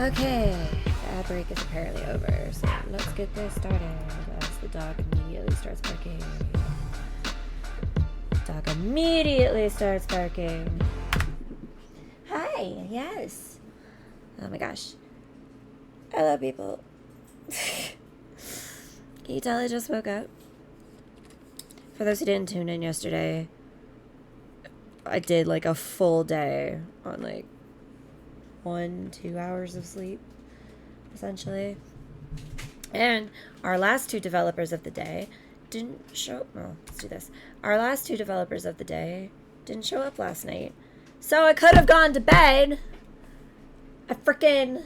Okay, the ad break is apparently over, so let's get this started as the dog immediately starts barking. Dog immediately starts barking. Hi, yes. Oh my gosh. I love people. Can you tell I just woke up? For those who didn't tune in yesterday, I did like a full day on like 1-2 hours of sleep, essentially. And our last two developers of the day didn't show. Oh, let's do this. Our last two developers of the day didn't show up last night, so I could have gone to bed at freaking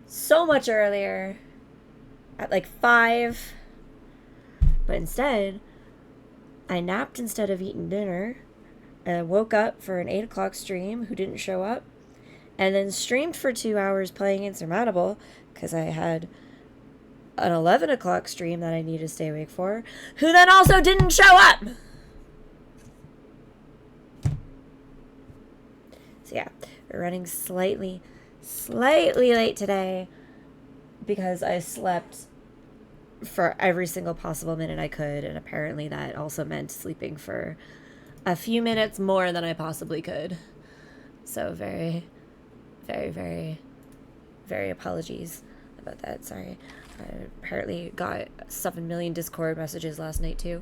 so much earlier, at like 5. But instead, I napped instead of eating dinner. And woke up for an 8 o'clock stream who didn't show up. And then streamed for 2 hours playing Insurmountable because I had an 11 o'clock stream that I needed to stay awake for, who then also didn't show up. So yeah, we're running slightly late today because I slept for every single possible minute I could, and apparently that also meant sleeping for a few minutes more than I possibly could. So very apologies about that. Sorry. I apparently got 7 million Discord messages last night too.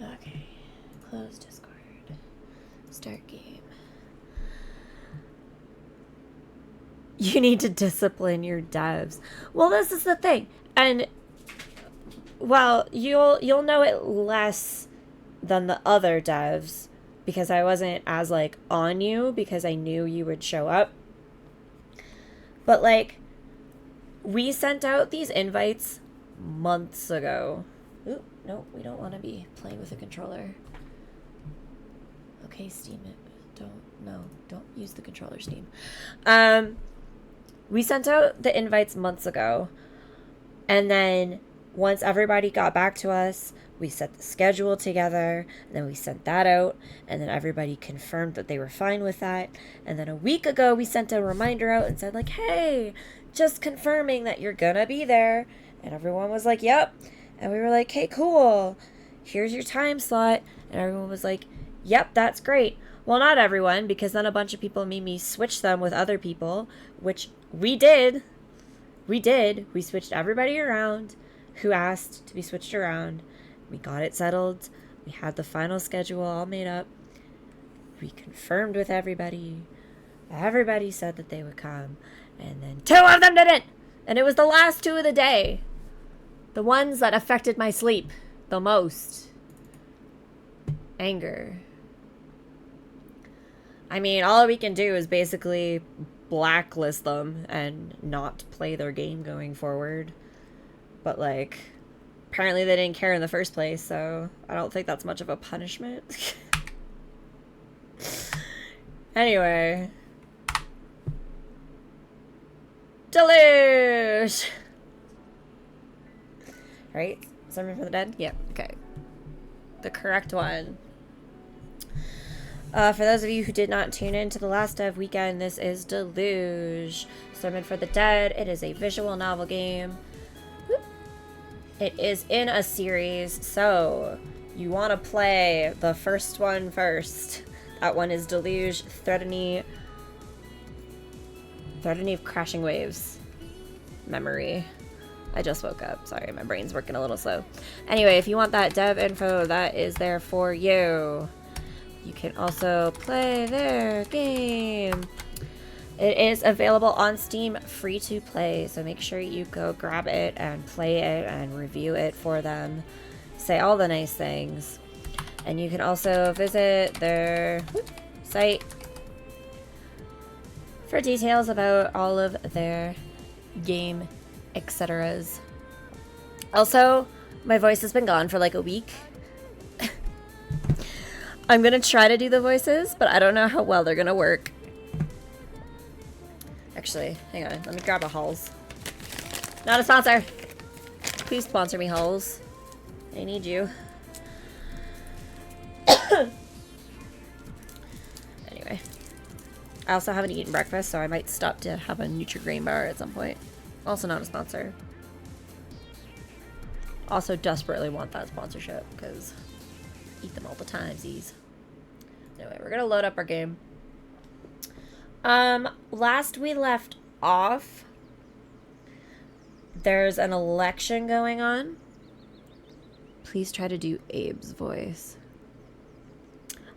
Okay. Close Discord. Start game. You need to discipline your devs. Well, this is the thing. And well, you'll know it less than the other devs because I wasn't as like on you because I knew you would show up. But like we sent out these invites months ago. Ooh, no, we don't want to be playing with a controller. Okay, Steam it. Don't use the controller, Steam. We sent out the invites months ago, and then once everybody got back to us, we set the schedule together, and then we sent that out, and then everybody confirmed that they were fine with that. And then a week ago, we sent a reminder out and said like, hey, just confirming that you're gonna be there. And everyone was like, yep. And we were like, hey, cool. Here's your time slot. And everyone was like, yep, that's great. Well, not everyone, because then a bunch of people made me switch them with other people, which we did. We switched everybody around who asked to be switched around. We got it settled. We had the final schedule all made up. We confirmed with everybody. Everybody said that they would come. And then 2 of them didn't. And it was the last 2 of the day. The ones that affected my sleep the most. Anger. I mean, all we can do is basically blacklist them and not play their game going forward. But, like, apparently they didn't care in the first place, so I don't think that's much of a punishment. Anyway. Deluge! Right? Sermon for the Dead? Yeah, okay. The correct one. For those of you who did not tune in to the last dev weekend, this is Deluge. Sermon for the Dead. It is a visual novel game. Whoop. It is in a series, so you want to play the first one first. That one is Deluge, Threnody of Crashing Waves. Memory. I just woke up. Sorry, my brain's working a little slow. Anyway, if you want that dev info, that is there for you. You can also play their game. It is available on Steam, free to play, so make sure you go grab it and play it and review it for them. Say all the nice things. And you can also visit their site for details about all of their game etceteras. Also, my voice has been gone for like a week. I'm gonna try to do the voices, but I don't know how well they're gonna work. Actually, hang on. Let me grab a Halls. Not a sponsor. Please sponsor me, holes. I need you. Anyway. I also haven't eaten breakfast, so I might stop to have a Nutri-Grain bar at some point. Also not a sponsor. Also desperately want that sponsorship, because eat them all the time, Z's. Anyway, we're gonna load up our game. Last we left off, there's an election going on. Please try to do Abe's voice.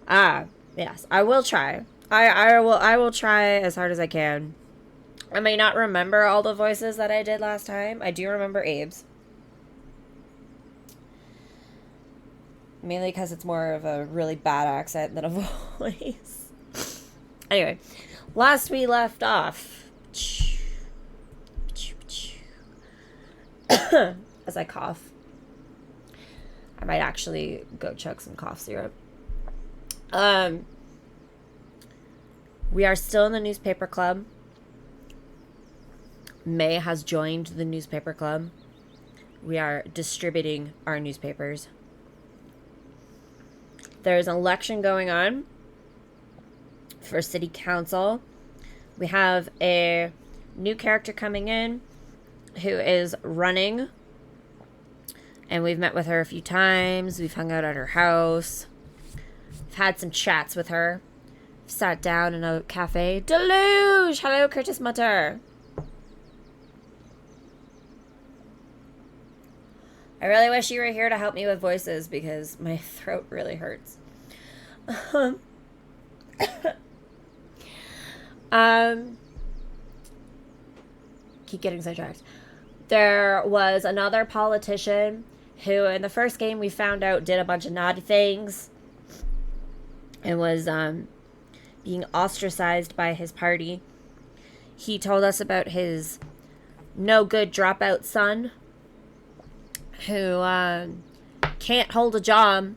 Yes, I will try. I will try as hard as I can. I may not remember all the voices that I did last time. I do remember Abe's. Mainly because it's more of a really bad accent than a voice. Anyway, last we left off. As I cough. I might actually go chug some cough syrup. We are still in the newspaper club. May has joined the newspaper club. We are distributing our newspapers. There's an election going on for city council. We have a new character coming in who is running. And we've met with her a few times. We've hung out at her house. We've had some chats with her. We've sat down in a cafe. Deluge! Hello, Curtis Mutter. I really wish you were here to help me with voices because my throat really hurts. Keep getting sidetracked. There was another politician who in the first game we found out did a bunch of naughty things and was being ostracized by his party. He told us about his no good dropout son who can't hold a job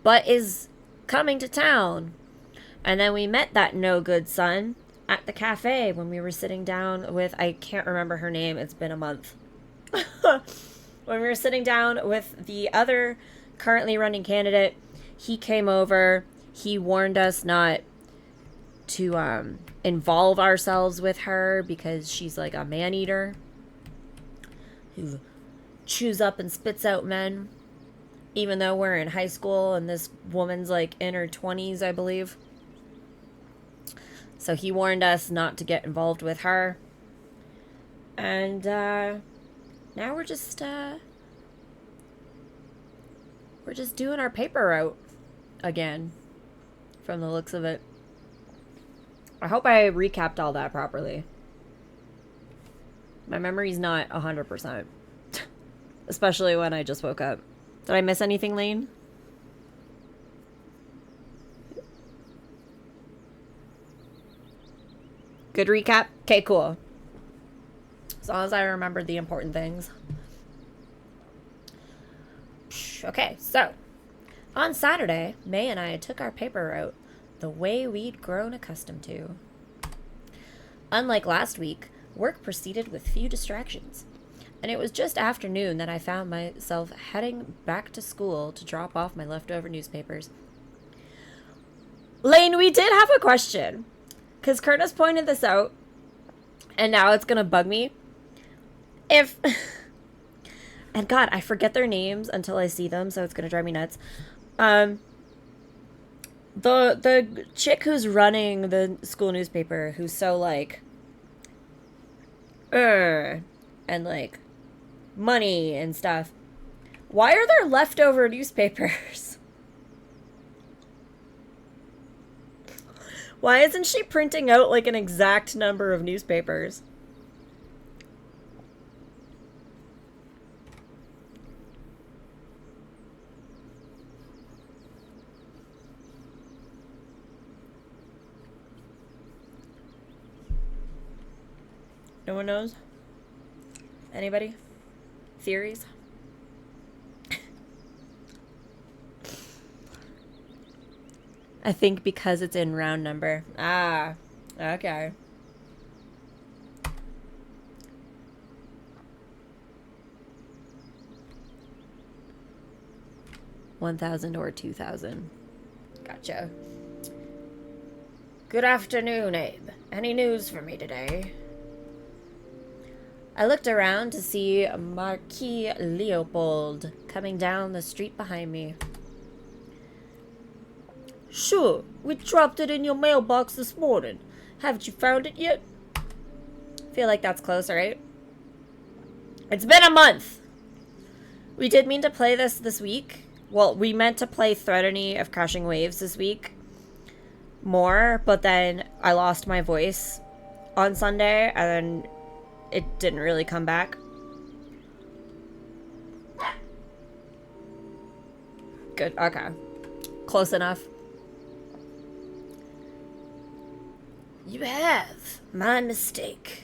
but is coming to town. And then we met that no good son at the cafe when we were sitting down with, I can't remember her name, it's been a month. When we were sitting down with the other currently running candidate, he came over, he warned us not to involve ourselves with her because she's like a man-eater who chews up and spits out men, even though we're in high school and this woman's like in her 20s, I believe. So he warned us not to get involved with her. And now we're just doing our paper route again, from the looks of it. I hope I recapped all that properly. My memory's not 100%. Especially when I just woke up. Did I miss anything, Lane? Good recap? Okay, cool. As long as I remembered the important things. Okay, so on Saturday, May and I took our paper route the way we'd grown accustomed to. Unlike last week, work proceeded with few distractions, and it was just afternoon that I found myself heading back to school to drop off my leftover newspapers. Lane, we did have a question, because Curtis pointed this out, and now it's going to bug me. If... And God, I forget their names until I see them, so it's going to drive me nuts. The chick who's running the school newspaper, who's so, like... and, like, money and stuff. Why are there leftover newspapers? Why isn't she printing out, like, an exact number of newspapers? No one knows? Anybody? Theories? I think because it's in round number. Ah, okay. 1,000 or 2,000. Gotcha. Good afternoon, Abe. Any news for me today? I looked around to see Marquis Leopold coming down the street behind me. Sure, we dropped it in your mailbox this morning. Haven't you found it yet? Feel like that's close, right? It's been a month! We did mean to play this week. Well, we meant to play Threnody of Crashing Waves this week more, but then I lost my voice on Sunday, and then it didn't really come back. Good, okay. Close enough. You have. My mistake.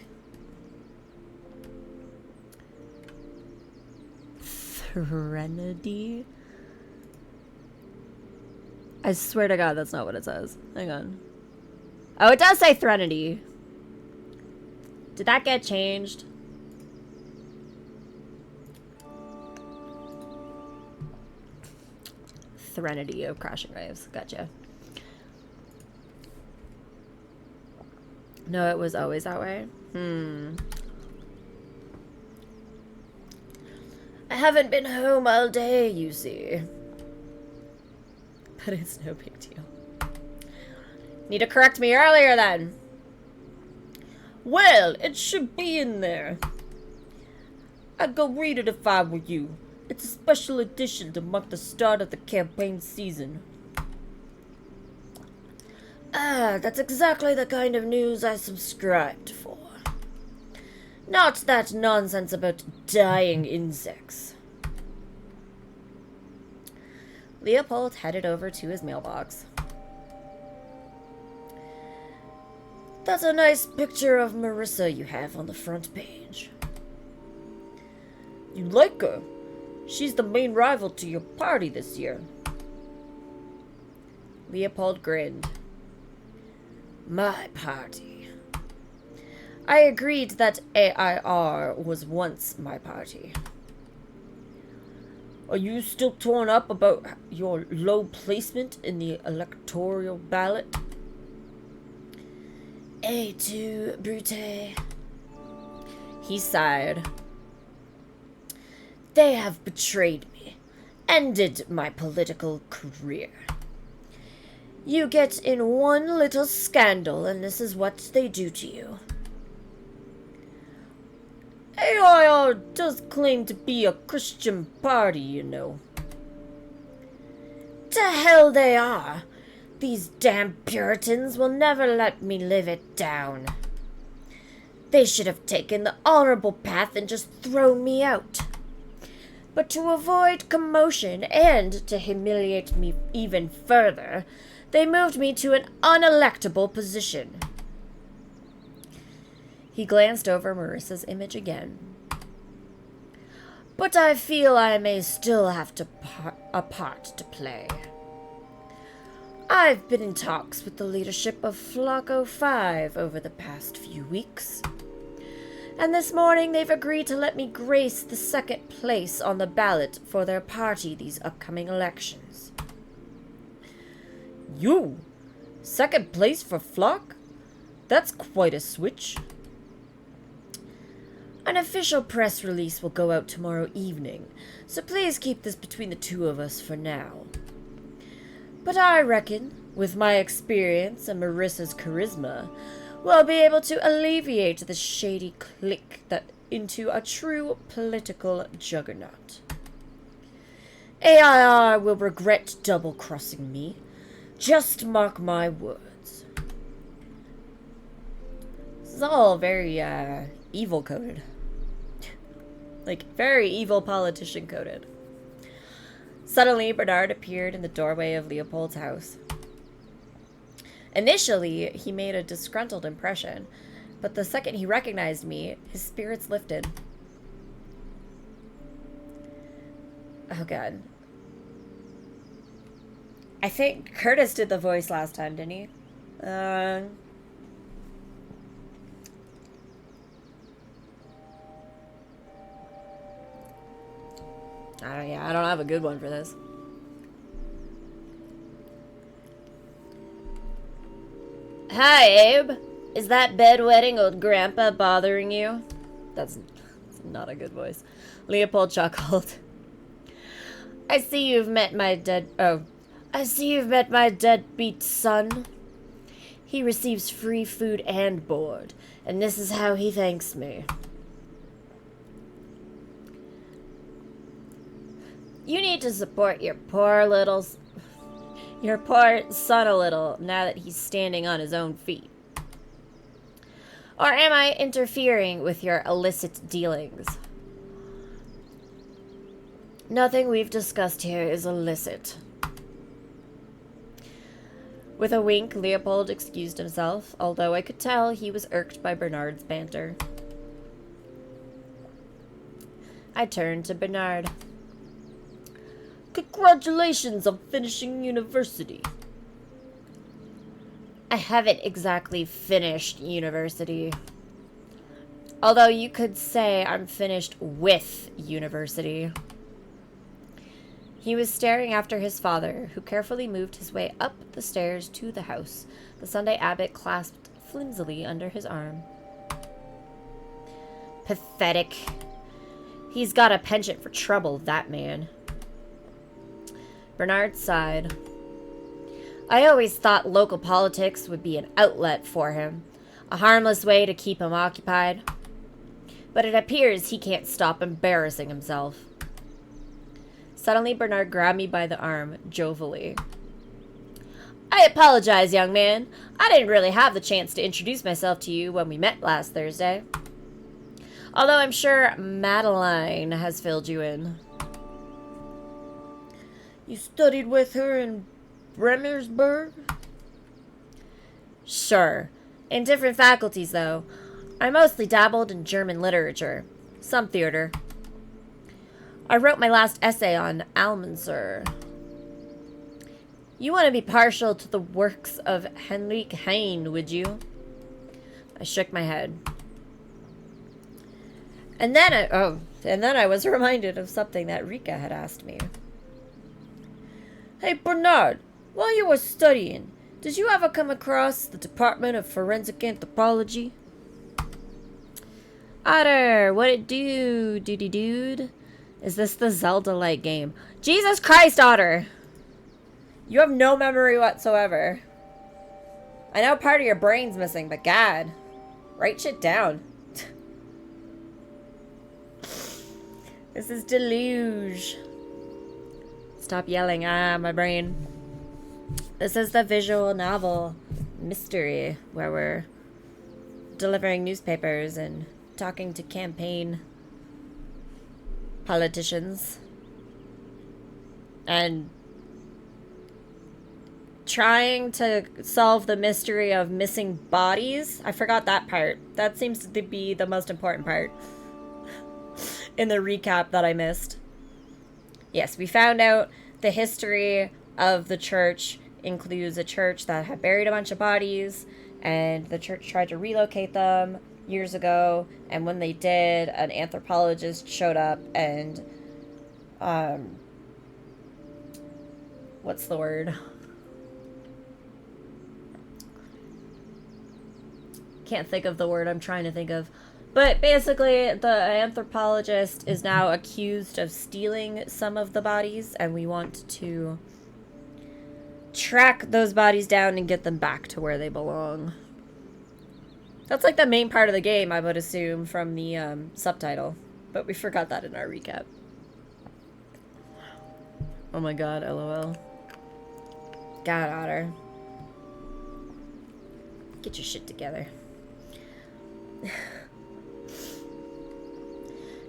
Threnody? I swear to God, that's not what it says. Hang on. Oh, it does say Threnody. Did that get changed? Threnody of Crashing Waves. Gotcha. No, it was always that way. I haven't been home all day, you see. But it's no big deal. Need to correct me earlier, then. Well, it should be in there. I'd go read it if I were you. It's a special edition to mark the start of the campaign season. Ah, that's exactly the kind of news I subscribed for. Not that nonsense about dying insects. Leopold headed over to his mailbox. That's a nice picture of Marissa you have on the front page. You like her? She's the main rival to your party this year. Leopold grinned. My party. I agreed that AIR was once my party. Are you still torn up about your low placement in the electoral ballot? Et tu, Brute? He sighed. They have betrayed me, ended my political career. You get in one little scandal, and this is what they do to you. AIR does claim to be a Christian party, you know. To hell they are. These damn Puritans will never let me live it down. They should have taken the honorable path and just thrown me out. But to avoid commotion and to humiliate me even further, they moved me to an unelectable position. He glanced over Marissa's image again. But I feel I may still have a part to play. I've been in talks with the leadership of Flocko 5 over the past few weeks. And this morning they've agreed to let me grace the second place on the ballot for their party these upcoming elections. You? Second place for Flock? That's quite a switch. An official press release will go out tomorrow evening, so please keep this between the two of us for now. But I reckon, with my experience and Marissa's charisma, we'll be able to alleviate the shady clique into a true political juggernaut. AIR will regret double-crossing me. Just mark my words. This is all very, evil coded. Like, very evil politician coded. Suddenly, Bernard appeared in the doorway of Leopold's house. Initially, he made a disgruntled impression, but the second he recognized me, his spirits lifted. Oh, God. I think Curtis did the voice last time, didn't he? Yeah, I don't have a good one for this. Hi, Abe. Is that bedwetting old grandpa bothering you? That's not a good voice. Leopold chuckled. I see you've met my deadbeat son. He receives free food and board, and this is how he thanks me. You need to support your poor son a little now that he's standing on his own feet. Or am I interfering with your illicit dealings? Nothing we've discussed here is illicit. With a wink, Leopold excused himself, although I could tell he was irked by Bernard's banter. I turned to Bernard. Congratulations on finishing university. I haven't exactly finished university. Although you could say I'm finished with university. He was staring after his father, who carefully moved his way up the stairs to the house, the Sunday abbot clasped flimsily under his arm. Pathetic. He's got a penchant for trouble, that man. Bernard sighed. I always thought local politics would be an outlet for him, a harmless way to keep him occupied. But it appears he can't stop embarrassing himself. Suddenly, Bernard grabbed me by the arm, jovially. I apologize, young man. I didn't really have the chance to introduce myself to you when we met last Thursday. Although I'm sure Madeline has filled you in. You studied with her in Bremersburg? Sure. In different faculties, though. I mostly dabbled in German literature. Some theater. I wrote my last essay on Almanzor. You wouldn't be partial to the works of Heinrich Heine, would you? I shook my head. And then I was reminded of something that Rika had asked me. Hey, Bernard, while you were studying, did you ever come across the Department of Forensic Anthropology? Otter, what it do, duty dude? Is this the Zelda-like game? Jesus Christ, Otter! You have no memory whatsoever. I know part of your brain's missing, but God, write shit down. This is Deluge. Stop yelling, my brain. This is the visual novel mystery where we're delivering newspapers and talking to campaign politicians and trying to solve the mystery of missing bodies. I forgot that part. That seems to be the most important part in the recap that I missed. Yes, we found out the history of the church includes a church that had buried a bunch of bodies, and the church tried to relocate them years ago, and when they did, an anthropologist showed up and what's the word? Can't think of the word I'm trying to think of. But basically, the anthropologist is now accused of stealing some of the bodies, and we want to track those bodies down and get them back to where they belong. That's like the main part of the game, I would assume, from the subtitle. But we forgot that in our recap. Oh my god, LOL. God, Otter. Get your shit together.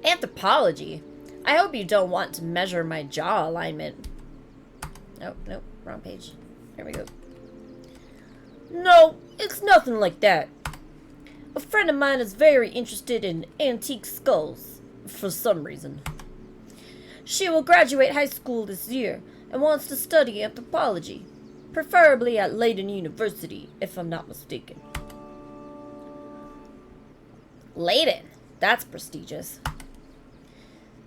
Anthropology? I hope you don't want to measure my jaw alignment. Nope, wrong page. There we go. No, it's nothing like that. A friend of mine is very interested in antique skulls, for some reason. She will graduate high school this year and wants to study anthropology, preferably at Leiden University, if I'm not mistaken. Leiden? That's prestigious.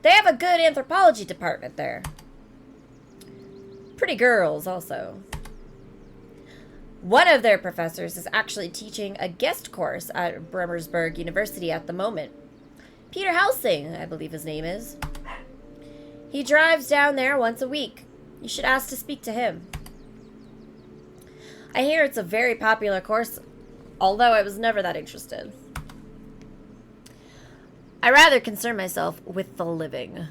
They have a good anthropology department there. Pretty girls, also. One of their professors is actually teaching a guest course at Bremersburg University at the moment. Peter Helsing, I believe his name is. He drives down there once a week. You should ask to speak to him. I hear it's a very popular course, although I was never that interested. I rather concern myself with the living.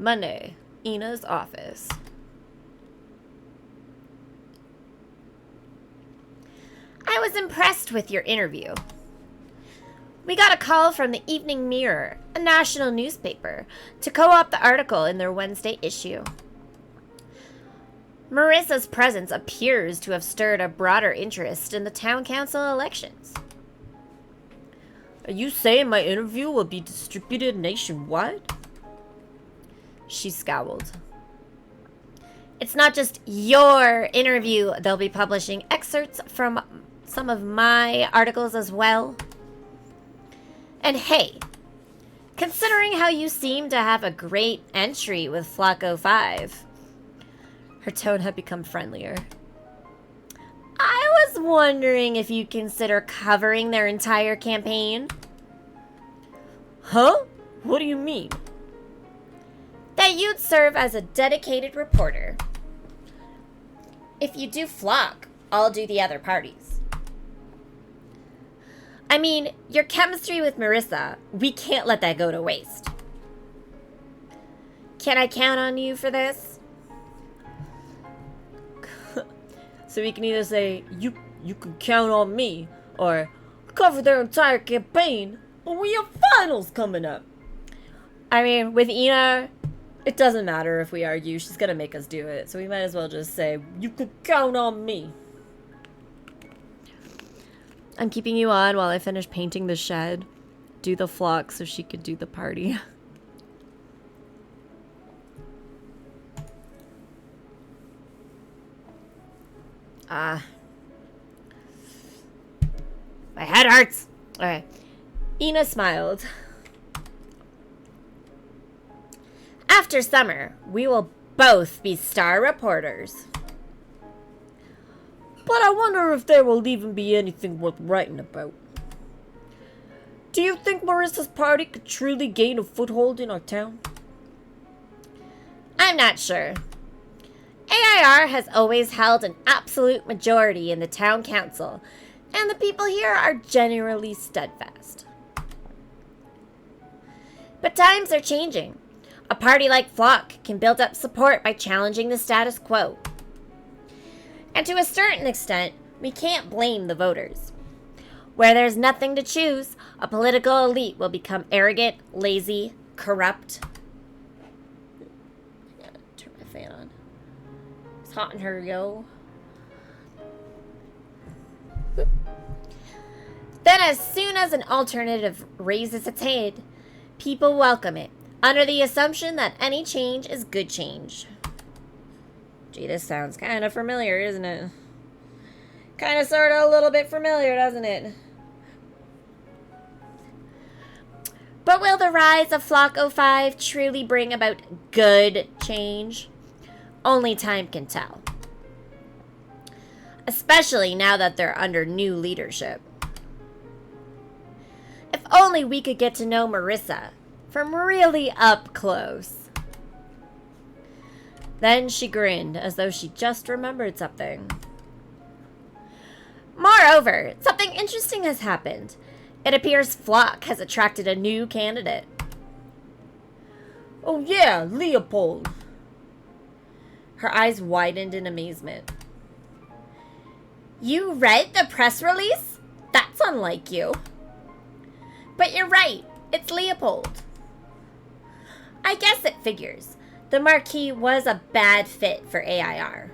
Monday, Ina's office. I was impressed with your interview. We got a call from the Evening Mirror, a national newspaper, to co-opt the article in their Wednesday issue. Marissa's presence appears to have stirred a broader interest in the town council elections. Are you saying my interview will be distributed nationwide? She scowled. It's not just your interview. They'll be publishing excerpts from some of my articles as well. And hey, considering how you seem to have a great entry with Flock 05. Her tone had become friendlier. I was wondering if you'd consider covering their entire campaign. Huh? What do you mean? That you'd serve as a dedicated reporter. If you do Flock, I'll do the other parties. I mean, your chemistry with Marissa, we can't let that go to waste. Can I count on you for this? So we can either say, you can count on me, or cover their entire campaign, but we have finals coming up. I mean, with Ina, it doesn't matter if we argue. She's going to make us do it. So we might as well just say, you can count on me. I'm keeping you on while I finish painting the shed. Do the flock so she could do the party. My head hurts. Okay. Ina smiled. After summer, we will both be star reporters. But I wonder if there will even be anything worth writing about. Do you think Marissa's party could truly gain a foothold in our town? I'm not sure. AIR has always held an absolute majority in the town council, and the people here are generally steadfast. But times are changing. A party like Flock can build up support by challenging the status quo. And to a certain extent, we can't blame the voters. Where there's nothing to choose, a political elite will become arrogant, lazy, corrupt. Yeah, turn my fan on. It's hot in here, yo. Then as soon as an alternative raises its head, people welcome it, under the assumption that any change is good change. Gee, this sounds kind of familiar, isn't it? Kind of, sort of, a little bit familiar, doesn't it? But will the rise of Flock 05 truly bring about good change? Only time can tell. Especially now that they're under new leadership. If only we could get to know Marissa from really up close. Then she grinned as though she just remembered something. Moreover, something interesting has happened. It appears Flock has attracted a new candidate. Oh yeah, Leopold. Her eyes widened in amazement. You read the press release? That's unlike you. But you're right, it's Leopold. I guess it figures. The Marquis was a bad fit for AIR.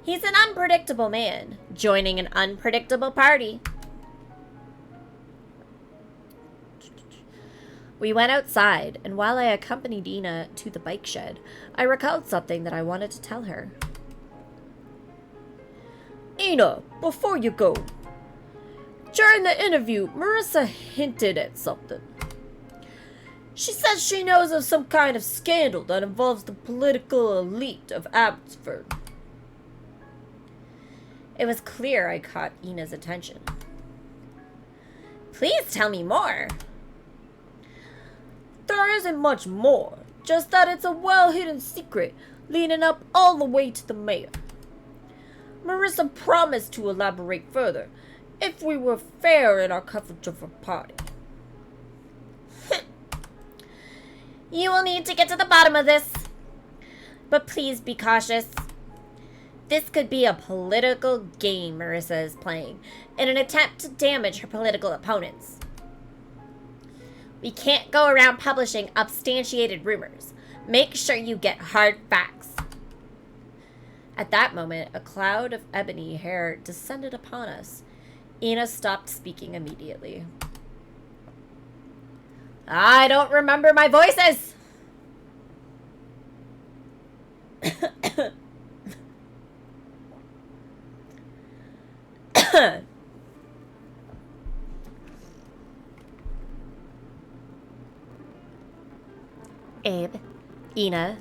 He's an unpredictable man, joining an unpredictable party. We went outside, and while I accompanied Ina to the bike shed, I recalled something that I wanted to tell her. Ina, before you go. During the interview, Marissa hinted at something. She says she knows of some kind of scandal that involves the political elite of Abbotsford. It was clear I caught Ina's attention. Please tell me more. There isn't much more, just that it's a well-hidden secret leading up all the way to the mayor. Marissa promised to elaborate further if we were fair in our coverage of her party. You will need to get to the bottom of this. But please be cautious. This could be a political game Marissa is playing in an attempt to damage her political opponents. We can't go around publishing unsubstantiated rumors. Make sure you get hard facts. At that moment, a cloud of ebony hair descended upon us. Ina stopped speaking immediately. I don't remember my voices! Abe, Ina,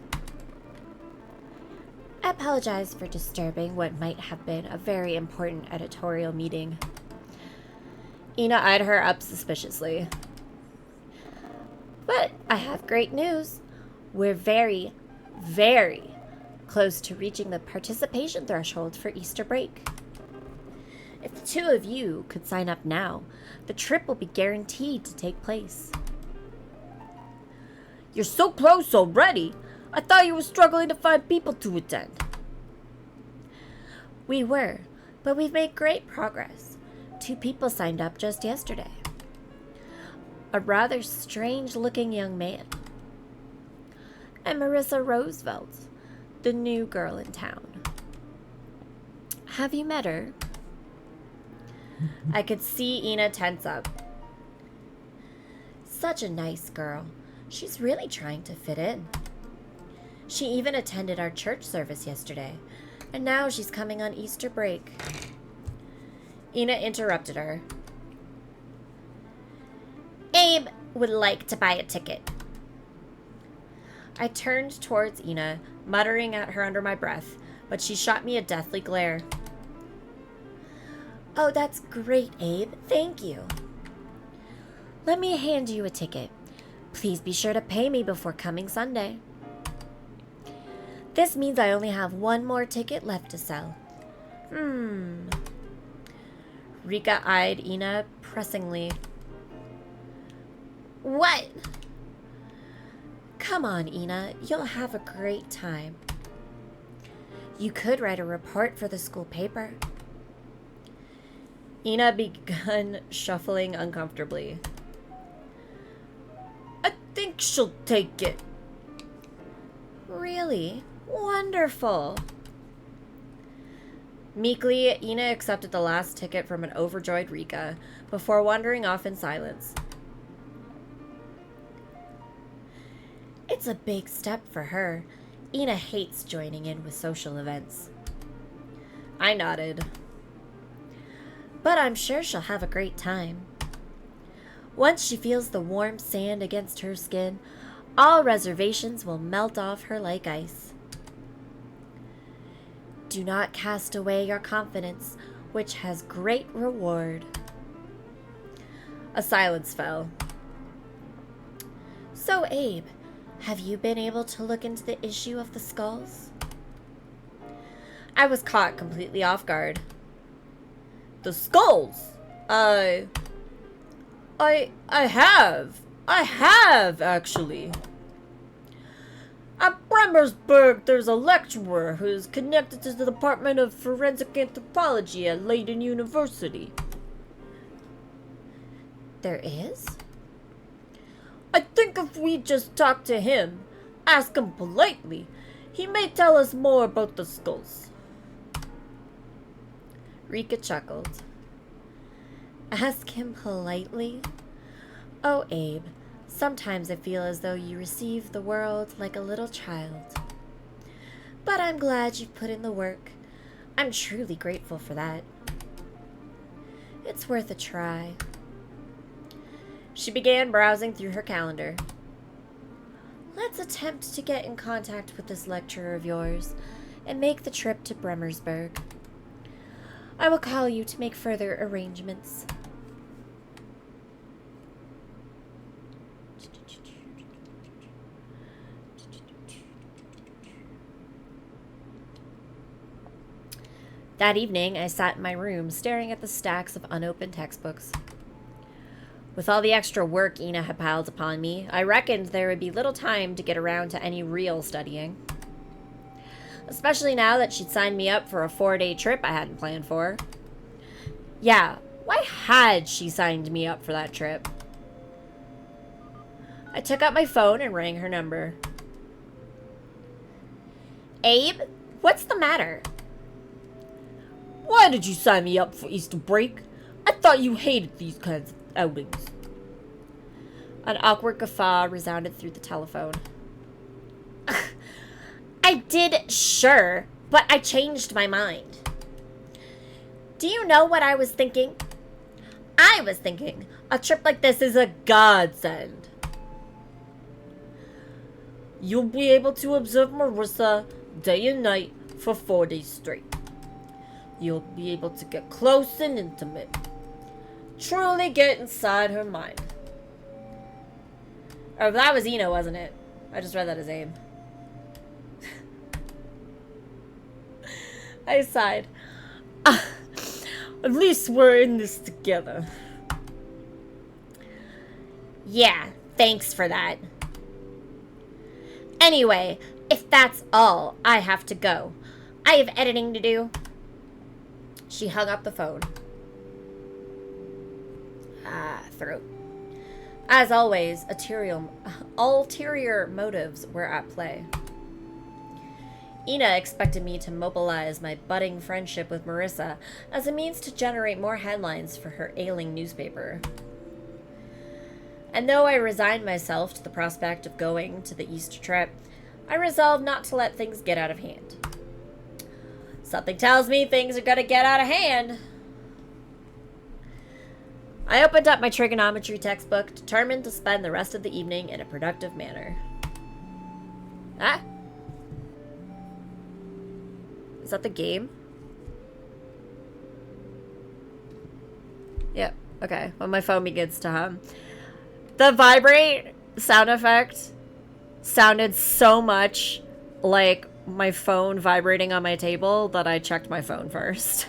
I apologize for disturbing what might have been a very important editorial meeting. Ina eyed her up suspiciously. But I have great news. We're very, very close to reaching the participation threshold for Easter break. If the two of you could sign up now, the trip will be guaranteed to take place. You're so close already. I thought you were struggling to find people to attend. We were, but we've made great progress. 2 people signed up just yesterday. A rather strange-looking young man, and Marissa Roosevelt, the new girl in town. Have you met her? I could see Ina tense up. Such a nice girl. She's really trying to fit in. She even attended our church service yesterday, and now she's coming on Easter break. Ina interrupted her. Abe would like to buy a ticket. I turned towards Ina, muttering at her under my breath, but she shot me a deathly glare. Oh, that's great, Abe. Thank you. Let me hand you a ticket. Please be sure to pay me before coming Sunday. This means I only have 1 more ticket left to sell. Rika eyed Ina pressingly. What? Come on, Ina. You'll have a great time. You could write a report for the school paper. Ina began shuffling uncomfortably. I think she'll take it. Really? Wonderful. Meekly, Ina accepted the last ticket from an overjoyed Rika before wandering off in silence. It's a big step for her. Ina hates joining in with social events. I nodded. But I'm sure she'll have a great time. Once she feels the warm sand against her skin, all reservations will melt off her like ice. Do not cast away your confidence, which has great reward. A silence fell. So, Abe, have you been able to look into the issue of the skulls? I was caught completely off guard. The skulls? I have, actually. At Bremersburg, there's a lecturer who's connected to the Department of Forensic Anthropology at Leiden University. There is? I think if we just talk to him, ask him politely, he may tell us more about the skulls. Rika chuckled. Ask him politely? Oh, Abe, sometimes I feel as though you receive the world like a little child. But I'm glad you've put in the work. I'm truly grateful for that. It's worth a try. She began browsing through her calendar. Let's attempt to get in contact with this lecturer of yours and make the trip to Bremersburg. I will call you to make further arrangements. That evening, I sat in my room staring at the stacks of unopened textbooks. With all the extra work Ina had piled upon me, I reckoned there would be little time to get around to any real studying. Especially now that she'd signed me up for a 4-day trip I hadn't planned for. Yeah, why had she signed me up for that trip? I took out my phone and rang her number. Abe, what's the matter? Why did you sign me up for Easter break? I thought you hated these kinds of outings. An awkward guffaw resounded through the telephone. I did, sure, but I changed my mind. Do you know what I was thinking? I was thinking a trip like this is a godsend. You'll be able to observe Marissa day and night for 4 days straight. You'll be able to get close and intimate. Truly get inside her mind. Oh, that was Ina, wasn't it? I just read that as Abe. I sighed. At least we're in this together. Yeah, thanks for that. Anyway, if that's all, I have to go. I have editing to do. She hung up the phone. Throat. As always, ulterior motives were at play. Ina expected me to mobilize my budding friendship with Marissa as a means to generate more headlines for her ailing newspaper. And though I resigned myself to the prospect of going to the Easter trip, I resolved not to let things get out of hand. Something tells me things are gonna get out of hand. I opened up my trigonometry textbook, determined to spend the rest of the evening in a productive manner. Ah? Is that the game? Yep. Okay. When my phone begins to hum. The vibrate sound effect sounded so much like my phone vibrating on my table that I checked my phone first.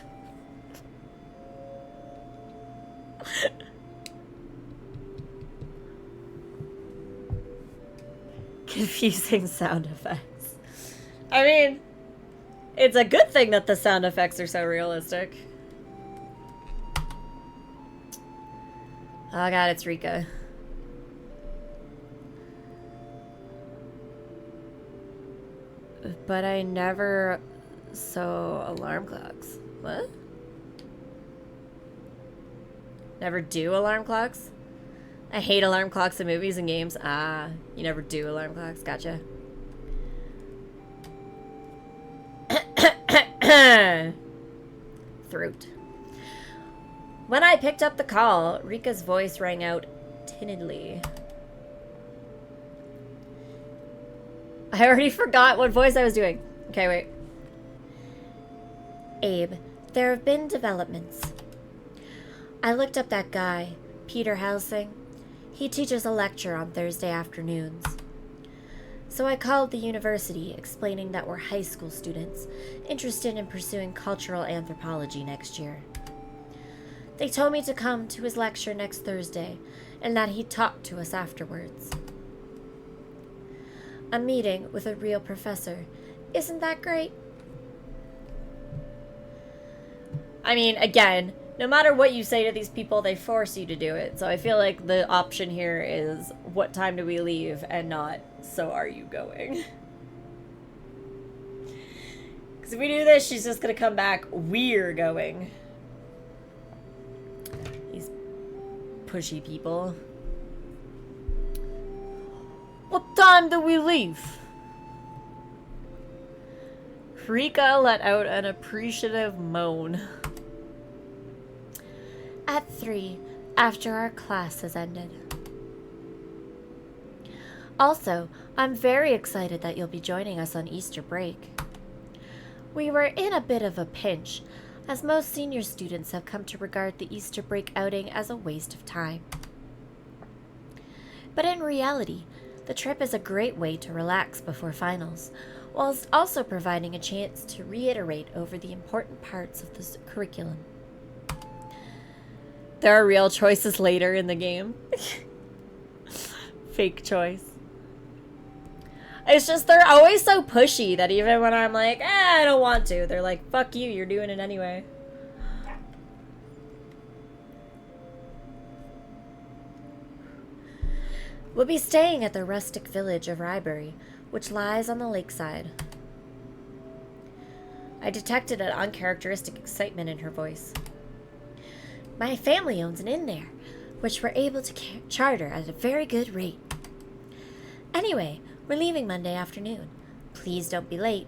Confusing sound effects. I mean, it's a good thing that the sound effects are so realistic. Oh god, it's Rika. But I never saw alarm clocks. What? Never do alarm clocks? I hate alarm clocks in movies and games. Ah, you never do alarm clocks. Gotcha. Throat. When I picked up the call, Rika's voice rang out timidly. I already forgot what voice I was doing. Okay, wait. Abe, there have been developments. I looked up that guy, Peter Helsing. He teaches a lecture on Thursday afternoons. So I called the university, explaining that we're high school students interested in pursuing cultural anthropology next year. They told me to come to his lecture next Thursday, and that he'd talk to us afterwards. A meeting with a real professor. Isn't that great? I mean, again, no matter what you say to these people, they force you to do it. So I feel like the option here is, what time do we leave, and not, so are you going? Because if we do this, she's just going to come back, we're going. These pushy people. What time do we leave? Rika let out an appreciative moan. At 3, after our class has ended. Also, I'm very excited that you'll be joining us on Easter break. We were in a bit of a pinch, as most senior students have come to regard the Easter break outing as a waste of time. But in reality, the trip is a great way to relax before finals, whilst also providing a chance to reiterate over the important parts of the curriculum. There are real choices later in the game. Fake choice. It's just, they're always so pushy that even when I'm like, I don't want to, they're like, fuck you, you're doing it anyway. We'll be staying at the rustic village of Rybury, which lies on the lakeside. I detected an uncharacteristic excitement in her voice. My family owns an inn there, which we're able to charter at a very good rate. Anyway, we're leaving Monday afternoon. Please don't be late.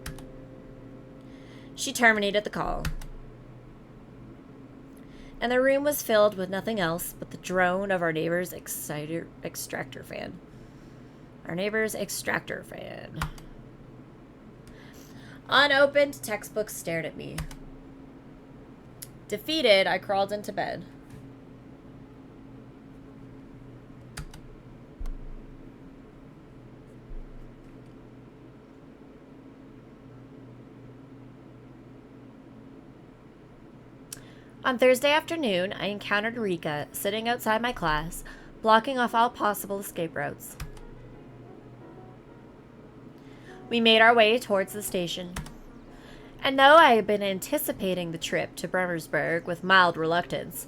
She terminated the call. And the room was filled with nothing else but the drone of our neighbor's extractor fan. Our neighbor's extractor fan. Unopened textbooks stared at me. Defeated, I crawled into bed. On Thursday afternoon, I encountered Rika sitting outside my class, blocking off all possible escape routes. We made our way towards the station. And though I had been anticipating the trip to Bremersburg with mild reluctance,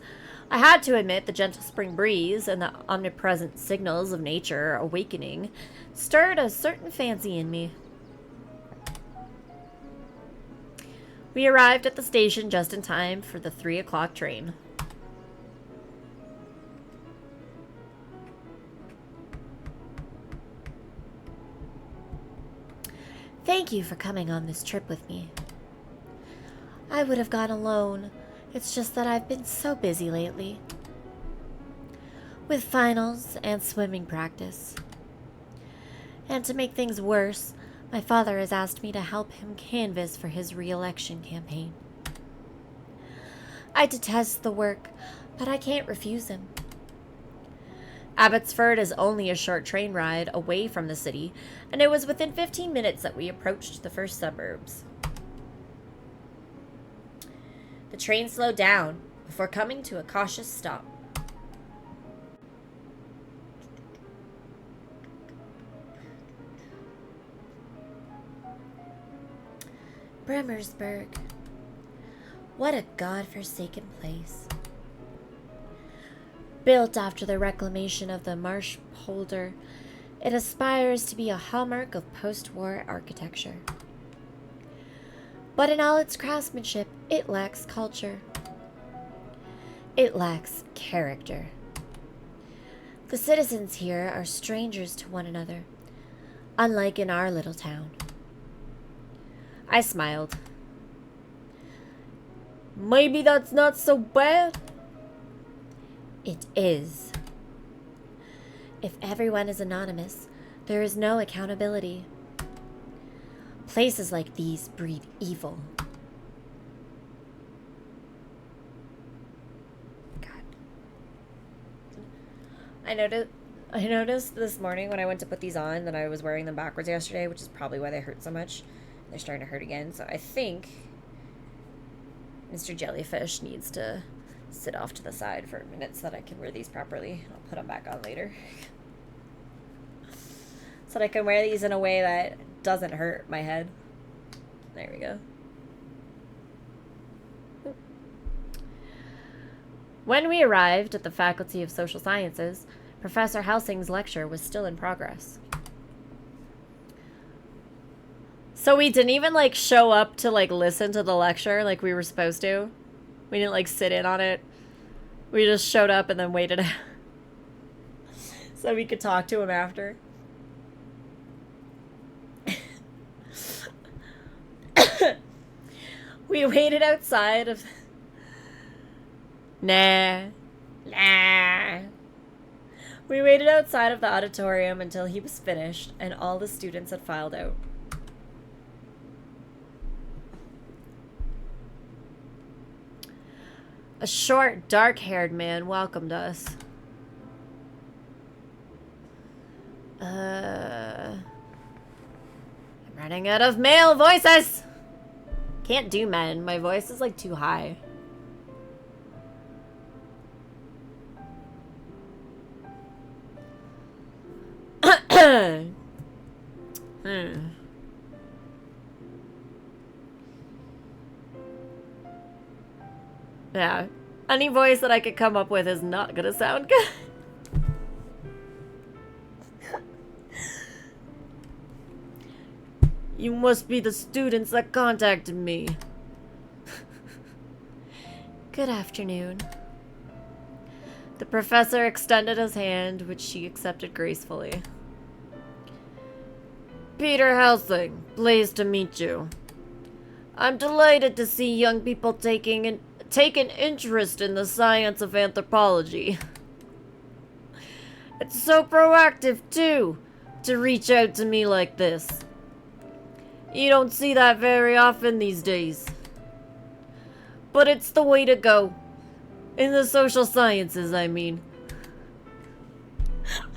I had to admit the gentle spring breeze and the omnipresent signals of nature awakening stirred a certain fancy in me. We arrived at the station just in time for the 3 o'clock train. Thank you for coming on this trip with me. I would have gone alone. It's just that I've been so busy lately. With finals and swimming practice. And to make things worse, my father has asked me to help him canvass for his re-election campaign. I detest the work, but I can't refuse him. Abbotsford is only a short train ride away from the city, and it was within 15 minutes that we approached the first suburbs. The train slowed down before coming to a cautious stop. Bremersburg. What a god-forsaken place. Built after the reclamation of the marsh polder, it aspires to be a hallmark of post-war architecture. But in all its craftsmanship, it lacks culture. It lacks character. The citizens here are strangers to one another, unlike in our little town. I smiled. Maybe that's not so bad. It is. If everyone is anonymous, there is no accountability. Places like these breed evil. God. I noticed this morning when I went to put these on that I was wearing them backwards yesterday, which is probably why they hurt so much. They're starting to hurt again, so I think Mr. Jellyfish needs to sit off to the side for a minute so that I can wear these properly. I'll put them back on later. So that I can wear these in a way that doesn't hurt my head. There we go. When we arrived at the Faculty of Social Sciences, Professor Helsing's lecture was still in progress. So we didn't even, like, show up to, like, listen to the lecture like we were supposed to. We didn't, like, sit in on it. We just showed up and then waited so we could talk to him after. We waited outside of... Nah. We waited outside of the auditorium until he was finished and all the students had filed out. A short, dark-haired man welcomed us. I'm running out of male voices! Can't do men. My voice is like too high. Yeah. Any voice that I could come up with is not gonna sound good. You must be the students that contacted me. Good afternoon. The professor extended his hand, which she accepted gracefully. Peter Helsing, pleased to meet you. I'm delighted to see young people take an interest in the science of anthropology. It's so proactive, too, to reach out to me like this. You don't see that very often these days. But it's the way to go. In the social sciences, I mean.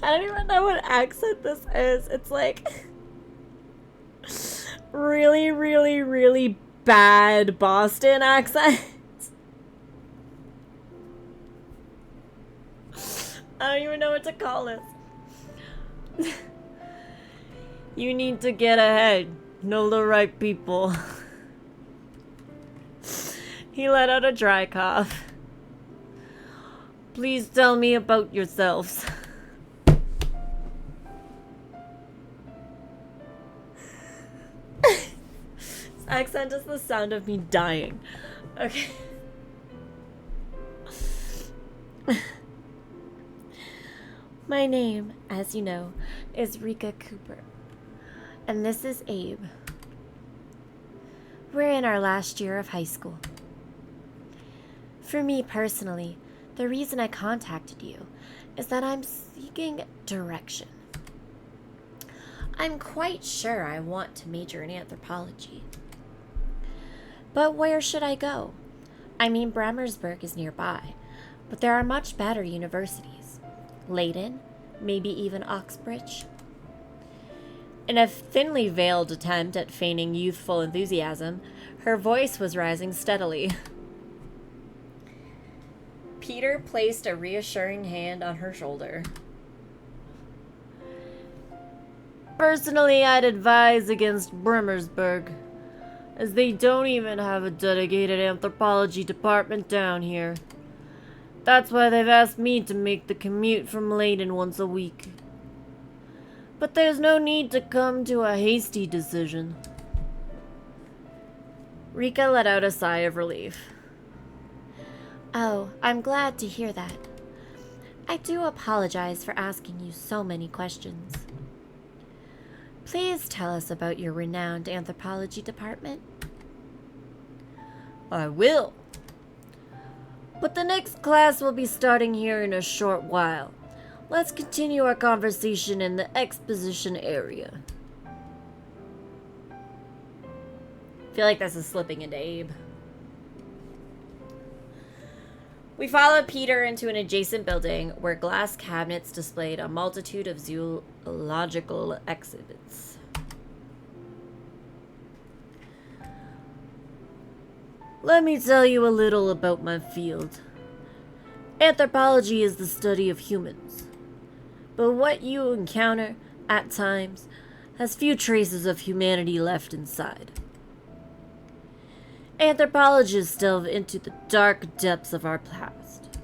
I don't even know what accent this is. It's like really, really, really bad Boston accent. I don't even know what to call this. You need to get ahead. Know the right people. He let out a dry cough. Please tell me about yourselves. This accent is the sound of me dying. Okay. My name, as you know, is Rika Cooper. And this is Abe. We're in our last year of high school. For me personally, the reason I contacted you is that I'm seeking direction. I'm quite sure I want to major in anthropology. But where should I go? I mean, Bremersburg is nearby, but there are much better universities. Leiden, maybe even Oxbridge. In a thinly veiled attempt at feigning youthful enthusiasm, her voice was rising steadily. Peter placed a reassuring hand on her shoulder. Personally, I'd advise against Bremersburg, as they don't even have a dedicated anthropology department down here. That's why they've asked me to make the commute from Leiden once a week. But there's no need to come to a hasty decision. Rika let out a sigh of relief. Oh, I'm glad to hear that. I do apologize for asking you so many questions. Please tell us about your renowned anthropology department. I will. But the next class will be starting here in a short while. Let's continue our conversation in the exposition area. I feel like this is slipping into Abe. We followed Peter into an adjacent building where glass cabinets displayed a multitude of zoological exhibits. Let me tell you a little about my field. Anthropology is the study of humans. But what you encounter, at times, has few traces of humanity left inside. Anthropologists delve into the dark depths of our past.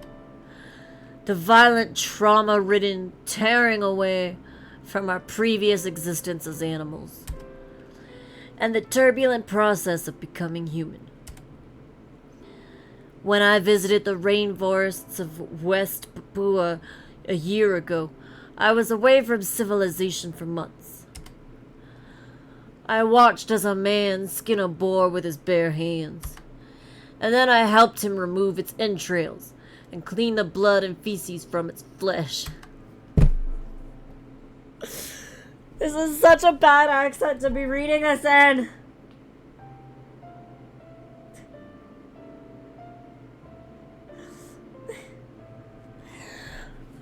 The violent, trauma-ridden tearing away from our previous existence as animals. And the turbulent process of becoming human. When I visited the rainforests of West Papua a year ago, I was away from civilization for months. I watched as a man skinned a boar with his bare hands, and then I helped him remove its entrails and clean the blood and feces from its flesh. This is such a bad accent to be reading this in.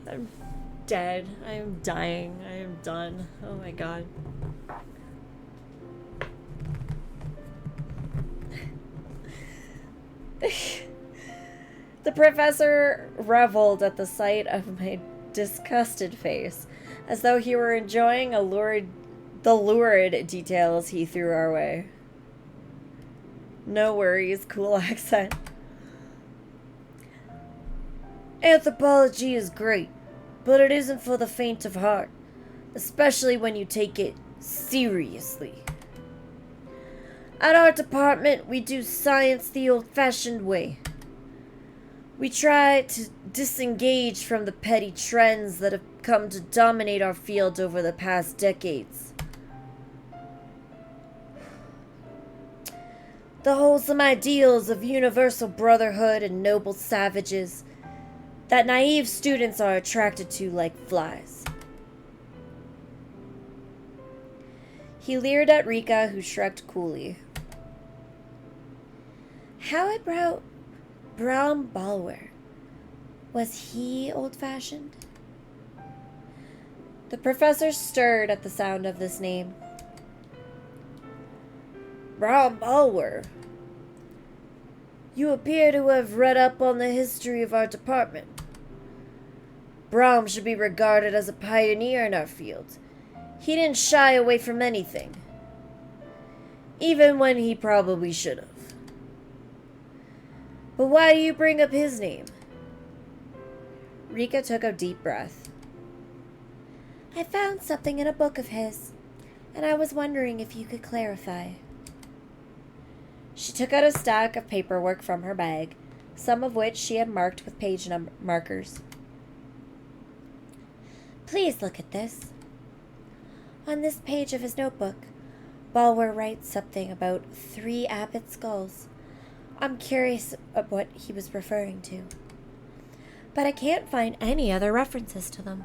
I'm dead. I am dying. I am done. Oh my god. The professor reveled at the sight of my disgusted face, as though he were enjoying the lurid details he threw our way. No worries, cool accent. Anthropology is great, but it isn't for the faint of heart, especially when you take it seriously. At our department, we do science the old-fashioned way. We try to disengage from the petty trends that have come to dominate our field over the past decades. The wholesome ideals of universal brotherhood and noble savages that naive students are attracted to like flies. He leered at Rika, who shrugged coolly. How about Brown Balwer? Was he old-fashioned? The professor stirred at the sound of this name. Brown Balwer. You appear to have read up on the history of our department. Brahm should be regarded as a pioneer in our field. He didn't shy away from anything, even when he probably should have. But why do you bring up his name? Rika took a deep breath. I found something in a book of his, and I was wondering if you could clarify. She took out a stack of paperwork from her bag, some of which she had marked with page markers. Please look at this. On this page of his notebook, Balwer writes something about 3 abbot skulls. I'm curious of what he was referring to, but I can't find any other references to them.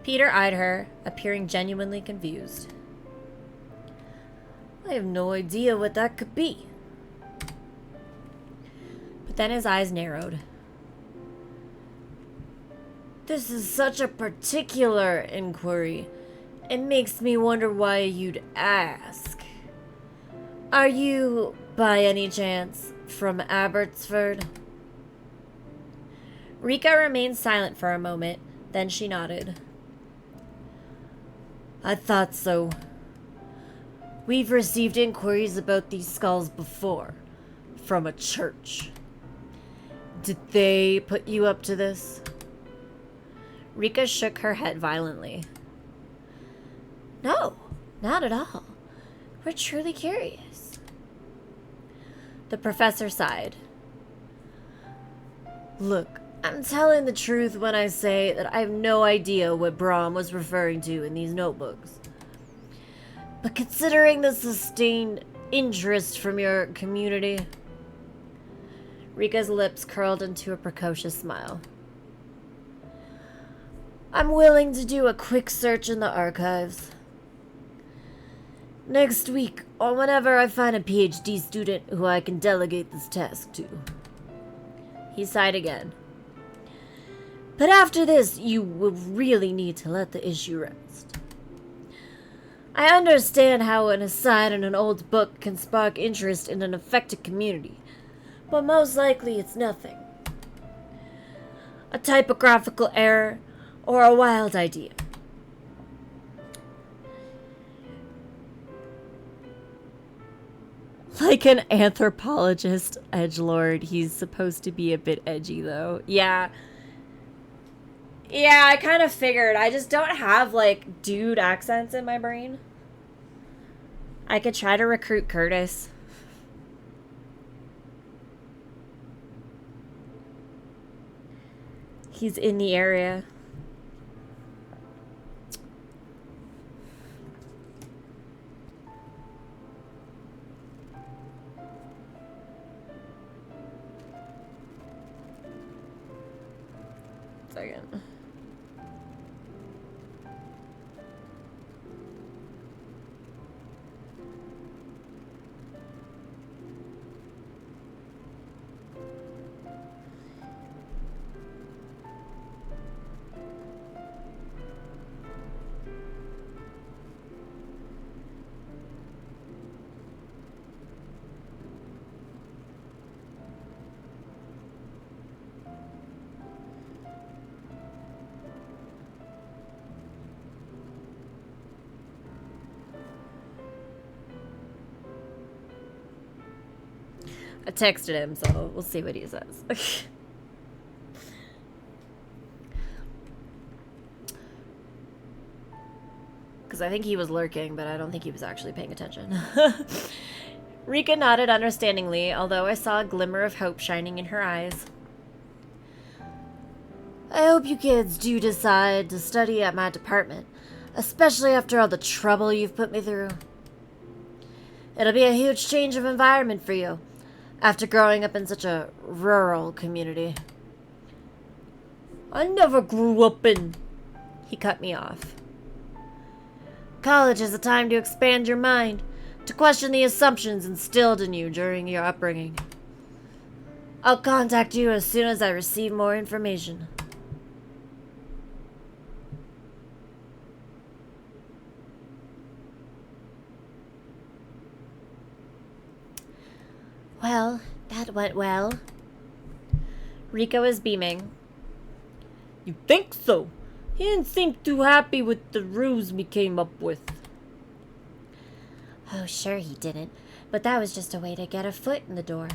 Peter eyed her, appearing genuinely confused. I have no idea what that could be. But then his eyes narrowed. This is such a particular inquiry. It makes me wonder why you'd ask. Are you, by any chance, from Abbotsford? Rika remained silent for a moment, then she nodded. I thought so. We've received inquiries about these skulls before, from a church. Did they put you up to this? Rika shook her head violently. No, not at all. We're truly curious. The professor sighed. Look, I'm telling the truth when I say that I have no idea what Brahm was referring to in these notebooks. But considering the sustained interest from your community... Rika's lips curled into a precocious smile. I'm willing to do a quick search in the archives. Next week, or whenever I find a PhD student who I can delegate this task to. He sighed again. But after this, you will really need to let the issue rest. I understand how an aside in an old book can spark interest in an affected community, but most likely it's nothing. A typographical error, or a wild idea. Like an anthropologist edgelord, he's supposed to be a bit edgy, though. Yeah. Yeah, I kind of figured. I just don't have, like, dude accents in my brain. I could try to recruit Curtis. He's in the area. Second. I texted him, so we'll see what he says. Because I think he was lurking, but I don't think he was actually paying attention. Rika nodded understandingly, although I saw a glimmer of hope shining in her eyes. I hope you kids do decide to study at my department, especially after all the trouble you've put me through. It'll be a huge change of environment for you, after growing up in such a rural community. I never grew up in... He cut me off. College is a time to expand your mind, to question the assumptions instilled in you during your upbringing. I'll contact you as soon as I receive more information. Well, that went well. Rika was beaming. You think so? He didn't seem too happy with the ruse we came up with. Oh, sure he didn't, but that was just a way to get a foot in the door.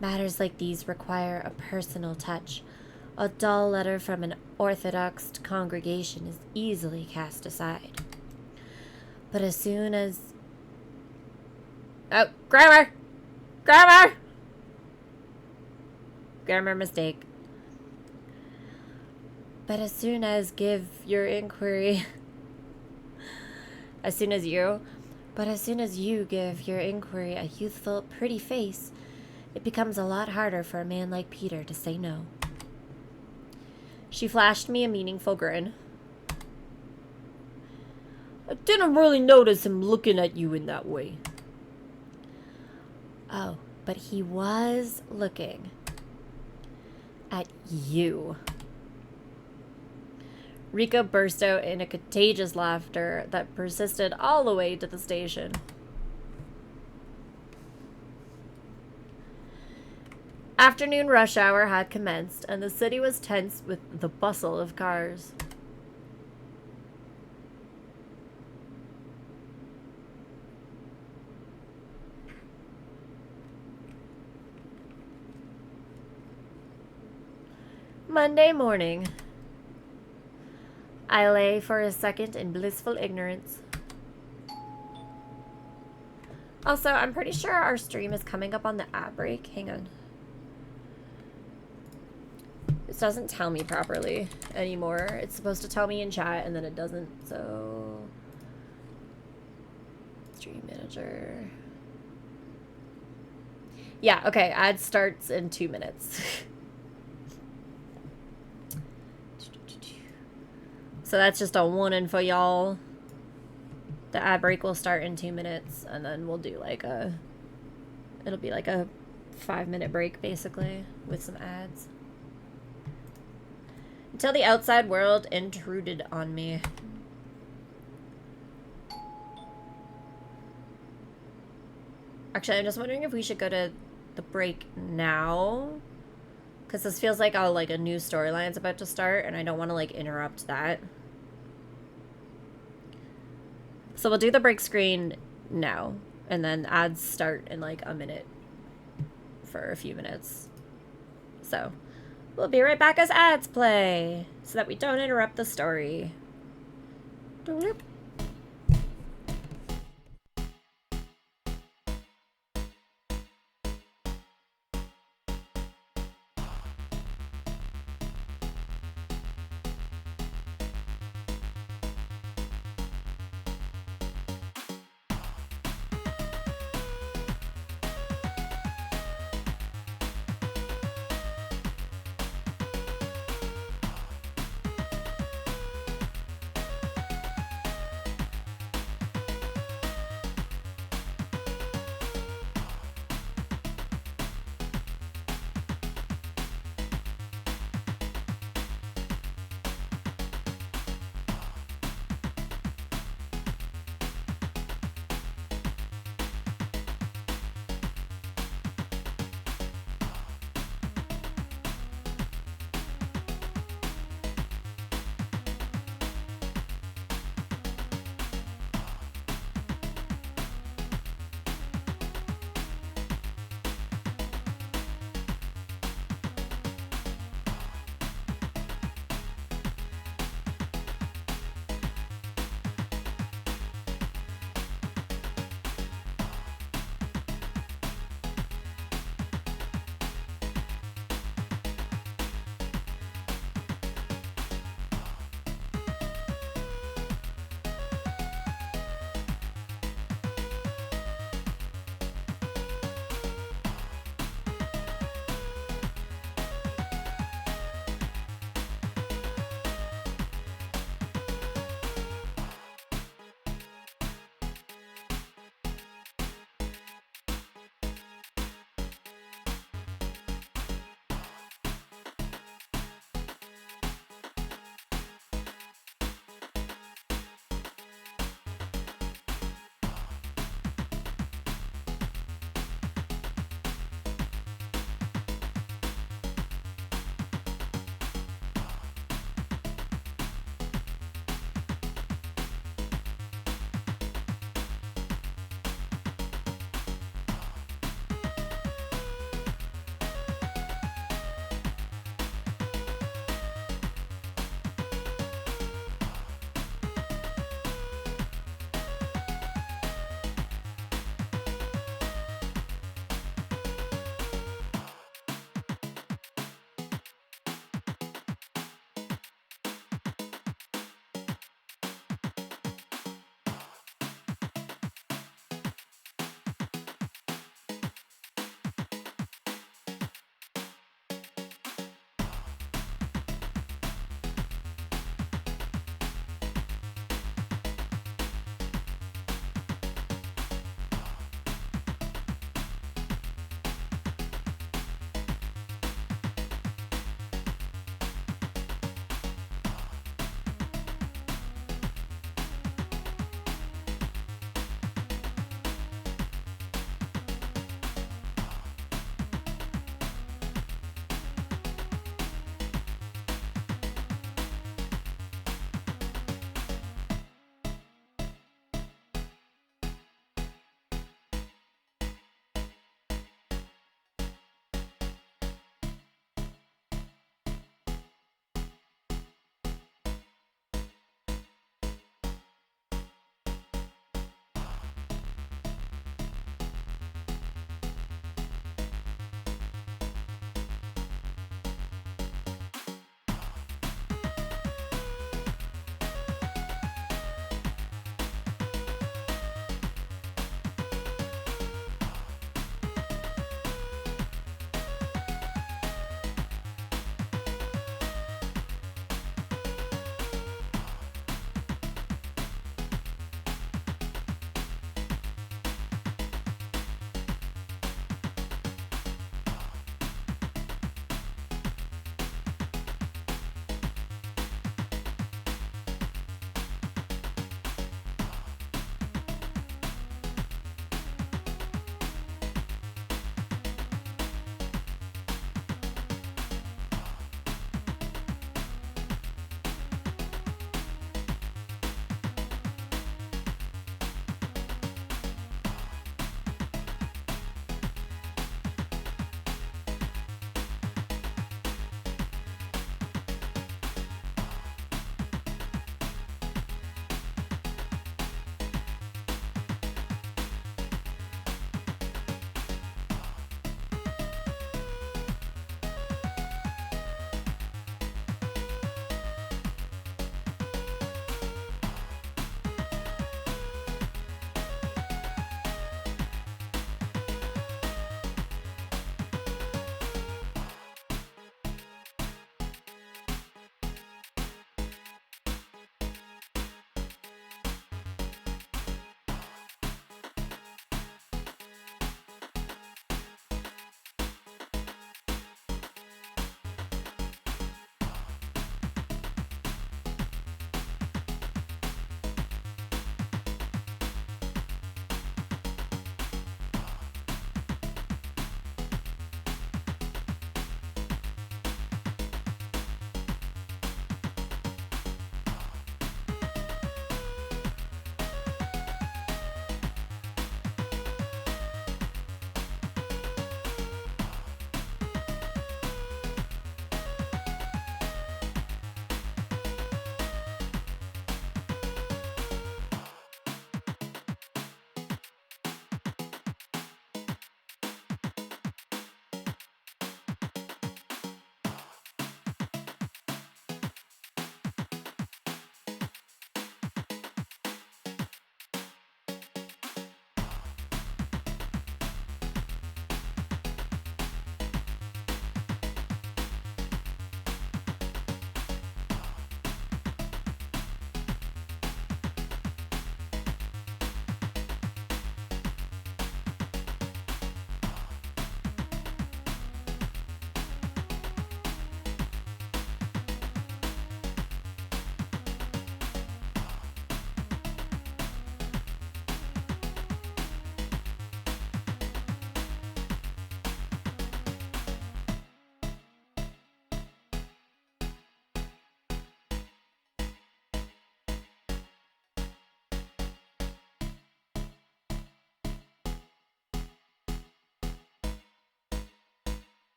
Matters like these require a personal touch. A dull letter from an Orthodox congregation is easily cast aside. But as soon as... Oh, grammar! Grammar! Grammar mistake. But as soon as give your inquiry... As soon as you give your inquiry a youthful, pretty face, it becomes a lot harder for a man like Peter to say no. She flashed me a meaningful grin. I didn't really notice him looking at you in that way. Oh, but he was looking at you. Rika burst out in a contagious laughter that persisted all the way to the station. Afternoon rush hour had commenced, and the city was tense with the bustle of cars. Monday morning. I lay for a second in blissful ignorance. Also, I'm pretty sure our stream is coming up on the ad break. Hang on. This doesn't tell me properly anymore. It's supposed to tell me in chat, and then it doesn't, so... Stream manager... Yeah, okay, ad starts in 2 minutes. So that's just a warning for y'all. The ad break will start in 2 minutes, and then we'll do like a... It'll be like a 5-minute break, basically, with some ads. Until the outside world intruded on me. Actually, I'm just wondering if we should go to the break now. Because this feels like a new storyline's about to start, and I don't want to, like, interrupt that. So we'll do the break screen now, and then ads start in like a minute for a few minutes. So we'll be right back as ads play so that we don't interrupt the story. Doop.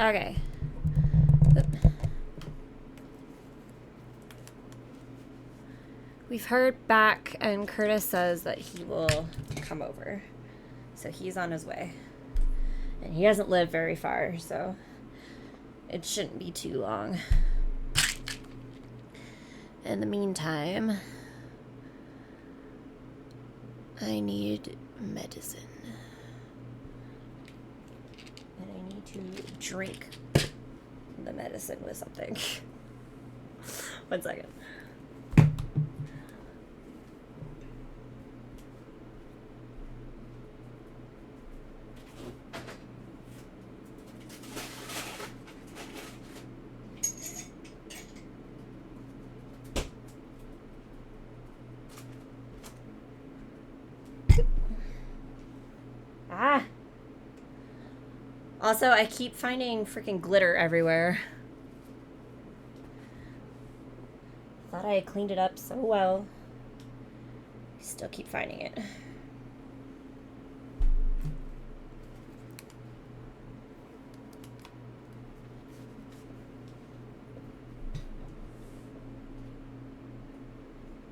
Okay. Oop. We've heard back, and Curtis says that he will come over. So he's on his way. And he doesn't live very far, so it shouldn't be too long. In the meantime, I need medicine. And I need to drink the medicine with something. 1 second. Ah! Also, I keep finding freaking glitter everywhere. Thought I had cleaned it up so well. Still keep finding it.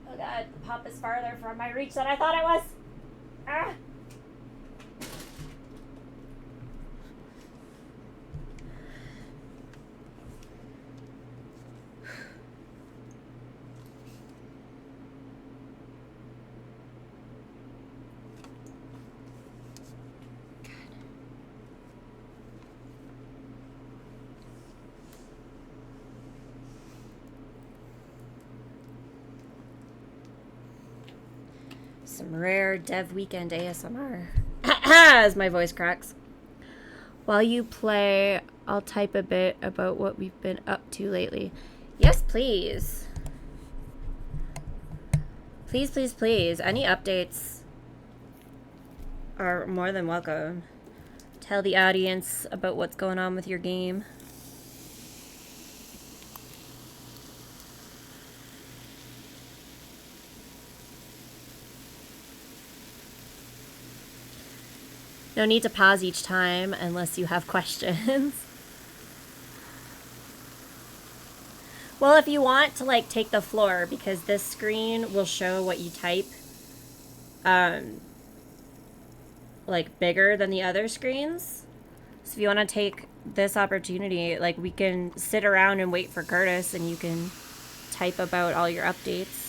Oh god, the pop is farther from my reach than I thought it was. Ah! Some rare Dev Weekend ASMR. As my voice cracks. While you play, I'll type a bit about what we've been up to lately. Yes, please. Please, please, please. Any updates are more than welcome. Tell the audience about what's going on with your game. No need to pause each time unless you have questions. Well, if you want to like take the floor, because this screen will show what you type like bigger than the other screens. So if you want to take this opportunity, like we can sit around and wait for Curtis and you can type about all your updates.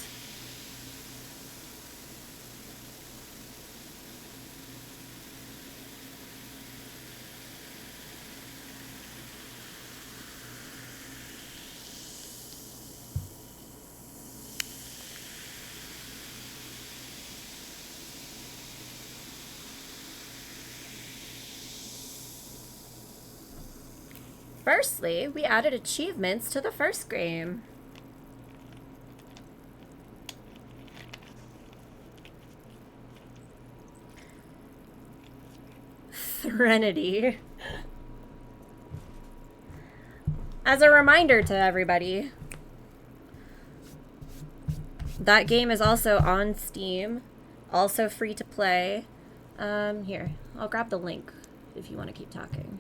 Firstly, we added achievements to the first game. Threnody. As a reminder to everybody, that game is also on Steam, also free to play. Here, I'll grab the link if you want to keep talking.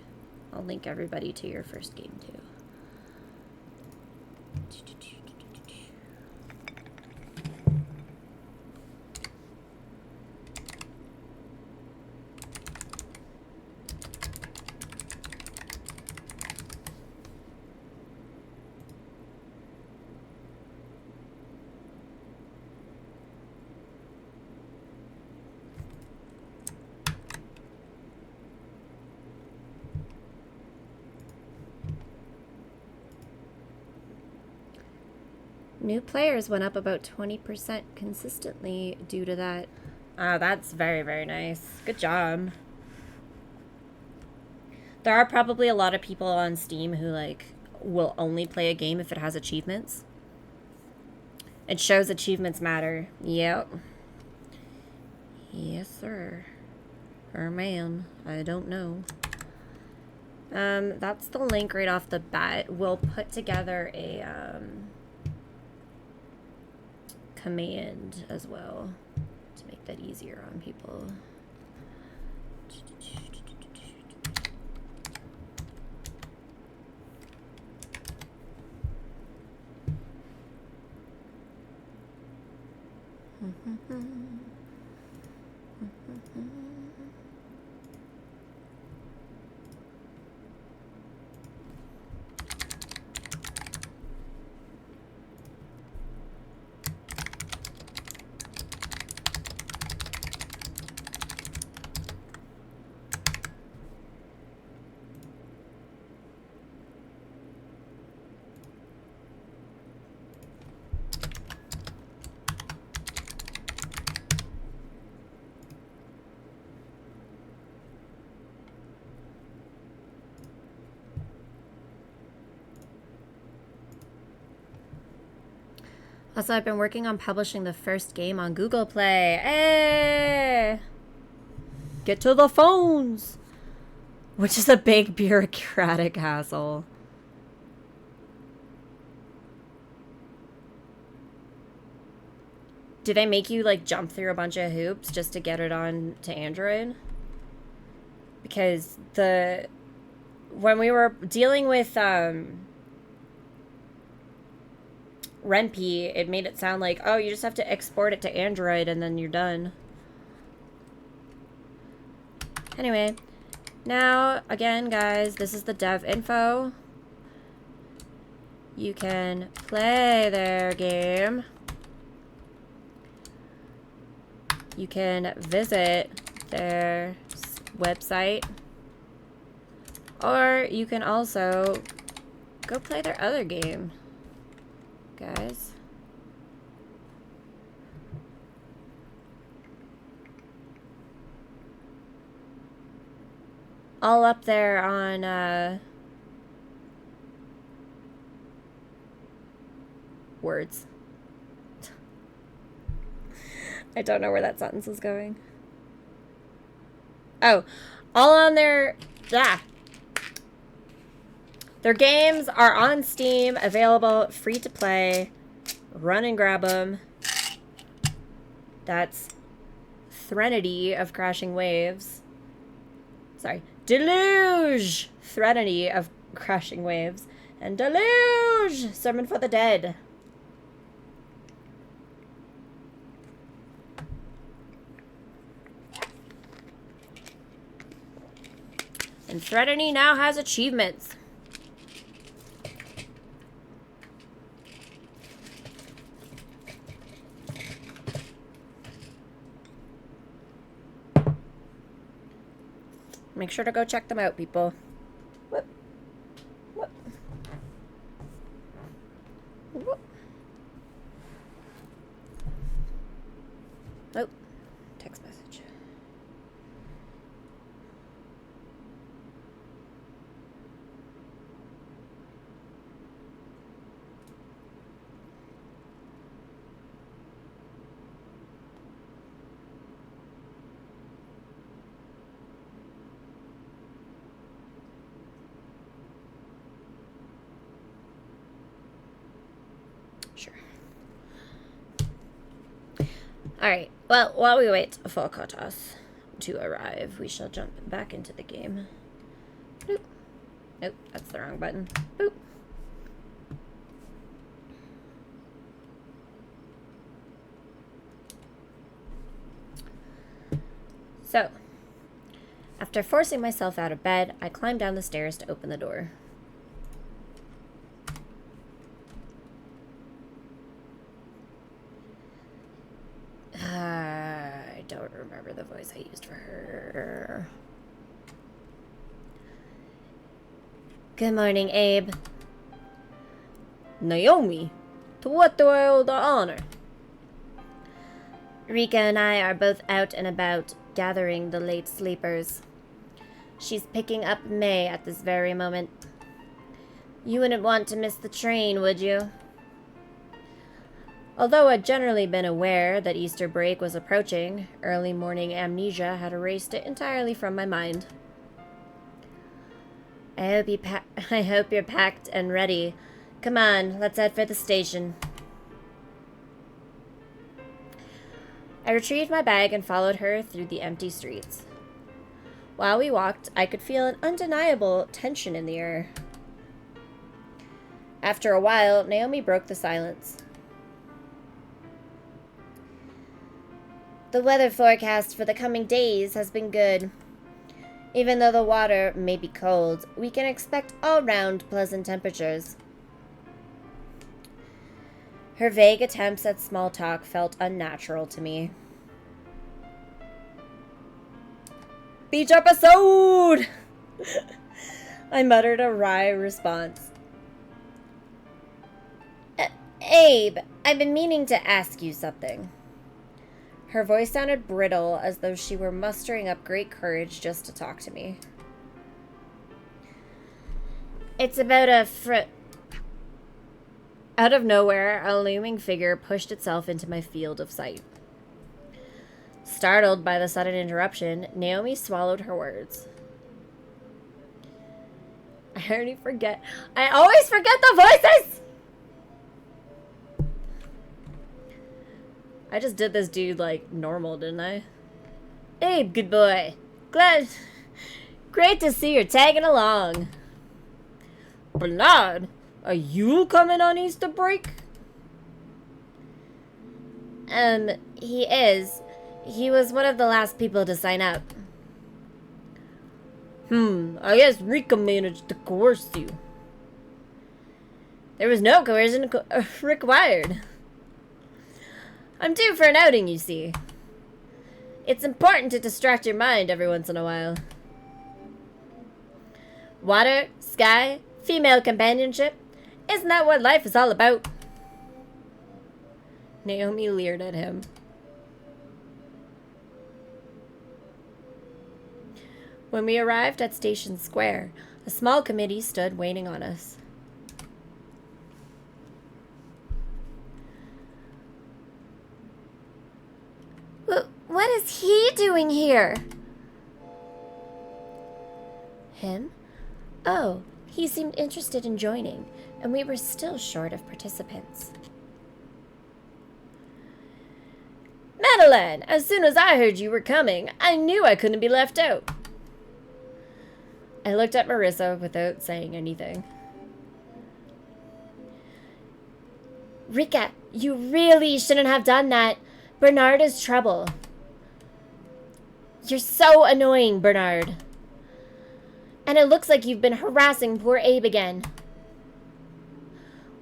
I'll link everybody to your first game too. New players went up about 20% consistently due to that. Oh, that's very, very nice. Good job. There are probably a lot of people on Steam who, like, will only play a game if it has achievements. It shows achievements matter. Yep. Yes, sir. Or ma'am. I don't know. That's the link right off the bat. We'll put together a, command as well to make that easier on people. Also, I've been working on publishing the first game on Google Play. Hey! Get to the phones! Which is a big bureaucratic hassle. Do they make you, like, jump through a bunch of hoops just to get it on to Android? Because when we were dealing with, Renpy, it made it sound like, oh, you just have to export it to Android and then you're done. Anyway, now, again, guys, this is the dev info. You can play their game. You can visit their website. Or you can also go play their other game, guys. All up there on words. I don't know where that sentence is going. Oh, all on their their games are on Steam, available, free to play. Run and grab them. That's Threnody of Crashing Waves. Sorry, Deluge! Threnody of Crashing Waves. And Deluge! Sermon for the Dead. And Threnody now has achievements. Make sure to go check them out, people. Whoop. Whoop. Whoop. Oh, text message. Sure. Alright, well, while we wait for Kotos to arrive, we shall jump back into the game. Boop. Nope, that's the wrong button. Boop. So, after forcing myself out of bed, I climbed down the stairs to open the door. I don't remember the voice I used for her. Good morning, Abe. Naomi, to what do I owe the honor? Rika and I are both out and about, gathering the late sleepers. She's picking up May at this very moment. You wouldn't want to miss the train, would you? Although I'd generally been aware that Easter break was approaching, early morning amnesia had erased it entirely from my mind. I hope you're packed and ready. Come on, let's head for the station. I retrieved my bag and followed her through the empty streets. While we walked, I could feel an undeniable tension in the air. After a while, Naomi broke the silence. The weather forecast for the coming days has been good. Even though the water may be cold, we can expect all-round pleasant temperatures. Her vague attempts at small talk felt unnatural to me. Beach episode! I muttered a wry response. Abe, I've been meaning to ask you something. Her voice sounded brittle, as though she were mustering up great courage just to talk to me. It's about Out of nowhere, a looming figure pushed itself into my field of sight. Startled by the sudden interruption, Naomi swallowed her words. I always forget the voices! I just did this dude like normal, didn't I? Abe, good boy. Great to see you're tagging along. Bernard, are you coming on Easter break? He is. He was one of the last people to sign up. I guess Rika managed to coerce you. There was no coercion required. I'm due for an outing, you see. It's important to distract your mind every once in a while. Water, sky, female companionship. Isn't that what life is all about? Naomi leered at him. When we arrived at Station Square, a small committee stood waiting on us. What is he doing here? Him? Oh, he seemed interested in joining, and we were still short of participants. Madeline, as soon as I heard you were coming, I knew I couldn't be left out. I looked at Marissa without saying anything. Rika, you really shouldn't have done that. Bernard is trouble. You're so annoying, Bernard. And it looks like you've been harassing poor Abe again.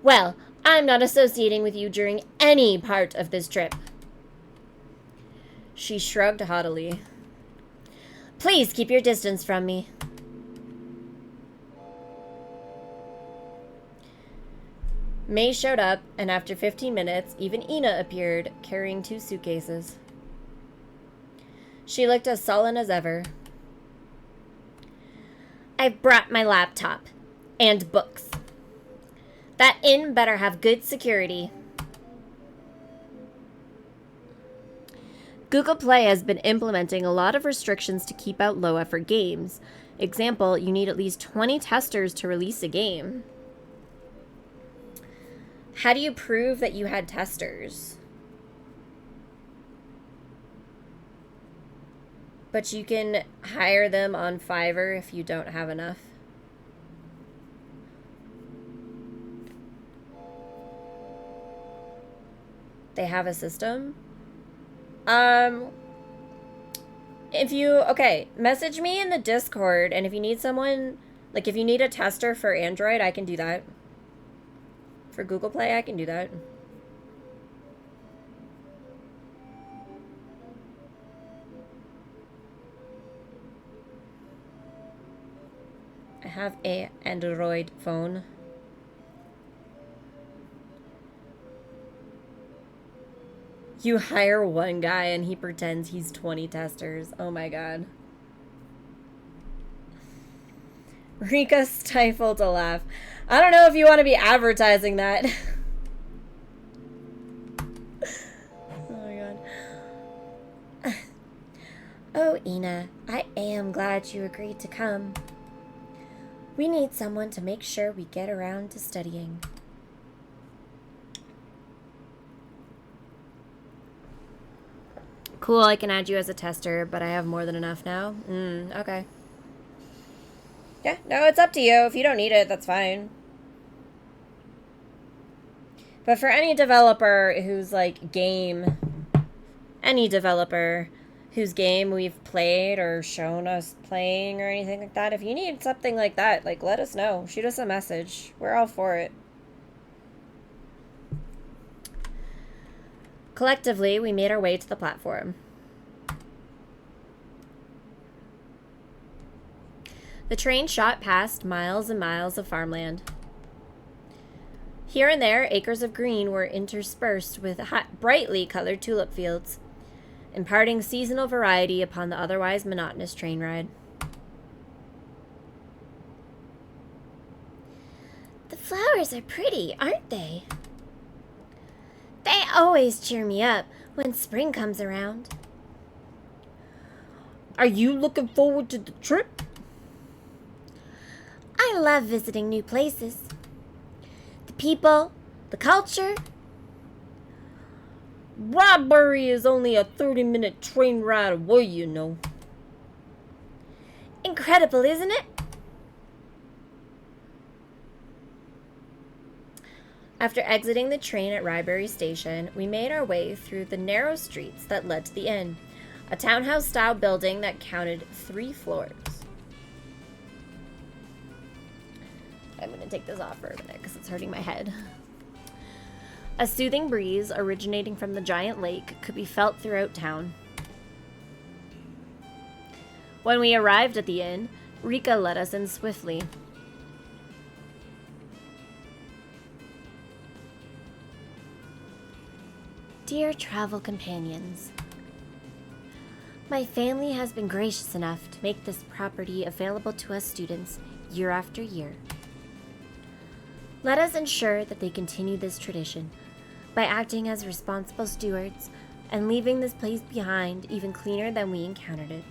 Well, I'm not associating with you during any part of this trip. She shrugged haughtily. Please keep your distance from me. May showed up, and after 15 minutes, even Ina appeared, carrying 2 suitcases. She looked as sullen as ever. I've brought my laptop. And books. That inn better have good security. Google Play has been implementing a lot of restrictions to keep out low-effort games. Example, you need at least 20 testers to release a game. How do you prove that you had testers? But you can hire them on Fiverr if you don't have enough. They have a system? Okay, message me in the Discord, and if you need someone, like if you need a tester for Android, I can do that. For Google Play, I can do that. I have a Android phone. You hire one guy and he pretends he's 20 testers. Oh my god. Rika stifled a laugh. I don't know if you want to be advertising that. Oh my god. Oh, Ina, I am glad you agreed to come. We need someone to make sure we get around to studying. Cool, I can add you as a tester, but I have more than enough now. Okay. Yeah, no, it's up to you. If you don't need it, that's fine. But for any developer who's like game any developer whose game we've played or shown us playing or anything like that. If you need something like that, like, let us know. Shoot us a message. We're all for it. Collectively, we made our way to the platform. The train shot past miles and miles of farmland. Here and there, acres of green were interspersed with brightly colored tulip fields, imparting seasonal variety upon the otherwise monotonous train ride. The flowers are pretty, aren't they? They always cheer me up when spring comes around. Are you looking forward to the trip? I love visiting new places. The people, the culture. Bradbury is only a 30-minute train ride away, you know. Incredible, isn't it? After exiting the train at Rybury Station, we made our way through the narrow streets that led to the inn, a townhouse-style building that counted 3 floors. I'm going to take this off for a minute because it's hurting my head. A soothing breeze originating from the giant lake could be felt throughout town. When we arrived at the inn, Rika led us in swiftly. Dear travel companions, my family has been gracious enough to make this property available to us students year after year. Let us ensure that they continue this tradition by acting as responsible stewards and leaving this place behind even cleaner than we encountered it.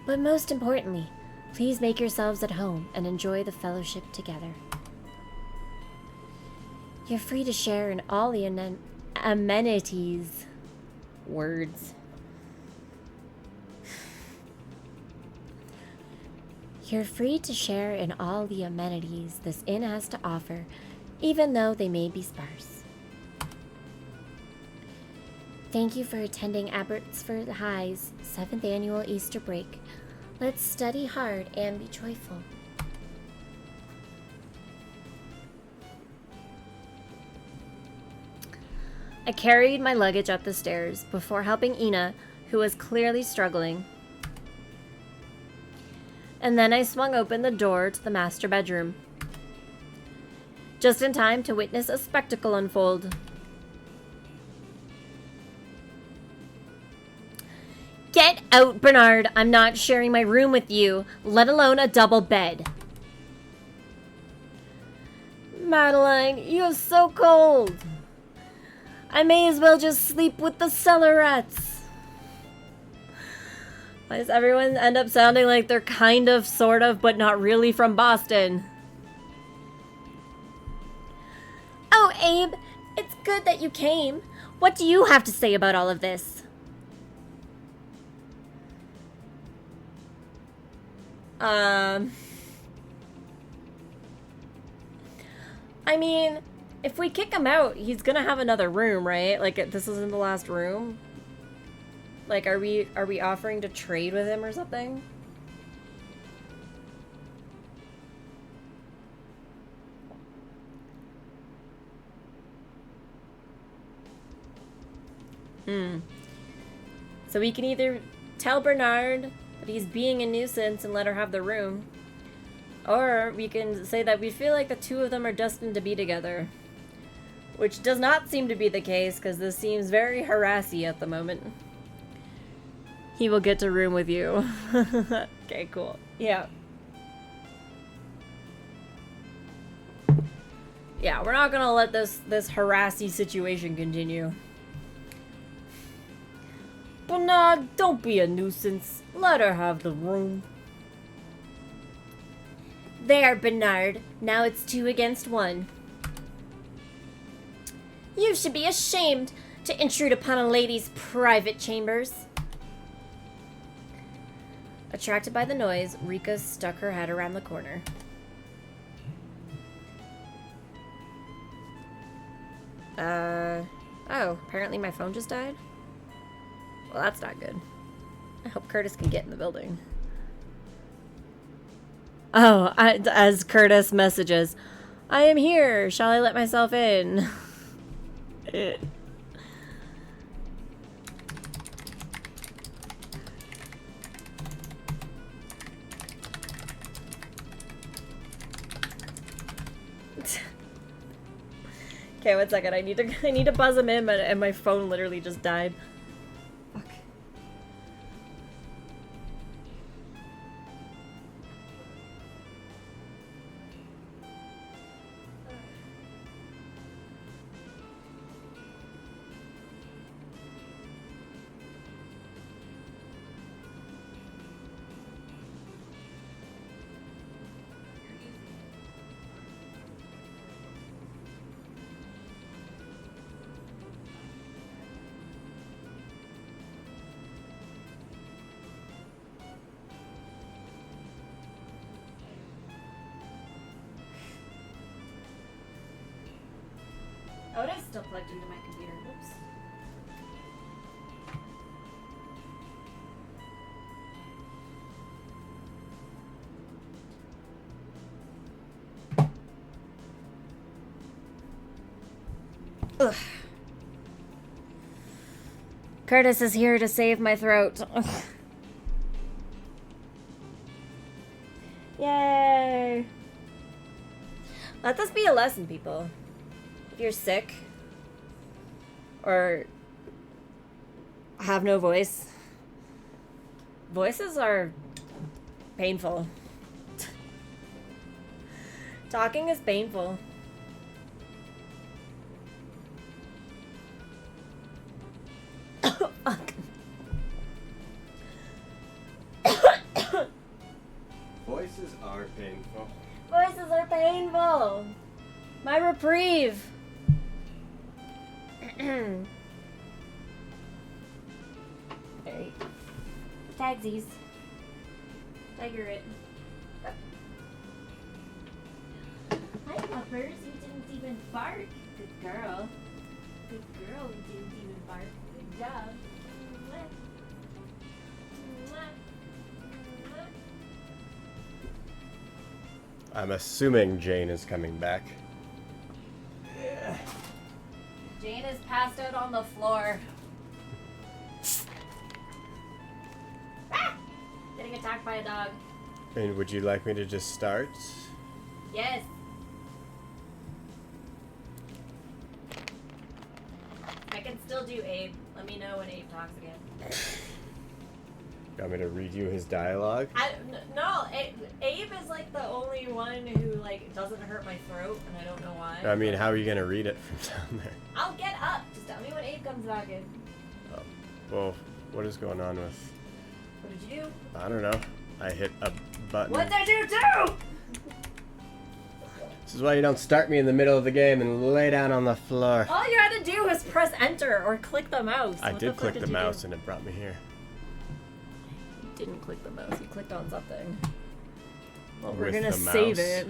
But most importantly, please make yourselves at home and enjoy the fellowship together. You're free to share in all the amenities. Words. You're free to share in all the amenities this inn has to offer, even though they may be sparse. Thank you for attending Abbotsford High's 7th annual Easter break. Let's study hard and be joyful. I carried my luggage up the stairs before helping Ina, who was clearly struggling. And then I swung open the door to the master bedroom, just in time to witness a spectacle unfold. Get out, Bernard! I'm not sharing my room with you, let alone a double bed. Madeline, you're so cold. I may as well just sleep with the cellar rats. Why does everyone end up sounding like they're kind of, sort of, but not really from Boston? Oh, Abe, it's good that you came. What do you have to say about all of this? I mean, if we kick him out, he's gonna have another room, right? Like, this isn't the last room. Like, are we offering to trade with him or something? So we can either tell Bernard that he's being a nuisance and let her have the room, or we can say that we feel like the two of them are destined to be together. Which does not seem to be the case, because this seems very harassy at the moment. He will get to room with you. Okay, cool. Yeah. Yeah, we're not gonna let this harassy situation continue. Bernard, don't be a nuisance. Let her have the room. There, Bernard. Now it's 2 against 1. You should be ashamed to intrude upon a lady's private chambers. Attracted by the noise, Rika stuck her head around the corner. Oh, apparently my phone just died? Well, that's not good. I hope Curtis can get in the building. Oh, as Curtis messages, I am here. Shall I let myself in? Okay, 1 second. I need to buzz him in, and my phone literally just died. Fuck. Oh, it is still plugged into my computer. Oops. Ugh. Curtis is here to save my throat. Ugh. Yay! Let this be a lesson, people. If you're sick or have no voice, voices are painful. Talking is painful. Fuck. Voices are painful. Voices are painful. My reprieve. Alright. Tagsies. Tiger it. Hi, puppers. You didn't even bark. Good girl. Good girl. You didn't even bark. Good job. Mwah. Mwah. Mwah. I'm assuming Jane is coming back. Jane is passed out on the floor. Ah! Getting attacked by a dog. And would you like me to just start? Yes. I can still do Abe. Let me know when Abe talks again. You want me to read you his dialogue? No, Abe is like the only one who like doesn't hurt my throat, and I don't know why. I mean, how are you going to read it from down there? I'll get up. Just tell me when Abe comes back in. Oh, well, what is going on with... What did you do? I don't know. I hit a button. What did you do? This is why you don't start me in the middle of the game and lay down on the floor. All you had to do was press enter or click the mouse. I What did the fuck click did the you mouse do? and it brought me here. You didn't click the mouse. You clicked on something. Well, we're With gonna the save mouse. it.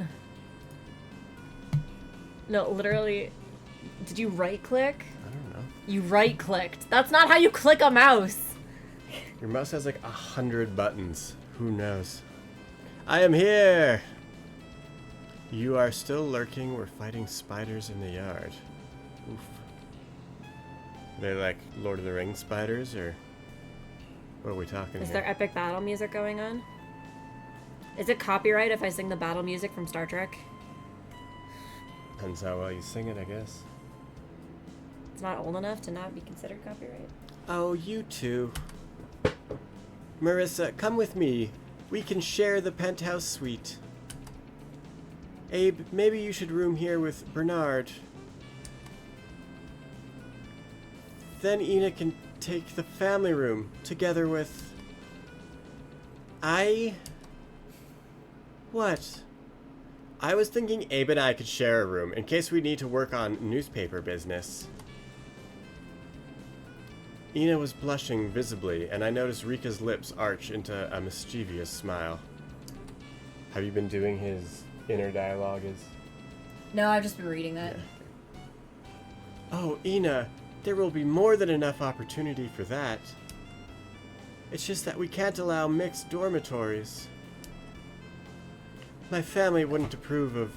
No, literally. Did you right click? I don't know. You right clicked. That's not how you click a mouse. Your mouse has like 100 buttons. Who knows? I am here! You are still lurking. We're fighting spiders in the yard. Oof. Are they like Lord of the Rings spiders, or what are we talking Is here? there epic battle music going on? Is it copyright if I sing the battle music from Star Trek? Depends how well you sing it, I guess. It's not old enough to not be considered copyright. Oh, you two. Marissa, come with me. We can share the penthouse suite. Abe, maybe you should room here with Bernard. Then Ina can take the family room together with... What? I was thinking Abe and I could share a room in case we need to work on newspaper business. Ina was blushing visibly, and I noticed Rika's lips arch into a mischievous smile. Have you been doing his inner dialogue? No, I've just been reading that. Oh, Ina, There will be more than enough opportunity for that. It's just that we can't allow mixed dormitories. My family wouldn't approve of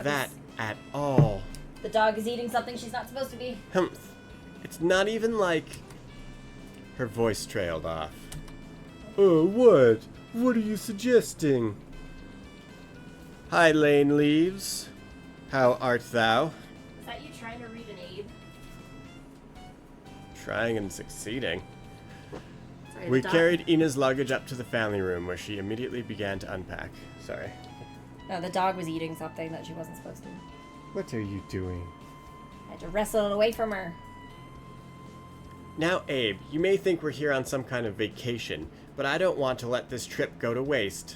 that at all. The dog is eating something she's not supposed to be. Humph. It's not even like... Her voice trailed off. Oh, what? What are you suggesting? Hi, Lane Leaves. How art thou? Is that you trying to read an aid? Trying and succeeding. Sorry, We the dog- carried Ina's luggage up to the family room where she immediately began to unpack. Sorry. No, the dog was eating something that she wasn't supposed to. What are you doing? I had to wrestle it away from her. Now, Abe, you may think we're here on some kind of vacation, but I don't want to let this trip go to waste.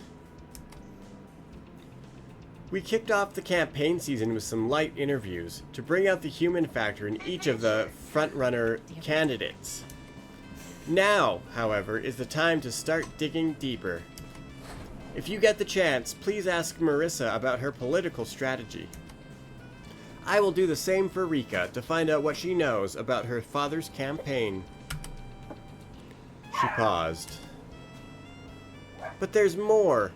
We kicked off the campaign season with some light interviews to bring out the human factor in each of the front-runner candidates. Now, however, is the time to start digging deeper. If you get the chance, please ask Marissa about her political strategy. I will do the same for Rika to find out what she knows about her father's campaign. She paused. But there's more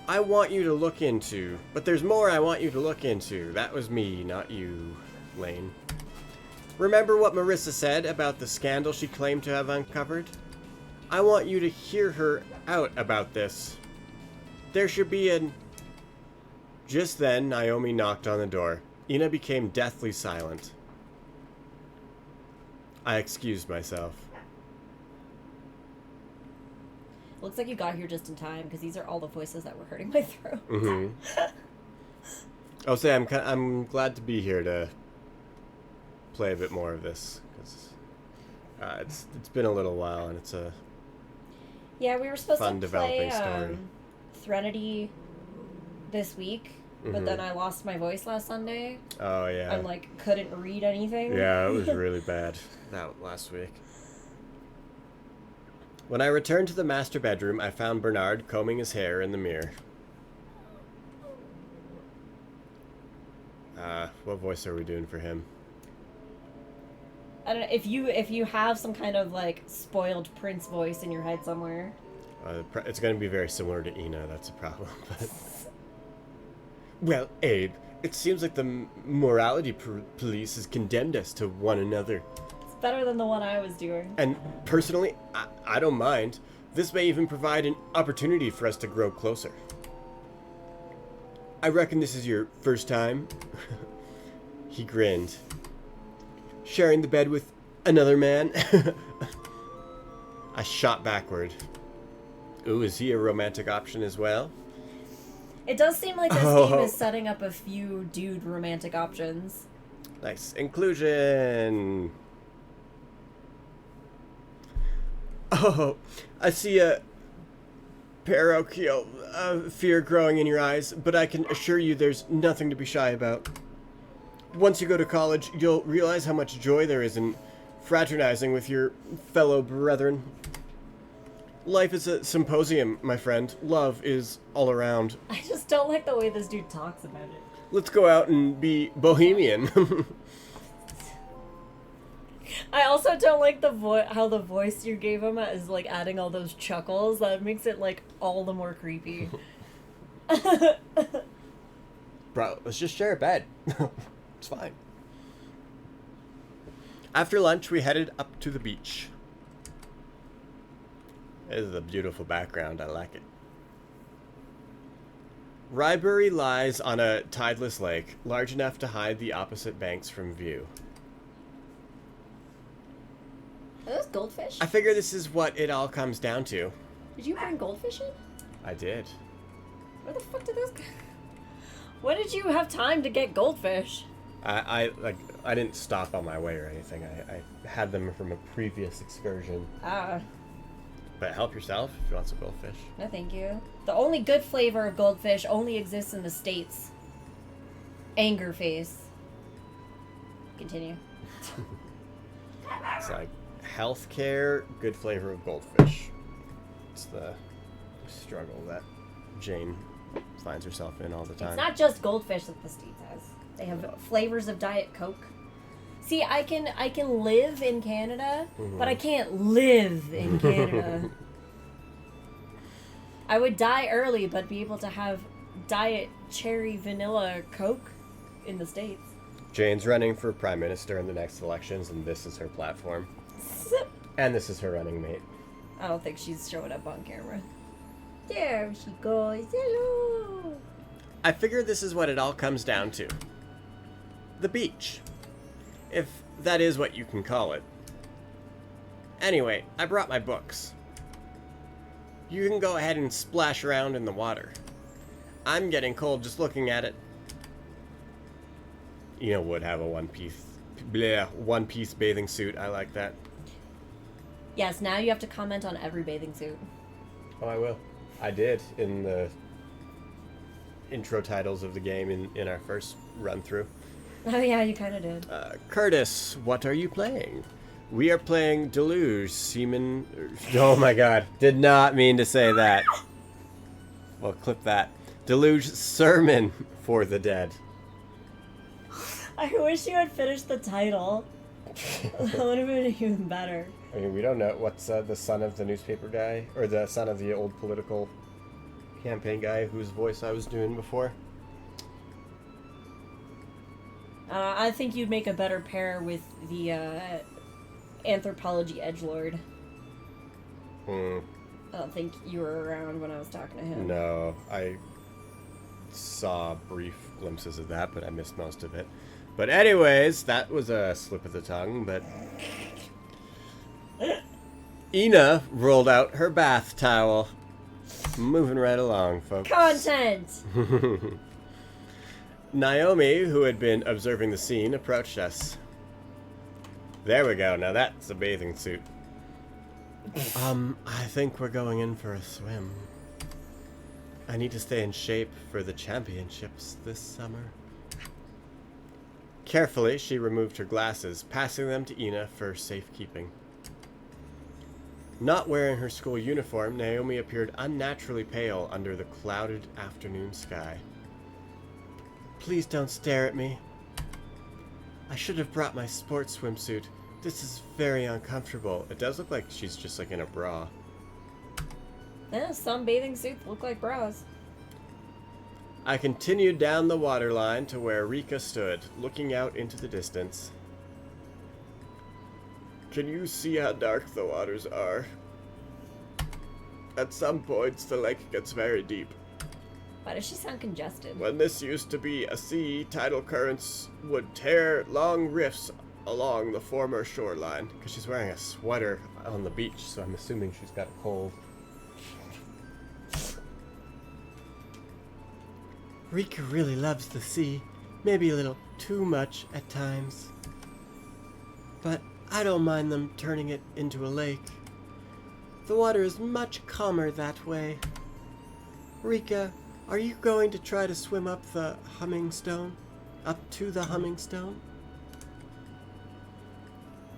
I want you to look into. That was me, not you, Lane. Remember what Marissa said about the scandal she claimed to have uncovered? I want you to hear her out about this. There should be an... Just then, Naomi knocked on the door. Ina became deathly silent. I excused myself. Looks like you got here just in time, because these are all the voices that were hurting my throat. Mm-hmm. I'll say I'm glad to be here to play a bit more of this, because it's been a little while, and it's a Yeah, we were supposed fun to play developing story. Threnody this week, but then I lost my voice last Sunday. Oh yeah. And like couldn't read anything. Yeah, it was really bad that last week. When I returned to the master bedroom, I found Bernard combing his hair in the mirror. What voice are we doing for him? I don't know if you have some kind of like spoiled prince voice in your head somewhere. It's going to be very similar to Ina, that's a problem. But... Well, Abe, it seems like the morality police has condemned us to one another. It's better than the one I was doing. And personally, I don't mind. This may even provide an opportunity for us to grow closer. I reckon this is your first time. He grinned. Sharing the bed with another man? I shot backward. Ooh, is he a romantic option as well? It does seem like this game is setting up a few dude romantic options. Nice. Inclusion. Oh, I see a parochial fear growing in your eyes, but I can assure you there's nothing to be shy about. Once you go to college, you'll realize how much joy there is in fraternizing with your fellow brethren. Life is a symposium, my friend. Love is all around. I just don't like the way this dude talks about it. Let's go out and be bohemian. I also don't like how the voice you gave him is like adding all those chuckles. That makes it like all the more creepy. Bro, let's just share a bed. It's fine. After lunch, we headed up to the beach. This is a beautiful background. I like it. Rybury lies on a tideless lake, large enough to hide the opposite banks from view. Are those goldfish? I figure this is what it all comes down to. Did you bring goldfish in? I did. Where the fuck did those go? When did you have time to get goldfish? I didn't stop on my way or anything. I had them from a previous excursion. But help yourself if you want some goldfish. No, thank you. The only good flavor of goldfish only exists in the States. Anger face. Continue. It's like healthcare, good flavor of goldfish. It's the struggle that Jane finds herself in all the time. It's not just goldfish that the States has. They have flavors of Diet Coke. See, I can live in Canada, but I can't live in Canada. I would die early, but be able to have diet cherry vanilla Coke in the States. Jane's running for prime minister in the next elections, and this is her platform. And this is her running mate. I don't think she's showing up on camera. There she goes. Hello. I figure this is what it all comes down to. The beach. If that is what you can call it. Anyway, I brought my books. You can go ahead and splash around in the water. I'm getting cold just looking at it. Ina would have a one-piece bathing suit. I like that. Yes, now you have to comment on every bathing suit. Oh, I will. I did in the intro titles of the game in our first run-through. Oh yeah, you kind of did. Curtis, what are you playing? We are playing Deluge, Seaman... Oh my god, did not mean to say that. Well, clip that. Deluge Sermon for the Dead. I wish you had finished the title. That would have been even better. I mean, we don't know what's the son of the newspaper guy, or the son of the old political campaign guy whose voice I was doing before. I think you'd make a better pair with the anthropology edgelord. I don't think you were around when I was talking to him. No, I saw brief glimpses of that, but I missed most of it. But anyways, that was a slip of the tongue, but... Ina rolled out her bath towel. Moving right along, folks. Content! Naomi, who had been observing the scene, approached us. There we go, now that's a bathing suit. I think we're going in for a swim. I need to stay in shape for the championships this summer. Carefully, she removed her glasses, passing them to Ina for safekeeping. Not wearing her school uniform, Naomi appeared unnaturally pale under the clouded afternoon sky. Please don't stare at me. I should have brought my sports swimsuit. This is very uncomfortable. It does look like she's just like in a bra. Yeah, some bathing suits look like bras. I continued down the waterline to where Rika stood, looking out into the distance. Can you see how dark the waters are? At some points, the lake gets very deep. Why does she sound congested? When this used to be a sea, tidal currents would tear long rifts along the former shoreline. Because she's wearing a sweater on the beach, so I'm assuming she's got a cold. Rika really loves the sea. Maybe a little too much at times. But I don't mind them turning it into a lake. The water is much calmer that way. Rika, are you going to try to swim up the Humming Stone? Up to the Humming Stone?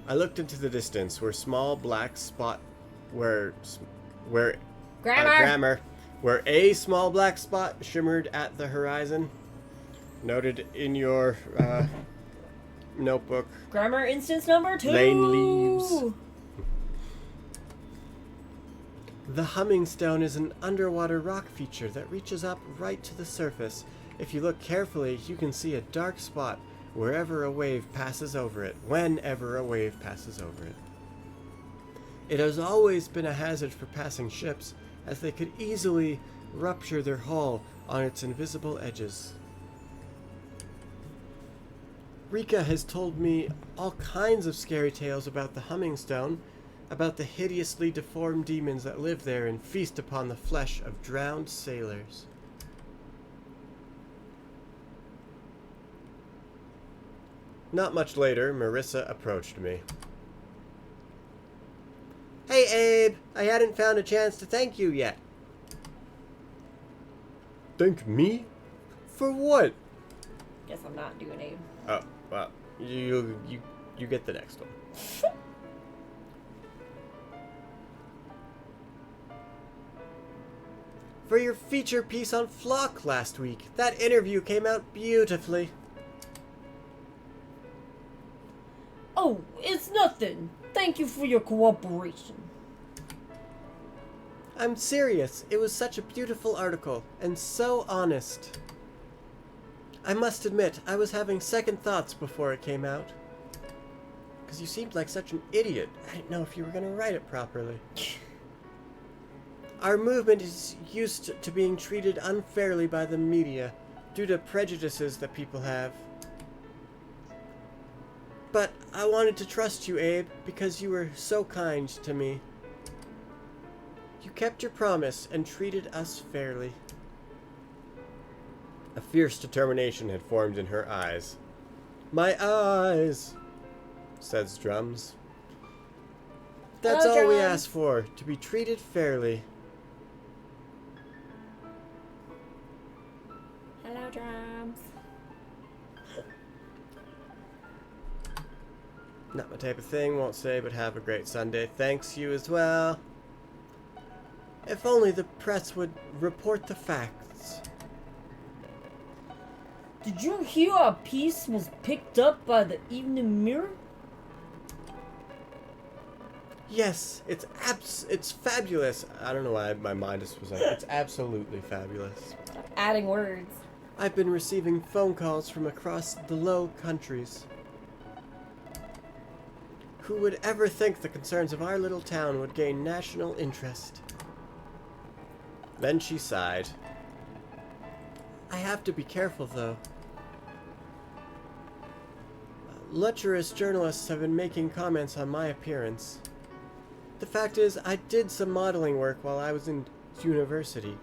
I looked into the distance where small black spot where Grammar! Where a small black spot shimmered at the horizon. Noted in your notebook. Grammar instance number 2! Lane leaves. The Humming Stone is an underwater rock feature that reaches up right to the surface. If you look carefully, you can see a dark spot wherever a wave passes over it, whenever a wave passes over it. It has always been a hazard for passing ships, as they could easily rupture their hull on its invisible edges. Rika has told me all kinds of scary tales about the Humming Stone, about the hideously deformed demons that live there and feast upon the flesh of drowned sailors. Not much later, Marissa approached me. Hey, Abe! I hadn't found a chance to thank you yet. Thank me? For what? Guess I'm not doing Abe. Oh, well, you get the next one. For your feature piece on Flock last week. That interview came out beautifully. nothing. Thank you for your cooperation. I'm serious. It was such a beautiful article, and so honest. I must admit, I was having second thoughts before it came out. Because you seemed like such an idiot. I didn't know if you were going to write it properly. Our movement is used to being treated unfairly by the media due to prejudices that people have. But I wanted to trust you, Abe, because you were so kind to me. You kept your promise and treated us fairly. A fierce determination had formed in her eyes. My eyes, says Drums. That's Hello, all we Drums. ask for, to be treated fairly. Hello, Drums. Not my type of thing, won't say, but have a great Sunday. Thanks, you as well. If only the press would report the facts. Did you hear our piece was picked up by the Evening Mirror? Yes, it's fabulous. I don't know why my mind just was like, it's absolutely fabulous. Adding words. I've been receiving phone calls from across the Low Countries. Who would ever think the concerns of our little town would gain national interest? Then she sighed. I have to be careful, though. Lecherous journalists have been making comments on my appearance. The fact is, I did some modeling work while I was in university.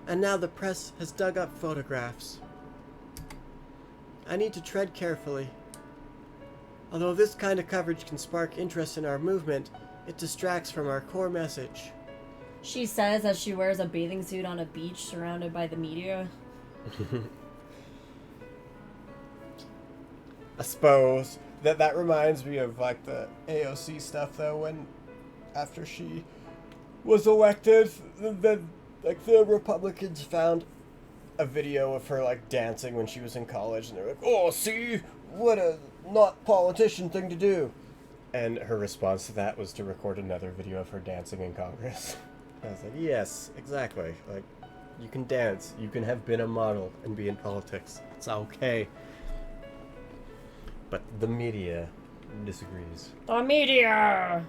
And now the press has dug up photographs. I need to tread carefully. Although this kind of coverage can spark interest in our movement, it distracts from our core message. She says as she wears a bathing suit on a beach surrounded by the media. I suppose that reminds me of like the AOC stuff though, when after she was elected, the Republicans found a video of her like dancing when she was in college, and they're like, "Oh, see, what a not politician thing to do." And her response to that was to record another video of her dancing in Congress. I was like, yes, exactly. Like, you can dance, you can have been a model and be in politics. It's okay. But the media disagrees. The media!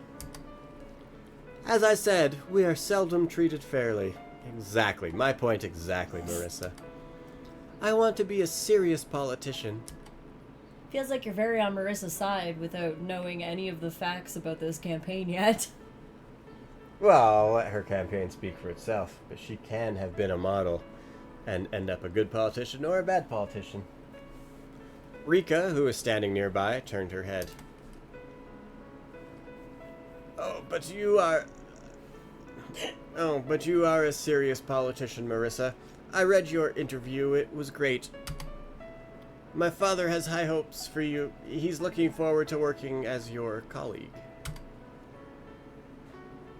As I said, we are seldom treated fairly. Exactly. My point exactly, Marissa. I want to be a serious politician. Feels like you're very on Marissa's side without knowing any of the facts about this campaign yet. Well, I'll let her campaign speak for itself, but she can have been a model and end up a good politician or a bad politician. Rika, who was standing nearby, turned her head. Oh, but you are a serious politician, Marissa. I read your interview. It was great. My father has high hopes for you. He's looking forward to working as your colleague.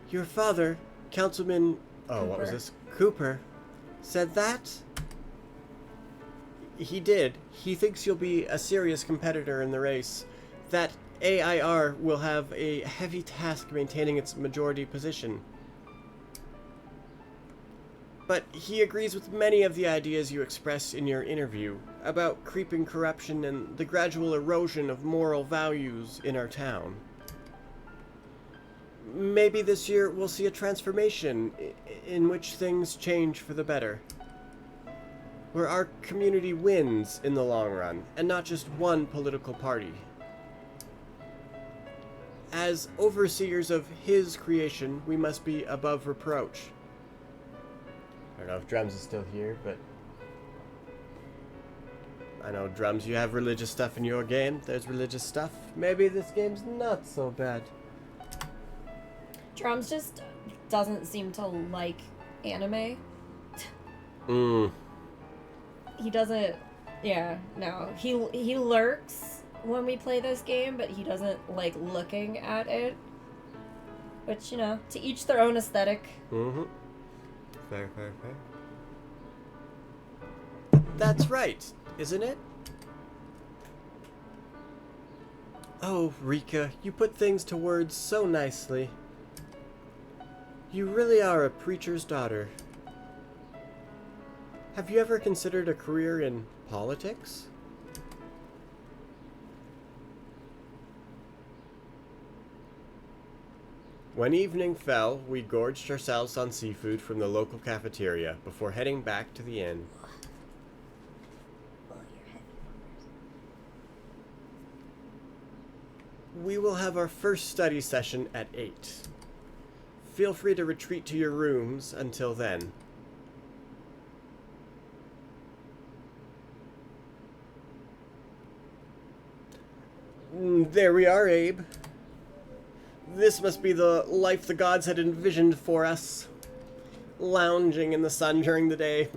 Your father, Councilman... Oh, what was this? Cooper, said that? He did. He thinks you'll be a serious competitor in the race. That AIR will have a heavy task maintaining its majority position. But he agrees with many of the ideas you expressed in your interview about creeping corruption and the gradual erosion of moral values in our town. Maybe this year we'll see a transformation in which things change for the better. Where our community wins in the long run, and not just one political party. As overseers of his creation, we must be above reproach. I don't know if Drums is still here, but... I know, Drums, you have religious stuff in your game. There's religious stuff. Maybe this game's not so bad. Drums just doesn't seem to like anime. He doesn't... Yeah, no. He lurks when we play this game, but he doesn't like looking at it. Which, you know, to each their own aesthetic. Mm-hmm. Fair, fair, fair. That's right, isn't it? Oh, Rika, you put things to words so nicely. You really are a preacher's daughter. Have you ever considered a career in politics? When evening fell, we gorged ourselves on seafood from the local cafeteria before heading back to the inn. We will have our first study session at 8. Feel free to retreat to your rooms until then. There we are, Abe. This must be the life the gods had envisioned for us. Lounging in the sun during the day,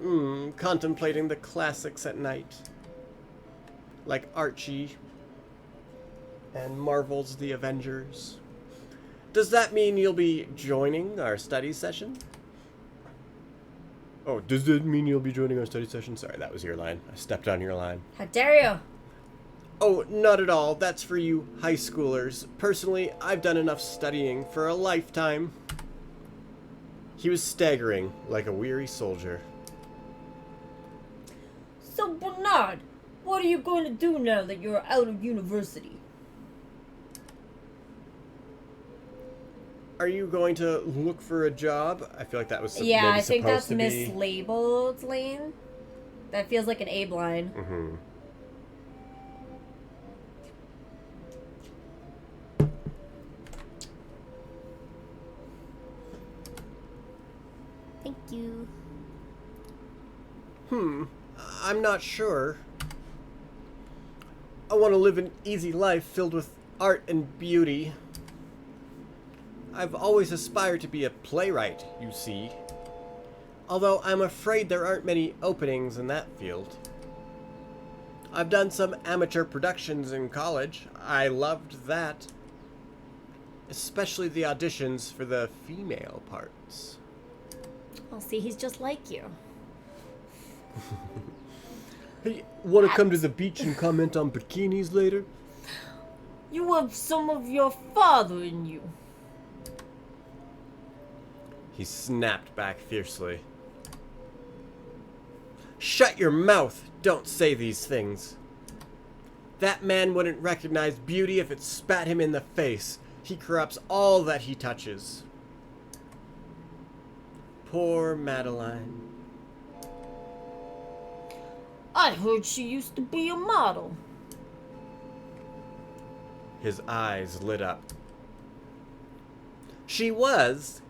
contemplating the classics at night. Like Archie and Marvel's The Avengers. Does that mean you'll be joining our study session? Oh, does that mean you'll be joining our study session? Sorry, that was your line. I stepped on your line. How dare you? Oh, not at all. That's for you high schoolers. Personally, I've done enough studying for a lifetime. He was staggering like a weary soldier. So, Bernard, what are you going to do now that you're out of university? Are you going to look for a job? I feel like that was Yeah, maybe I think supposed that's to be. mislabeled, Lane. That feels like an Abe line. Mm-hmm. Thank you. I'm not sure. I want to live an easy life filled with art and beauty. I've always aspired to be a playwright, you see. Although I'm afraid there aren't many openings in that field. I've done some amateur productions in college. I loved that. Especially the auditions for the female parts. Well, see, he's just like you. Hey, want to come to the beach and comment on bikinis later? You have some of your father in you. He snapped back fiercely. Shut your mouth! Don't say these things. That man wouldn't recognize beauty if it spat him in the face. He corrupts all that he touches. Poor Madeline. I heard she used to be a model. His eyes lit up. She was.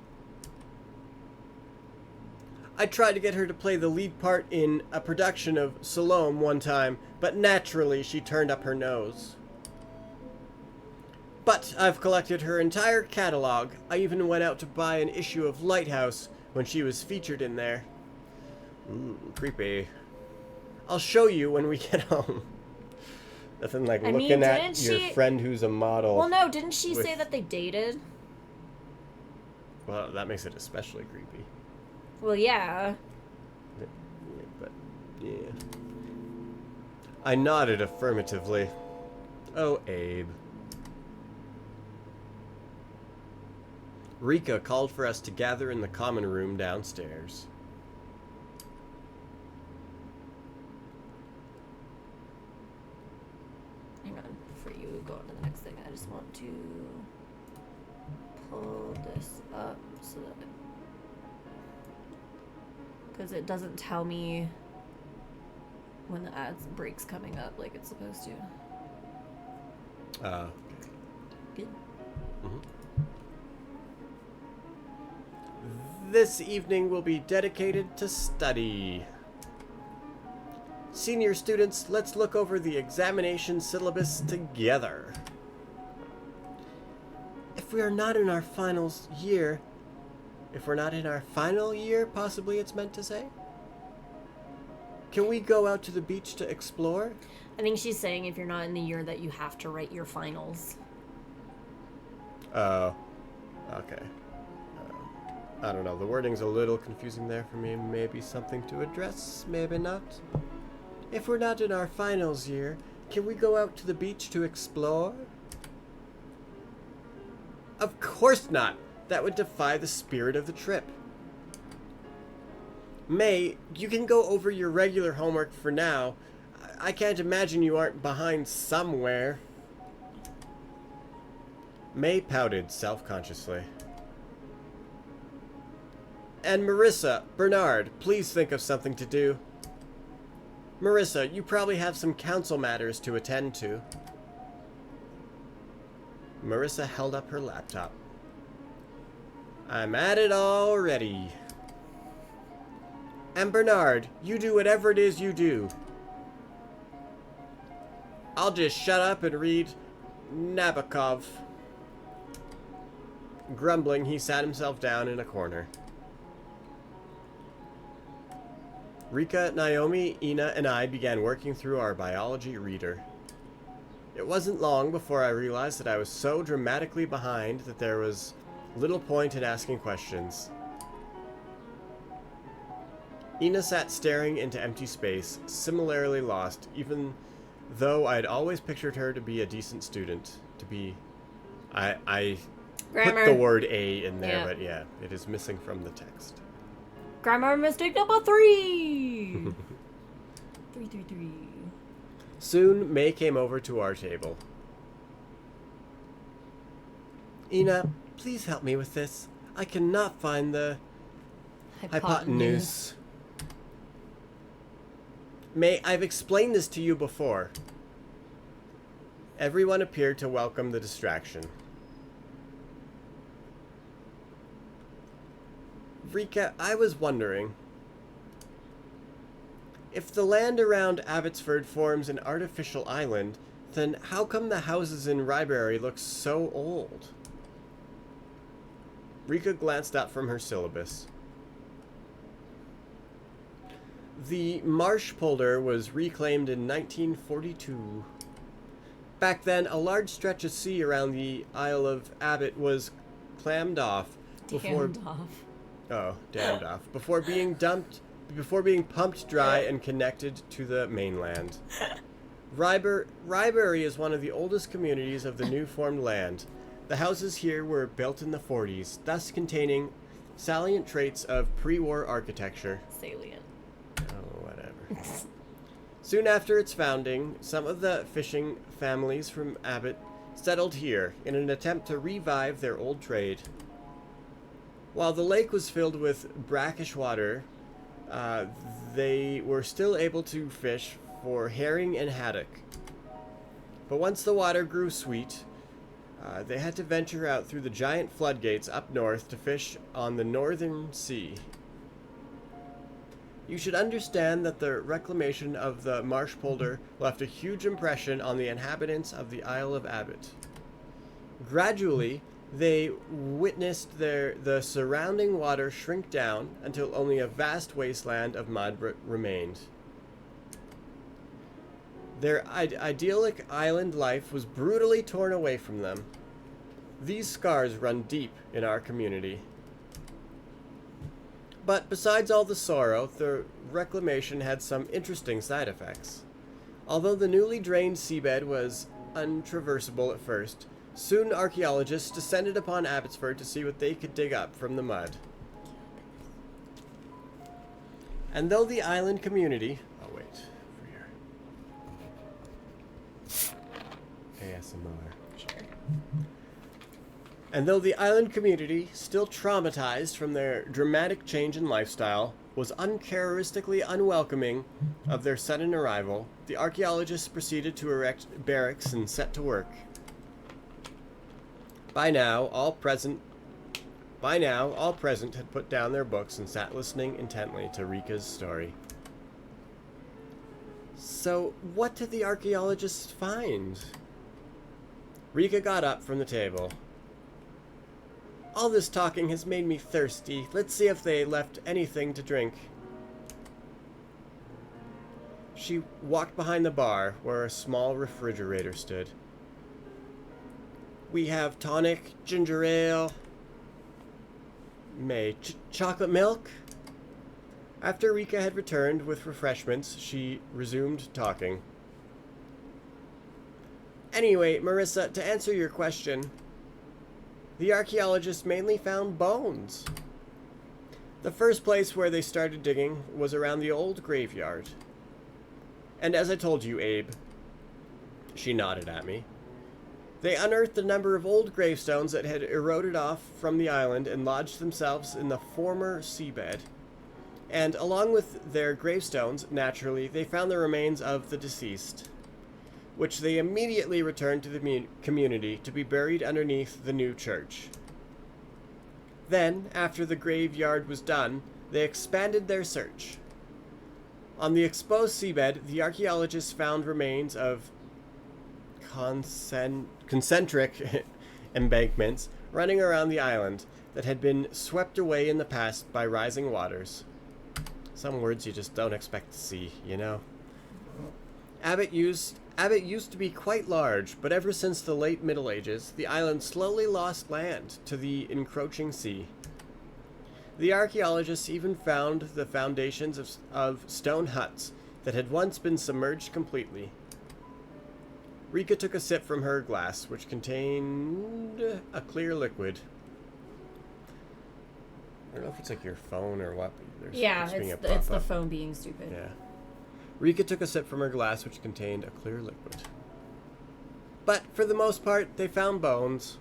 I tried to get her to play the lead part in a production of Salome one time, but naturally she turned up her nose. But I've collected her entire catalog. I even went out to buy an issue of Lighthouse when she was featured in there. Ooh, creepy. I'll show you when we get home. Nothing like looking at your friend who's a model. Well, no, didn't she say that they dated? Well, that makes it especially creepy. Well, yeah. But, yeah. I nodded affirmatively. Oh, Abe. Rika called for us to gather in the common room downstairs. Hang on, before you go on to the next thing, I just want to pull this up so that, because it doesn't tell me when the ads break's coming up like it's supposed to. Good. This evening will be dedicated to study. Senior students, let's look over the examination syllabus together. If we are not in our finals year, if we're not in our final year, possibly it's meant to say, can we go out to the beach to explore? I think she's saying if you're not in the year that you have to write your finals. Oh, okay. I don't know, the wording's a little confusing there for me. Maybe something to address, maybe not. If we're not in our finals year, can we go out to the beach to explore? Of course not. That would defy the spirit of the trip. May, you can go over your regular homework for now. I can't imagine you aren't behind somewhere. May pouted self-consciously. And Marissa, Bernard, please think of something to do. Marissa, you probably have some council matters to attend to. Marissa held up her laptop. I'm at it already. And Bernard, you do whatever it is you do. I'll just shut up and read Nabokov. Grumbling, he sat himself down in a corner. Rika, Naomi, Ina, and I began working through our biology reader. It wasn't long before I realized that I was so dramatically behind that there was little point in asking questions. Ina sat staring into empty space, similarly lost, even though I'd always pictured her to be a decent student. To be... I Grammar. put the word A in there, Yeah. but yeah, it is missing from the text. Grammar mistake number 3! 3. Soon, May came over to our table. Ina, please help me with this. I cannot find the hypotenuse. May, I've explained this to you before. Everyone appeared to welcome the distraction. Rika, I was wondering, if the land around Abbotsford forms an artificial island, then how come the houses in Ryberry look so old? Rika glanced up from her syllabus. The marsh polder was reclaimed in 1942. Back then, a large stretch of sea around the Isle of Abbot was clammed off before... dammed off. Before being pumped dry and connected to the mainland. Ryberry is one of the oldest communities of the new formed land. The houses here were built in the 40s, thus containing salient traits of pre-war architecture. Salient. Oh, whatever. Soon after its founding, some of the fishing families from Abbott settled here in an attempt to revive their old trade. While the lake was filled with brackish water, they were still able to fish for herring and haddock. But once the water grew sweet, they had to venture out through the giant floodgates up north to fish on the Northern Sea. You should understand that the reclamation of the marsh polder left a huge impression on the inhabitants of the Isle of Abbot. Gradually, they witnessed the surrounding water shrink down until only a vast wasteland of mud remained. Their idyllic island life was brutally torn away from them. These scars run deep in our community. But besides all the sorrow, the reclamation had some interesting side effects. Although the newly drained seabed was untraversable at first, soon archaeologists descended upon Abbotsford to see what they could dig up from the mud. And though the island community... Oh, wait. For your ASMR. Sure. And though the island community, still traumatized from their dramatic change in lifestyle, was uncharacteristically unwelcoming of their sudden arrival, the archaeologists proceeded to erect barracks and set to work. By now, all present had put down their books and sat listening intently to Rika's story. So, what did the archaeologists find? Rika got up from the table. All this talking has made me thirsty. Let's see if they left anything to drink. She walked behind the bar, where a small refrigerator stood. We have tonic, ginger ale, chocolate milk. After Rika had returned with refreshments, she resumed talking. Anyway, Marissa, to answer your question, the archaeologists mainly found bones. The first place where they started digging was around the old graveyard. And as I told you, Abe, she nodded at me, they unearthed a number of old gravestones that had eroded off from the island and lodged themselves in the former seabed. And along with their gravestones, naturally, they found the remains of the deceased, which they immediately returned to the community to be buried underneath the new church. Then, after the graveyard was done, they expanded their search. On the exposed seabed, the archaeologists found remains of concentric embankments running around the island that had been swept away in the past by rising waters. Some words you just don't expect to see, you know? Abbott used to be quite large, but ever since the late Middle Ages, the island slowly lost land to the encroaching sea. The archaeologists even found the foundations of stone huts that had once been submerged completely. Rika took a sip from her glass, which contained a clear liquid. I don't know if it's like your phone or what. It's the phone being stupid. Yeah. Rika took a sip from her glass, which contained a clear liquid. But for the most part, they found bones.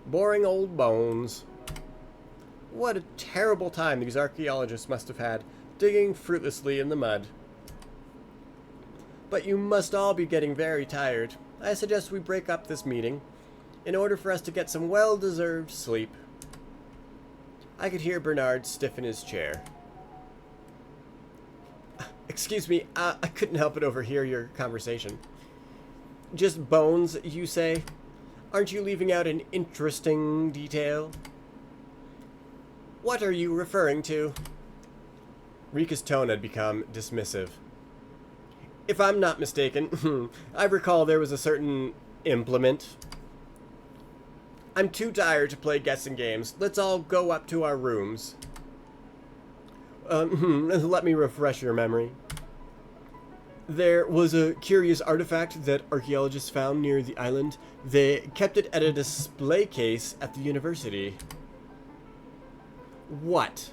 Boring old bones. What a terrible time these archaeologists must have had, digging fruitlessly in the mud. But you must all be getting very tired. I suggest we break up this meeting, in order for us to get some well-deserved sleep. I could hear Bernard stiffen his chair. Excuse me, I couldn't help but overhear your conversation. Just bones, you say? Aren't you leaving out an interesting detail? What are you referring to? Rika's tone had become dismissive. If I'm not mistaken, I recall there was a certain implement. I'm too tired to play guessing games. Let's all go up to our rooms. Let me refresh your memory. There was a curious artifact that archaeologists found near the island. They kept it at a display case at the university. What?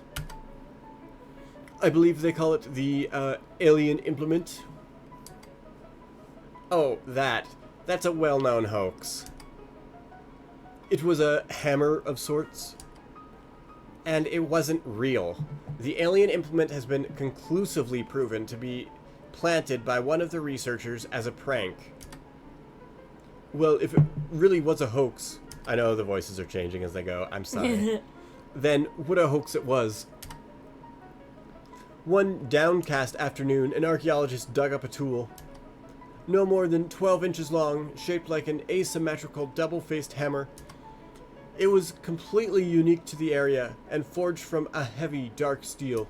I believe they call it the alien implement. Oh, that's a well-known hoax. It was a hammer of sorts, and it wasn't real. The alien implement has been conclusively proven to be planted by one of the researchers as a prank. Well, if it really was a hoax, I know the voices are changing as they go, I'm sorry. Then what a hoax it was. One downcast afternoon, an archaeologist dug up a tool. No more than 12 inches long, shaped like an asymmetrical double-faced hammer. It was completely unique to the area and forged from a heavy, dark steel.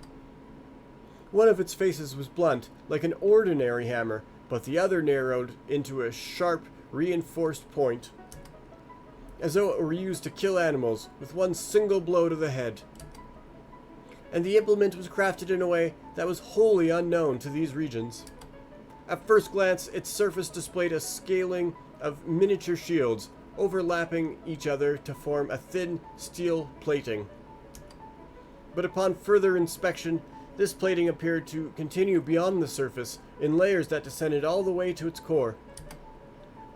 One of its faces was blunt, like an ordinary hammer, but the other narrowed into a sharp, reinforced point, as though it were used to kill animals with one single blow to the head. And the implement was crafted in a way that was wholly unknown to these regions. At first glance, its surface displayed a scaling of miniature shields, overlapping each other to form a thin steel plating. But upon further inspection, this plating appeared to continue beyond the surface in layers that descended all the way to its core.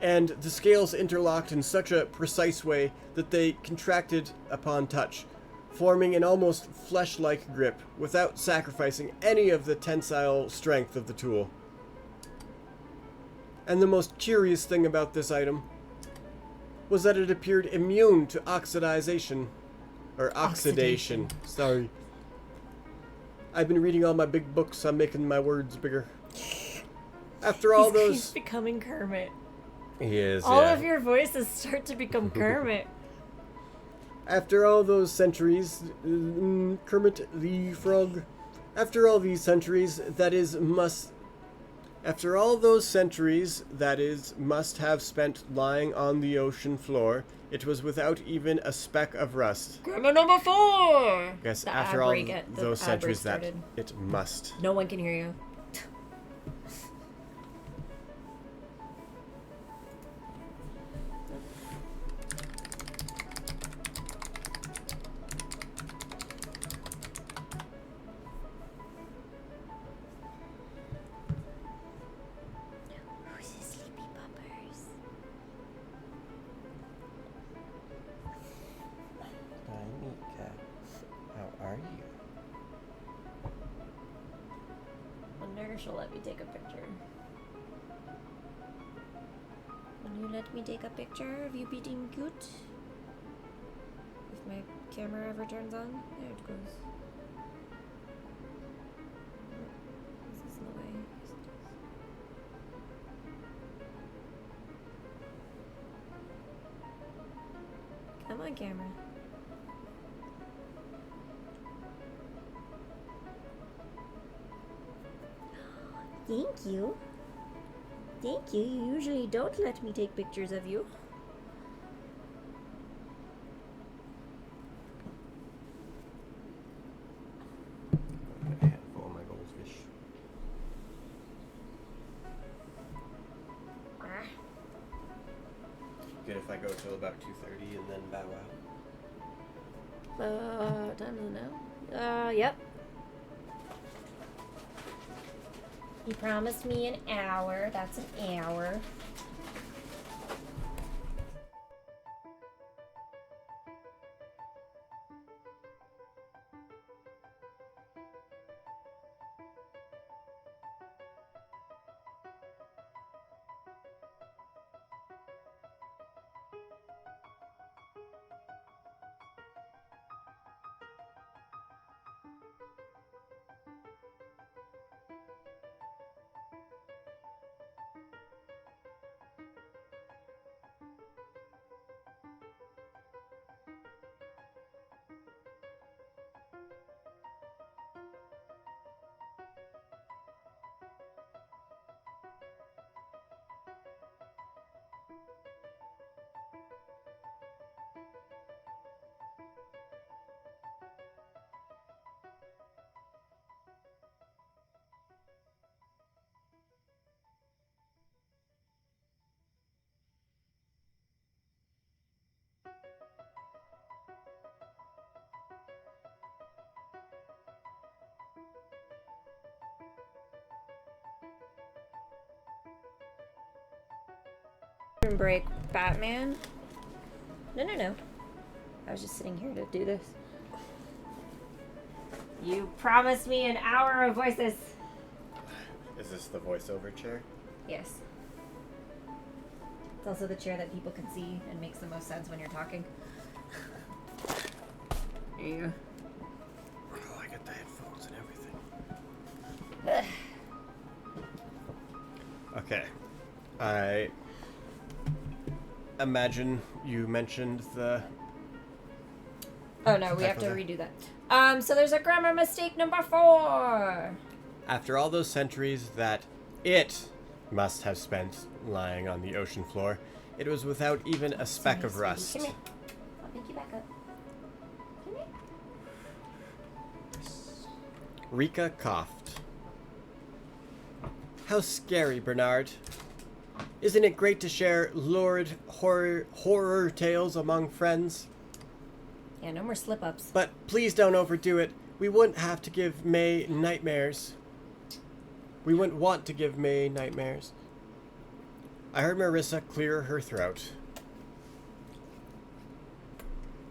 And the scales interlocked in such a precise way that they contracted upon touch, forming an almost flesh-like grip without sacrificing any of the tensile strength of the tool. And the most curious thing about this item was that it appeared immune to oxidation. Sorry. I've been reading all my big books. I'm making my words bigger. After all He's becoming Kermit. He is, All of your voices start to become Kermit. After all those centuries, Kermit the Frog. After all these centuries, After all those centuries, must have spent lying on the ocean floor, it was without even a speck of rust. Kermit number 4! Yes, after all those centuries that it must. No one can hear you. she'll let me take a picture. Will you let me take a picture of you being cute? If my camera ever turns on, there it goes. This is in the way. Come on, camera. Thank you. Thank you. You usually don't let me take pictures of you. A handful of my goldfish. Good if I go till about 2:30 and then bow out. What time is it now? Yep. He promised me an hour. That's an hour. Break Batman. No. I was just sitting here to do this. You promised me an hour of voices. Is this the voiceover chair? Yes. It's also the chair that people can see and makes the most sense when you're talking. There you go. Oh, I got the headphones and everything. Okay. I imagine you mentioned the... Oh no, we have to redo that. So there's a grammar mistake number 4. After all those centuries that it must have spent lying on the ocean floor, it was without even a speck of rust. Come here. I'll pick you back up. Come here. Rika coughed. How scary, Bernard. Isn't it great to share lurid horror tales among friends? Yeah, no more slip-ups. But please don't overdo it. We wouldn't have to give May nightmares. We wouldn't want to give May nightmares. I heard Marissa clear her throat.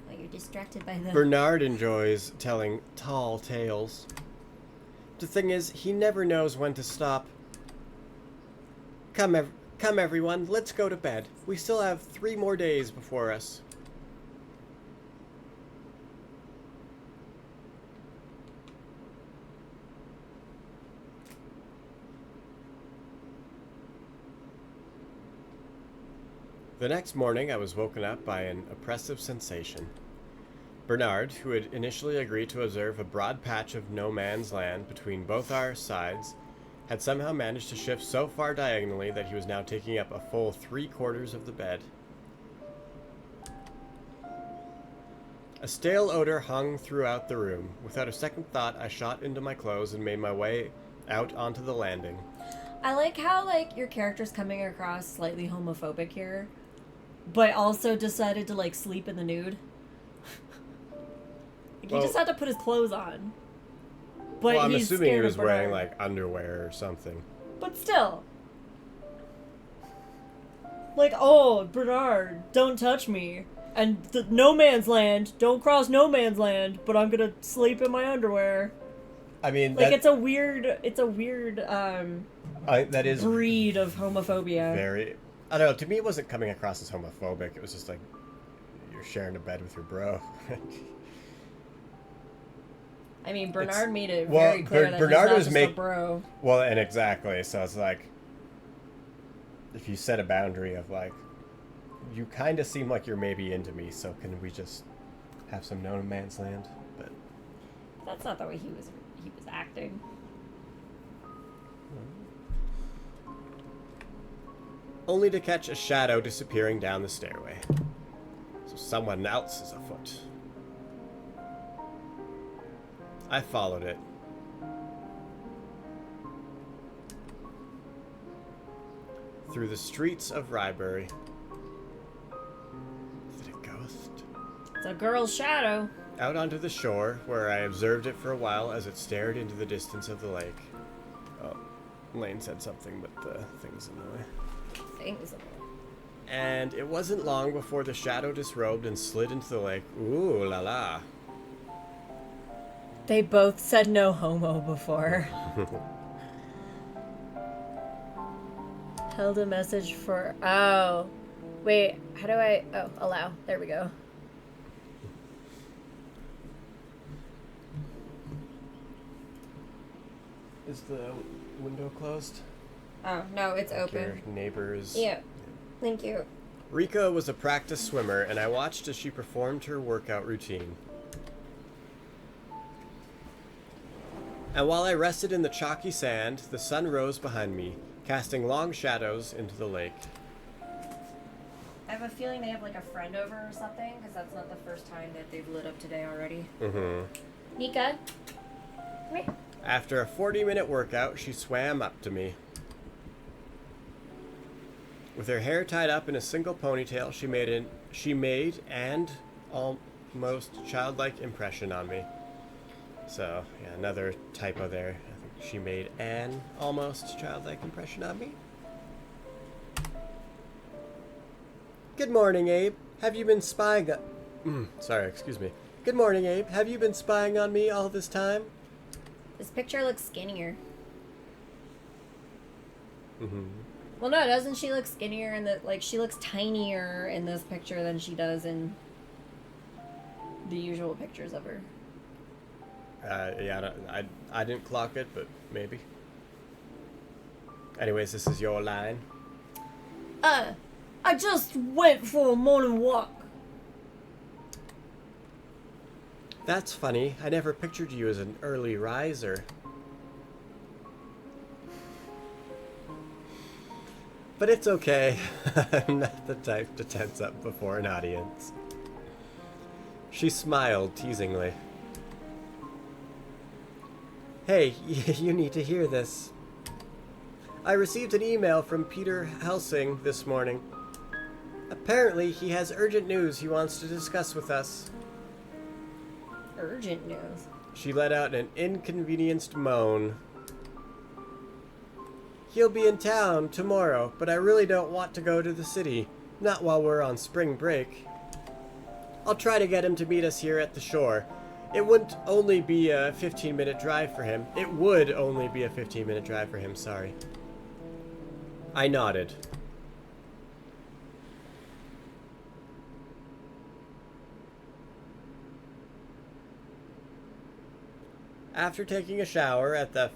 Oh, you're distracted by the... Bernard enjoys telling tall tales. The thing is, he never knows when to stop. Come everyone, let's go to bed. We still have 3 more days before us. The next morning, I was woken up by an oppressive sensation. Bernard, who had initially agreed to observe a broad patch of no man's land between both our sides, had somehow managed to shift so far diagonally that he was now taking up a full 3/4 of the bed. A stale odor hung throughout the room. Without a second thought, I shot into my clothes and made my way out onto the landing. I like how, your character's coming across slightly homophobic here, but also decided to, sleep in the nude. He just had to put his clothes on. But I'm he's assuming he scared was of Bernard. wearing, underwear or something. But still. Oh, Bernard, don't touch me. And no man's land, don't cross no man's land, but I'm gonna sleep in my underwear. I mean, Like, that, it's a weird, that is breed of homophobia. very... I don't know, to me it wasn't coming across as homophobic. It was just like, you're sharing a bed with your bro. I mean, Bernard made it well, very clear that Bernard he's not was just make- a bro. Well, and exactly, so it's like, if you set a boundary of like, you kind of seem like you're maybe into me, so can we just have some no man's land? But That's not the way he was acting. only to catch a shadow disappearing down the stairway. So someone else is afoot. I followed it. Through the streets of Rybury. Is it a ghost? It's a girl's shadow. Out onto the shore, where I observed it for a while as it stared into the distance of the lake. Oh, Lane said something, but the thing's in the way. Things. And it wasn't long before the shadow disrobed and slid into the lake. Ooh la la. They both said no homo before. Held a message for... Oh. Wait, how do I... Oh, allow. There we go. Is the window closed? Oh, no, it's Like open. your neighbors. Yeah. Thank you. Rika was a practiced swimmer, and I watched as she performed her workout routine. And while I rested in the chalky sand, the sun rose behind me, casting long shadows into the lake. I have a feeling they have like a friend over or something, because that's not the first time that they've lit up today already. Mm-hmm. Nika? Come here. After a 40-minute workout, she swam up to me. With her hair tied up in a single ponytail, she made an almost childlike impression on me. So, yeah, another typo there. I think she made an almost childlike impression on me. Good morning, Abe. Have you been spying sorry, excuse me. Good morning, Abe. Have you been spying on me all this time? This picture looks skinnier. Mm-hmm. Well, no, doesn't she look skinnier in the... Like, she looks tinier in this picture than she does in the usual pictures of her. Yeah, I didn't clock it, but maybe. Anyways, this is your line. I just went for a morning walk. That's funny. I never pictured you as an early riser. But it's okay. I'm not the type to tense up before an audience. She smiled teasingly. Hey, you need to hear this. I received an email from Peter Helsing this morning. Apparently, he has urgent news he wants to discuss with us. Urgent news. She let out an inconvenienced moan. He'll be in town tomorrow, but I really don't want to go to the city. Not while we're on spring break. I'll try to get him to meet us here at the shore. It wouldn't only be a 15-minute drive for him. It would only be a 15-minute drive for him, sorry. I nodded. After taking a shower at the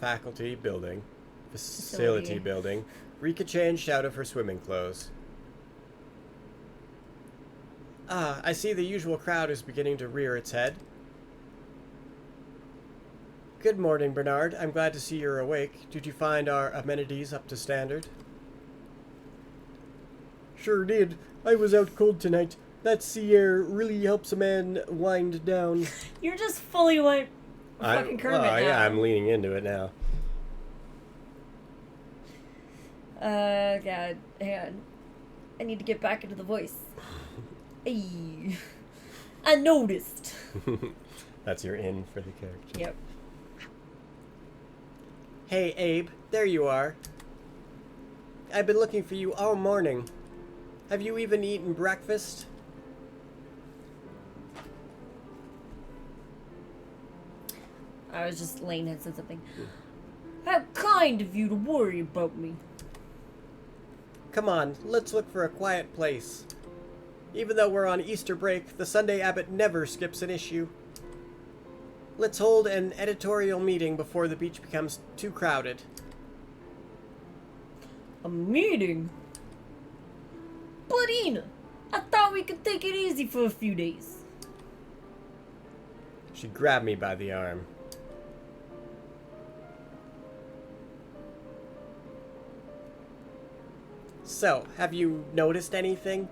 facility building, Rika changed out of her swimming clothes. Ah, I see the usual crowd is beginning to rear its head. Good morning, Bernard. I'm glad to see you're awake. Did you find our amenities up to standard? Sure did. I was out cold tonight. That sea air really helps a man wind down. You're just fully like fucking Kermit now. Yeah, I'm leaning into it now. God, hang on. I need to get back into the voice. Ay. I noticed. That's your in for the character. Yep. Hey, Abe, there you are. I've been looking for you all morning. Have you even eaten breakfast? I was just Lane had said something. How kind of you to worry about me. Come on, let's look for a quiet place. Even though we're on Easter break, the Sunday Abbot never skips an issue. Let's hold an editorial meeting before the beach becomes too crowded. A meeting? But Ina, I thought we could take it easy for a few days. She grabbed me by the arm. So, have you noticed anything?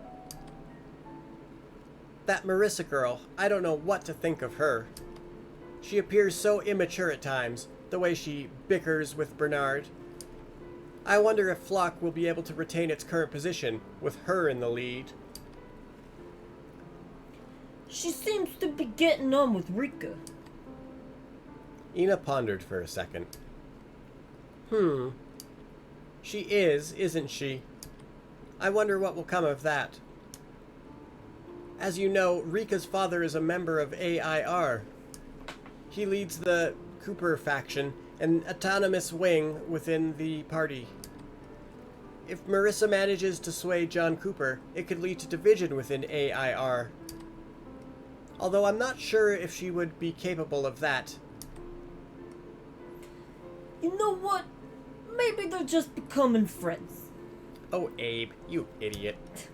That Marissa girl, I don't know what to think of her. She appears so immature at times, the way she bickers with Bernard. I wonder if Flock will be able to retain its current position with her in the lead. She seems to be getting on with Rika. Ina pondered for a second. She is, isn't she? I wonder what will come of that. As you know, Rika's father is a member of AIR. He leads the Cooper faction, an autonomous wing within the party. If Marissa manages to sway John Cooper, it could lead to division within AIR. Although I'm not sure if she would be capable of that. You know what? Maybe they're just becoming friends. Oh, Abe, you idiot.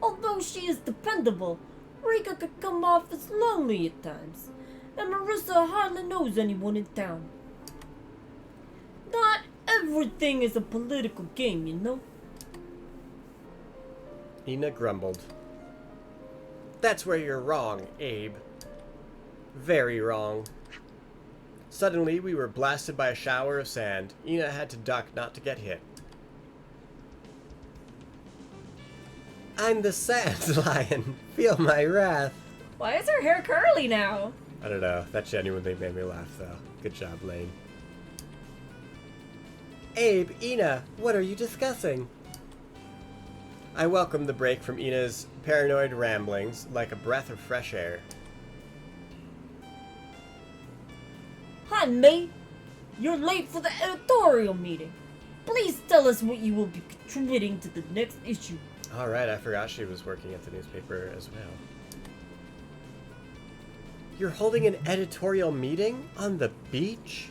Although she is dependable, Rika could come off as lonely at times, and Marissa hardly knows anyone in town. Not everything is a political game, you know? Ina grumbled. That's where you're wrong, Abe. Very wrong. Suddenly, we were blasted by a shower of sand. Ina had to duck not to get hit. I'm the sand lion. Feel my wrath. Why is her hair curly now? I don't know. That genuinely made me laugh, though. Good job, Lane. Abe, Ina, what are you discussing? I welcomed the break from Ina's paranoid ramblings like a breath of fresh air. Hi, May. You're late for the editorial meeting. Please tell us what you will be contributing to the next issue. Alright, I forgot she was working at the newspaper as well. You're holding an editorial meeting on the beach?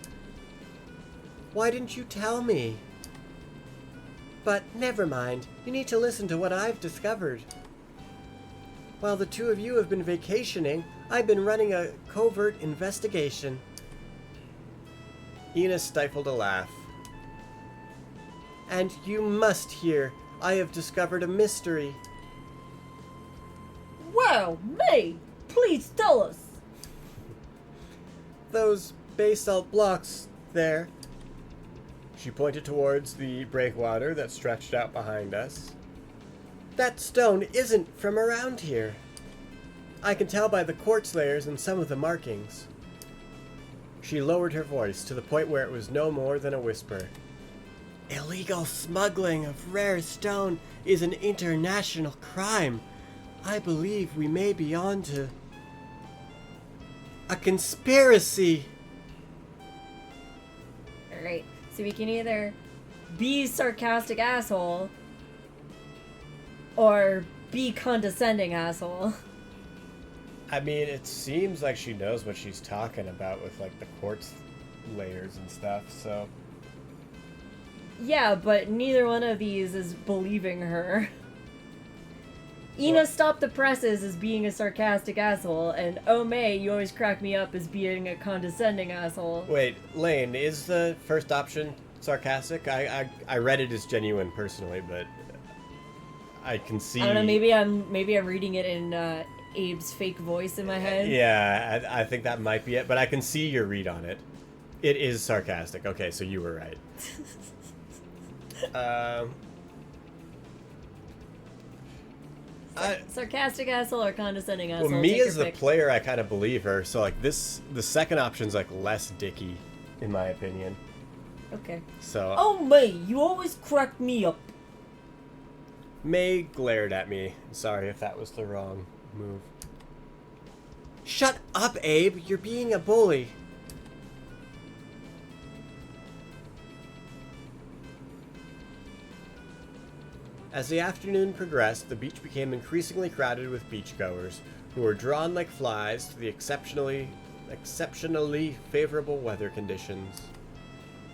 Why didn't you tell me? But never mind. You need to listen to what I've discovered. While the two of you have been vacationing, I've been running a covert investigation. Ina stifled a laugh. And you must hear, I have discovered a mystery. Well, May, please tell us. Those basalt blocks there. She pointed towards the breakwater that stretched out behind us. That stone isn't from around here. I can tell by the quartz layers and some of the markings. She lowered her voice to the point where it was no more than a whisper. Illegal smuggling of rare stone is an international crime. I believe we may be on to a conspiracy. Alright, so we can either be sarcastic asshole or be condescending asshole. I mean, it seems like she knows what she's talking about with, like, the quartz layers and stuff, so... Yeah, but neither one of these is believing her. Ina stopped the presses as being a sarcastic asshole, and oh May, you always crack me up as being a condescending asshole. Wait, Lane, is the first option sarcastic? I read it as genuine personally, but I can see... I don't know, maybe I'm reading it in Abe's fake voice in my head. Yeah, I think that might be it, but I can see your read on it. It is sarcastic. Okay, so you were right. Sarcastic asshole or condescending asshole? Well, me Take as your the pick. player, I kind of believe her. So, like, the second option's, like, less dicky, in my opinion. Okay. So, Oh, May, you always crack me up. May glared at me. Sorry if that was the wrong move. Shut up, Abe. You're being a bully. As the afternoon progressed, the beach became increasingly crowded with beachgoers, who were drawn like flies to the exceptionally favorable weather conditions.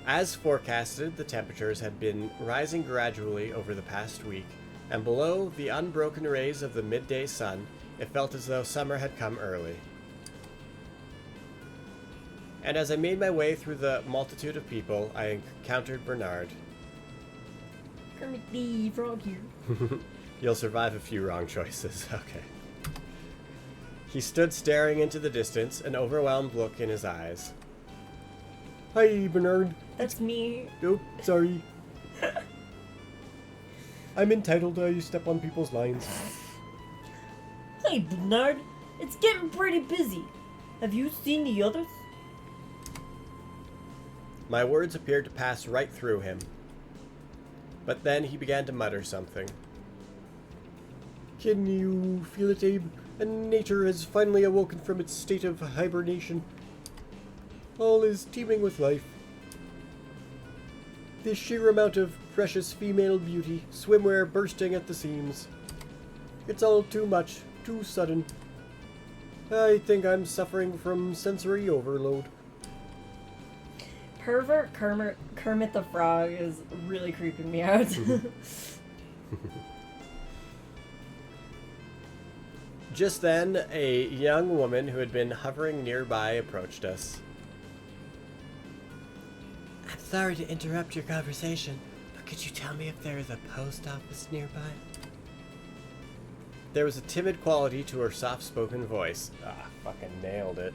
As forecasted, the temperatures had been rising gradually over the past week, and below the unbroken rays of the midday sun, it felt as though summer had come early. And as I made my way through the multitude of people, I encountered Bernard. Kermit the Frog here. You'll survive a few wrong choices. Okay. He stood staring into the distance, an overwhelmed look in his eyes. Hi, Bernard. That's me. Oh, sorry. I'm entitled to step on people's lines. Hey, Bernard. It's getting pretty busy. Have you seen the others? My words appeared to pass right through him. But then he began to mutter something. Can you feel it, Abe? And nature has finally awoken from its state of hibernation. All is teeming with life. The sheer amount of precious female beauty, swimwear bursting at the seams. It's all too much, too sudden. I think I'm suffering from sensory overload. Pervert Kermit the Frog is really creeping me out. Just then, a young woman who had been hovering nearby approached us. I'm sorry to interrupt your conversation, but could you tell me if there is a post office nearby? There was a timid quality to her soft-spoken voice. Fucking nailed it.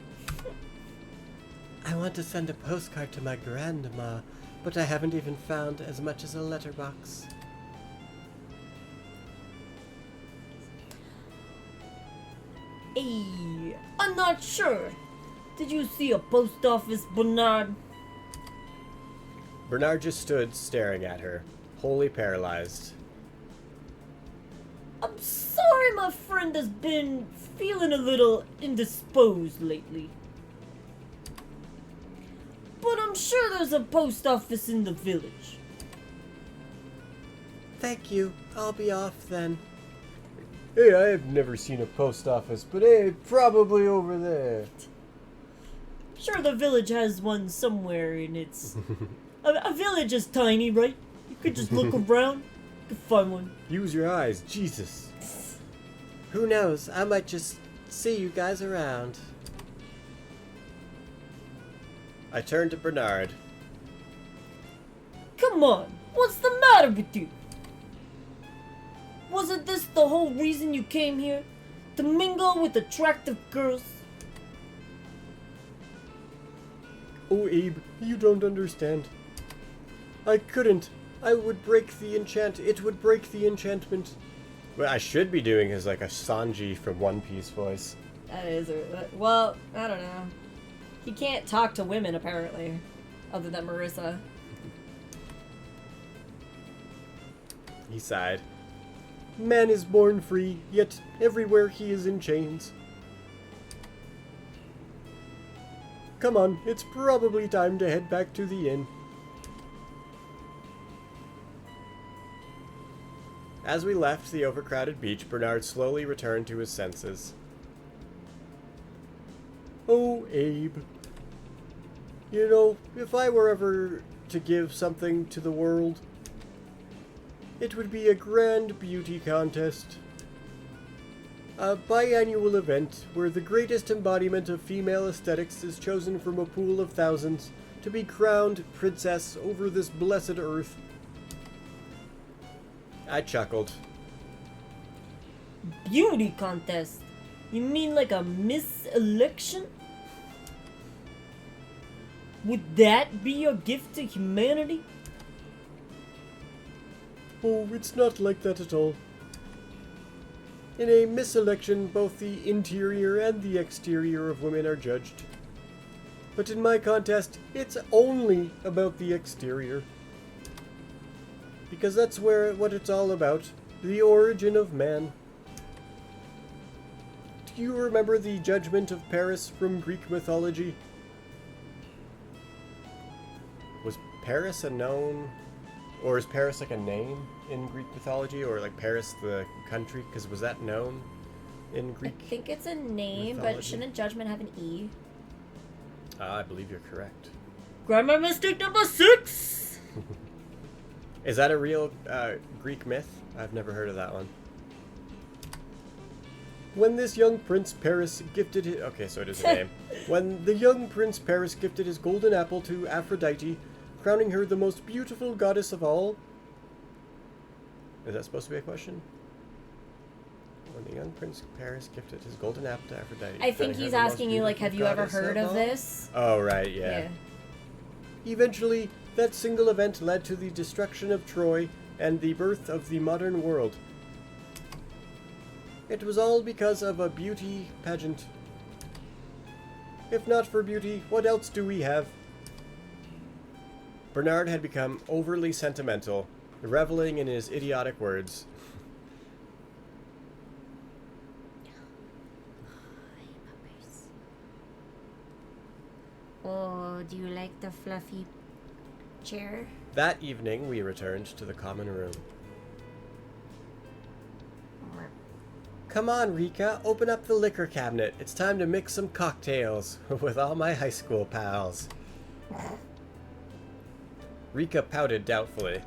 I want to send a postcard to my grandma, but I haven't even found as much as a letterbox. Hey, I'm not sure. Did you see a post office, Bernard? Bernard just stood staring at her, wholly paralyzed. I'm sorry my friend has been feeling a little indisposed lately. But I'm sure there's a post office in the village. Thank you. I'll be off then. Hey, I have never seen a post office, but hey, probably over there. Sure, the village has one somewhere in its... a village is tiny, right? You could just look around. You could find one. Use your eyes, Jesus. Who knows? I might just see you guys around. I turned to Bernard. Come on, what's the matter with you? Wasn't this the whole reason you came here? To mingle with attractive girls? Oh, Abe, you don't understand. I couldn't. It would break the enchantment. What I should be doing is like a Sanji from One Piece voice. That is well, I don't know. He can't talk to women, apparently. Other than Marissa. He sighed. Man is born free, yet everywhere he is in chains. Come on, it's probably time to head back to the inn. As we left the overcrowded beach, Bernard slowly returned to his senses. Oh, Abe. You know, if I were ever to give something to the world, it would be a grand beauty contest. A biannual event where the greatest embodiment of female aesthetics is chosen from a pool of thousands to be crowned princess over this blessed earth. I chuckled. Beauty contest? You mean like a Miss Election? Would that be your gift to humanity? Oh, it's not like that at all. In a Miss Election, both the interior and the exterior of women are judged. But in my contest, it's only about the exterior. Because that's what it's all about. The origin of man. Do you remember the judgment of Paris from Greek mythology? Was Paris a known Or is Paris like a name in Greek mythology, or like Paris the country? Because was that known in Greek? I think it's a name, but mythology? shouldn't judgment have an E? I believe you're correct. Grammar mistake number 6. Is that a real Greek myth? I've never heard of that one. When this young Prince Paris gifted his... Okay, so it is a name. When the young Prince Paris gifted his golden apple to Aphrodite, crowning her the most beautiful goddess of all... Is that supposed to be a question? When the young Prince Paris gifted his golden apple to Aphrodite... I think he's asking you, like, have you ever heard of this? Oh, right, yeah. Eventually, that single event led to the destruction of Troy and the birth of the modern world. It was all because of a beauty pageant. If not for beauty, what else do we have? Bernard had become overly sentimental, reveling in his idiotic words. Oh, do you like the fluffy chair? That evening, we returned to the common room. Come on, Rika, open up the liquor cabinet. It's time to mix some cocktails with all my high school pals. Rika pouted doubtfully.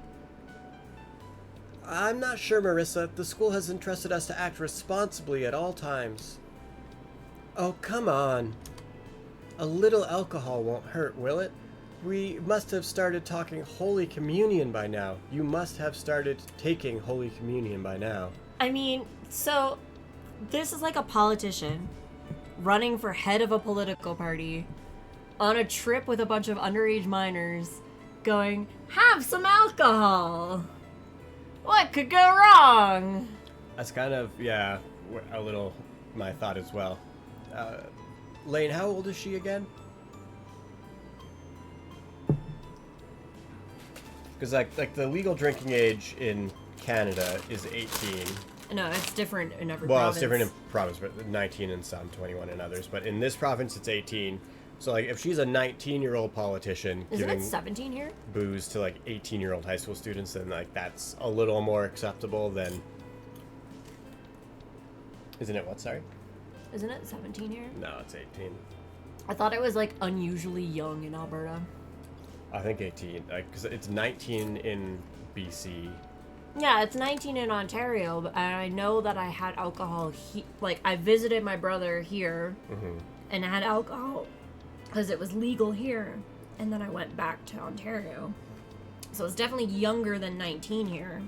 I'm not sure, Marissa. The school has entrusted us to act responsibly at all times. Oh, come on. A little alcohol won't hurt, will it? We must have started talking Holy Communion by now. You must have started taking Holy Communion by now. I mean, so this is like a politician running for head of a political party on a trip with a bunch of underage minors going, have some alcohol. What could go wrong? That's kind of, yeah, a little my thought as well. Lane, how old is she again? Because like the legal drinking age in Canada is 18. No, it's different in every Well, province. it's different in province, but 19 in some, 21 in others. But in this province, it's 18. So like, if she's a 19-year-old politician Isn't giving it 17 here? booze to like 18-year-old high school students, then like that's a little more acceptable than. Isn't it what? Sorry. Isn't it 17 here? No, it's 18. I thought it was like unusually young in Alberta. I think 18, like, because it's 19 in BC. Yeah, it's 19 in Ontario, but I know that I had alcohol. Like, I visited my brother here, and I had alcohol because it was legal here, and then I went back to Ontario. So it's definitely younger than 19 here.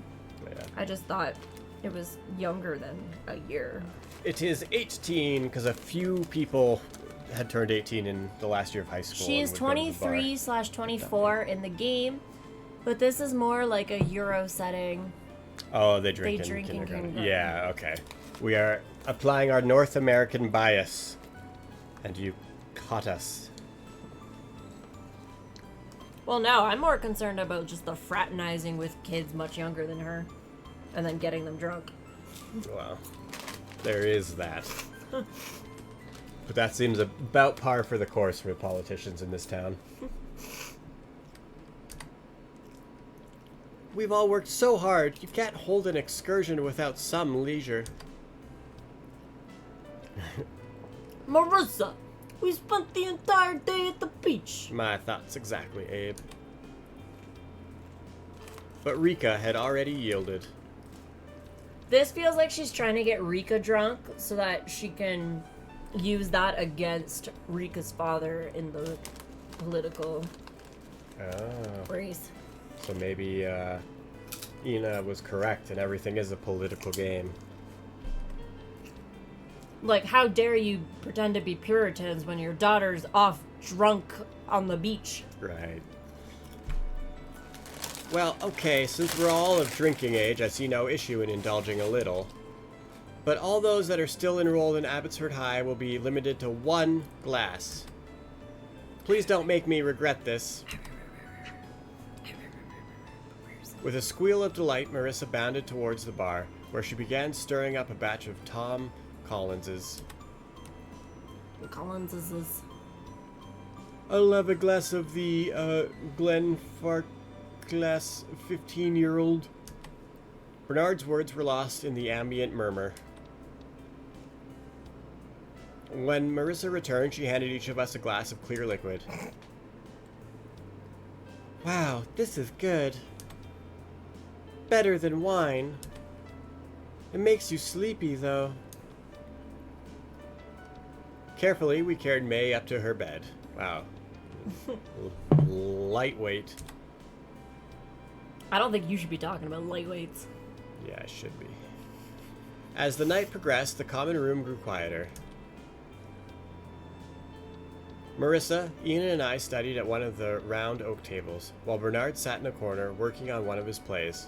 Yeah. I just thought it was younger than a year. It is 18 because a few people had turned 18 in the last year of high school. She and is would go to the bar. 23/24 in the game, but this is more like a Euro setting. Oh, they drink, They in drink in kindergarten. kindergarten. Yeah, okay. We are applying our North American bias, and you caught us. Well, no, I'm more concerned about just the fraternizing with kids much younger than her, and then getting them drunk. Well, there is that. But that seems about par for the course for politicians in this town. We've all worked so hard, you can't hold an excursion without some leisure. Marissa, we spent the entire day at the beach. My thoughts exactly, Abe. But Rika had already yielded. This feels like she's trying to get Rika drunk so that she can use that against Rika's father in the political Oh. race. So maybe Ina was correct and everything is a political game. Like, how dare you pretend to be Puritans when your daughter's off drunk on the beach? Right. Well, okay, since we're all of drinking age, I see no issue in indulging a little. But all those that are still enrolled in Abbotsford High will be limited to 1 glass. Please don't make me regret this. With a squeal of delight, Marissa bounded towards the bar, where she began stirring up a batch of Tom Collins's. Collins is I'll have a glass of the Glenfarclas class 15-year-old. Bernard's words were lost in the ambient murmur. When Marissa returned, she handed each of us a glass of clear liquid. Wow, this is good. Better than wine. It makes you sleepy, though. Carefully, we carried May up to her bed. Wow. Lightweight. I don't think you should be talking about lightweights. Yeah, I should be. As the night progressed, the common room grew quieter. Marissa, Ian, and I studied at one of the round oak tables, while Bernard sat in a corner working on one of his plays.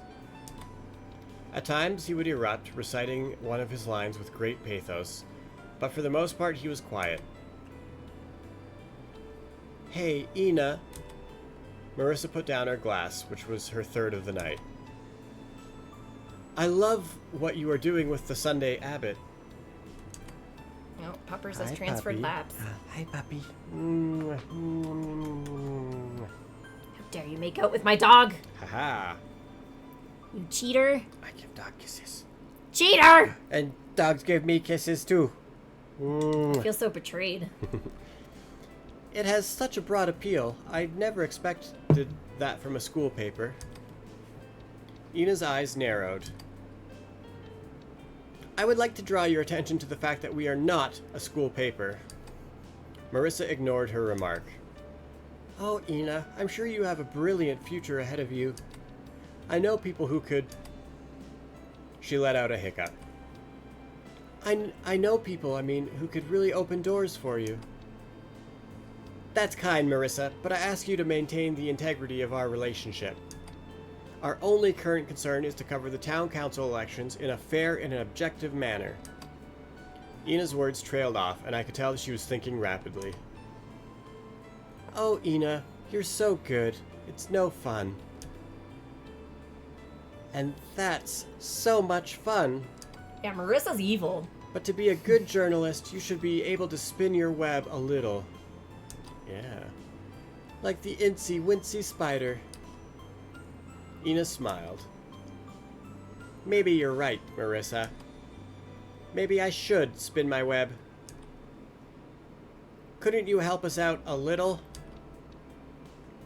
At times, he would erupt, reciting one of his lines with great pathos, but for the most part, he was quiet. Hey, Ina. Marissa put down her glass, which was her third of the night. I love what you are doing with the Sunday Abbot. Oh, Puppers has Hi, transferred puppy. laps. Hi, puppy. How dare you make out with my dog? Haha. You cheater. I give dog kisses. Cheater! And dogs give me kisses too. I feel so betrayed. It has such a broad appeal. I never expected that from a school paper. Ina's eyes narrowed. I would like to draw your attention to the fact that we are not a school paper. Marissa ignored her remark. Oh, Ina, I'm sure you have a brilliant future ahead of you. I know people who could... She let out a hiccup. I know people, who could really open doors for you. That's kind, Marissa, but I ask you to maintain the integrity of our relationship. Our only current concern is to cover the town council elections in a fair and an objective manner. Ina's words trailed off, and I could tell that she was thinking rapidly. Oh, Ina, you're so good. It's no fun. And that's so much fun. Yeah, Marissa's evil. But to be a good journalist, you should be able to spin your web a little. Yeah. Like the incy-wincy spider. Ina smiled. Maybe you're right, Marissa. Maybe I should spin my web. Couldn't you help us out a little?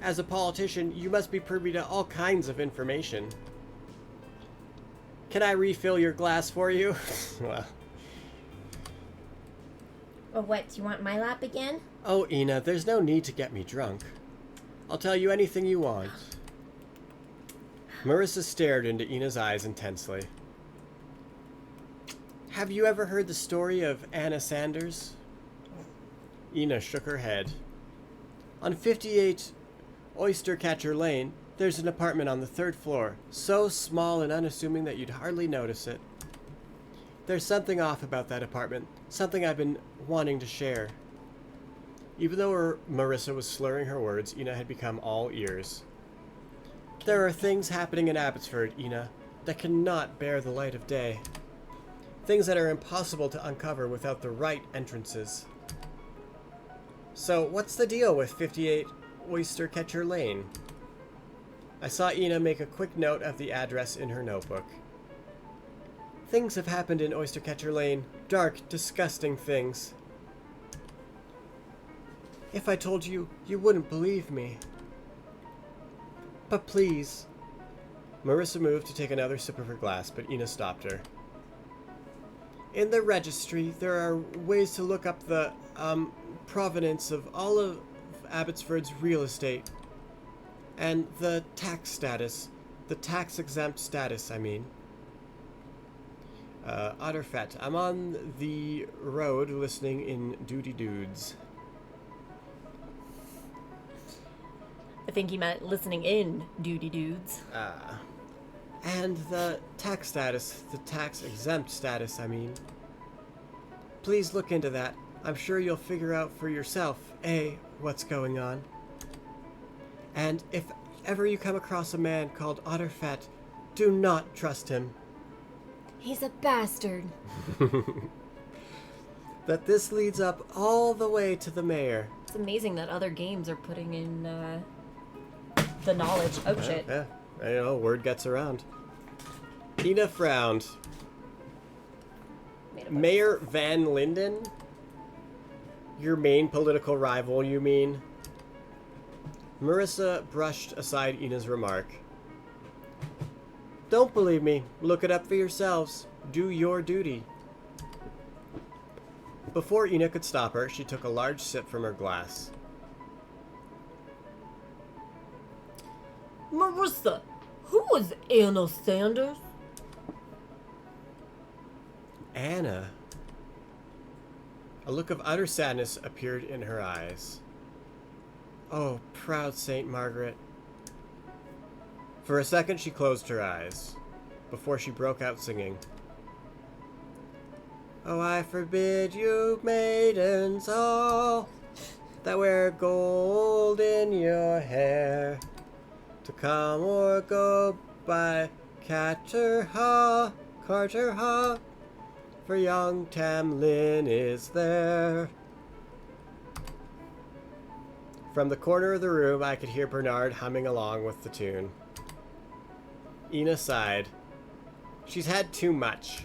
As a politician, you must be privy to all kinds of information. Can I refill your glass for you? Well. Oh, what? Do you want my lap again? Oh, Ina, there's no need to get me drunk. I'll tell you anything you want. Marissa stared into Ina's eyes intensely. Have you ever heard the story of Anna Sanders? Ina shook her head. On 58 Oystercatcher Lane, there's an apartment on the 3rd floor, so small and unassuming that you'd hardly notice it. There's something off about that apartment, something I've been wanting to share. Even though Marissa was slurring her words, Ina had become all ears. There are things happening in Abbotsford, Ina, that cannot bear the light of day. Things that are impossible to uncover without the right entrances. So, what's the deal with 58 Oystercatcher Lane? I saw Ina make a quick note of the address in her notebook. Things have happened in Oystercatcher Lane. Dark, disgusting things. If I told you, you wouldn't believe me. But please. Marissa moved to take another sip of her glass, but Ina stopped her. In the registry, there are ways to look up the, provenance of all of Abbotsford's real estate. And the tax status. The tax-exempt status, I mean. Otterfet. I'm on the road listening in Duty Dudes. I think he meant listening in Duty Dudes. And the tax status. The tax-exempt status, I mean. Please look into that. I'm sure you'll figure out for yourself, what's going on. And if ever you come across a man called Otterfet, do not trust him. He's a bastard. That this leads up all the way to the mayor. It's amazing that other games are putting in the knowledge. Oh, shit. Yeah, you know, word gets around. Ina frowned. Mayor Van Linden? Your main political rival, you mean? Marissa brushed aside Ina's remark. Don't believe me. Look it up for yourselves. Do your duty. Before Ina could stop her, she took a large sip from her glass. Marissa, who is Anna Sanders? Anna. A look of utter sadness appeared in her eyes. Oh, proud Saint Margaret. For a second she closed her eyes, before she broke out singing. Oh, I forbid you maidens all, that wear gold in your hair, to come or go by Carter Ha, for young Tamlin is there. From the corner of the room, I could hear Bernard humming along with the tune. Ina sighed. She's had too much.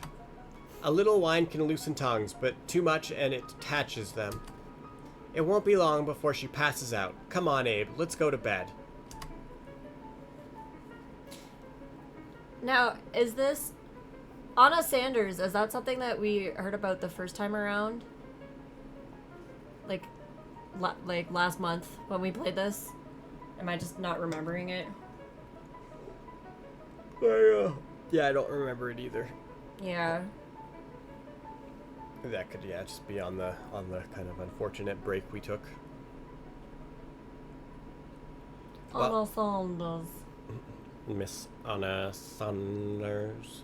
A little wine can loosen tongues, but too much and it detaches them. It won't be long before she passes out. Come on, Abe, let's go to bed. Now, is this Anna Sanders? Is that something that we heard about the first time around? Like last month when we played this? Am I just not remembering it? Yeah, I don't remember it either. Yeah. That could, just be on the kind of unfortunate break we took. Anna Sanders. Miss Anna Sanders.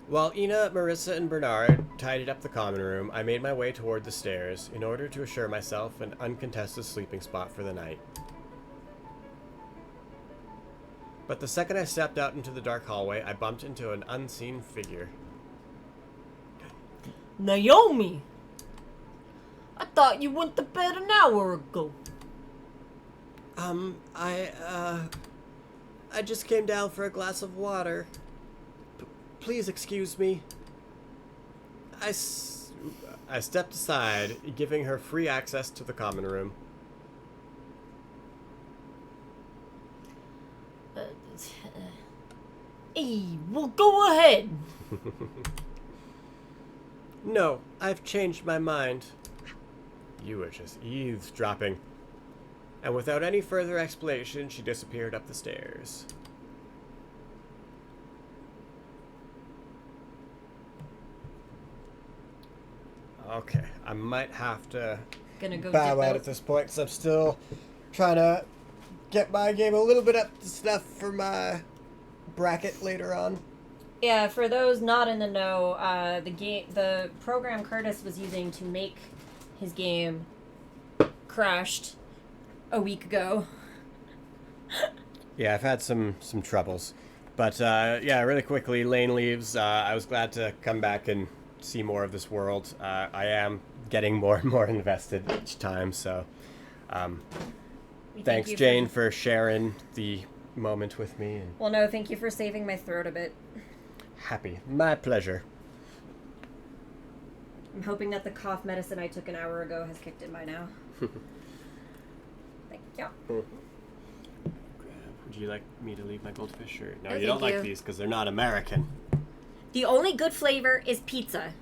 While Ina, Marissa, and Bernard tidied up the common room, I made my way toward the stairs in order to assure myself an uncontested sleeping spot for the night. But the second I stepped out into the dark hallway, I bumped into an unseen figure. Naomi! I thought you went to bed an hour ago. I just came down for a glass of water. Please excuse me. I stepped aside, giving her free access to the common room. Well, go ahead. No, I've changed my mind. You were just eavesdropping. And without any further explanation, she disappeared up the stairs. Okay, I might have to Gonna go bow dip out out. at this point, because I'm still trying to get my game a little bit up to snuff for my bracket later on. Yeah, for those not in the know, the program Curtis was using to make his game crashed a week ago. Yeah, I've had some troubles. But, really quickly, Lane leaves. I was glad to come back and see more of this world. I am getting more and more invested each time, so... thanks, Jane, for sharing the moment with me. And Well, no, thank you for saving my throat a bit. happy. My pleasure. I'm hoping that the cough medicine I took an hour ago has kicked in by now. Thank you. Would you like me to leave my goldfish? Or... No, No, you don't thank like you. these because they're not American. The only good flavor is pizza.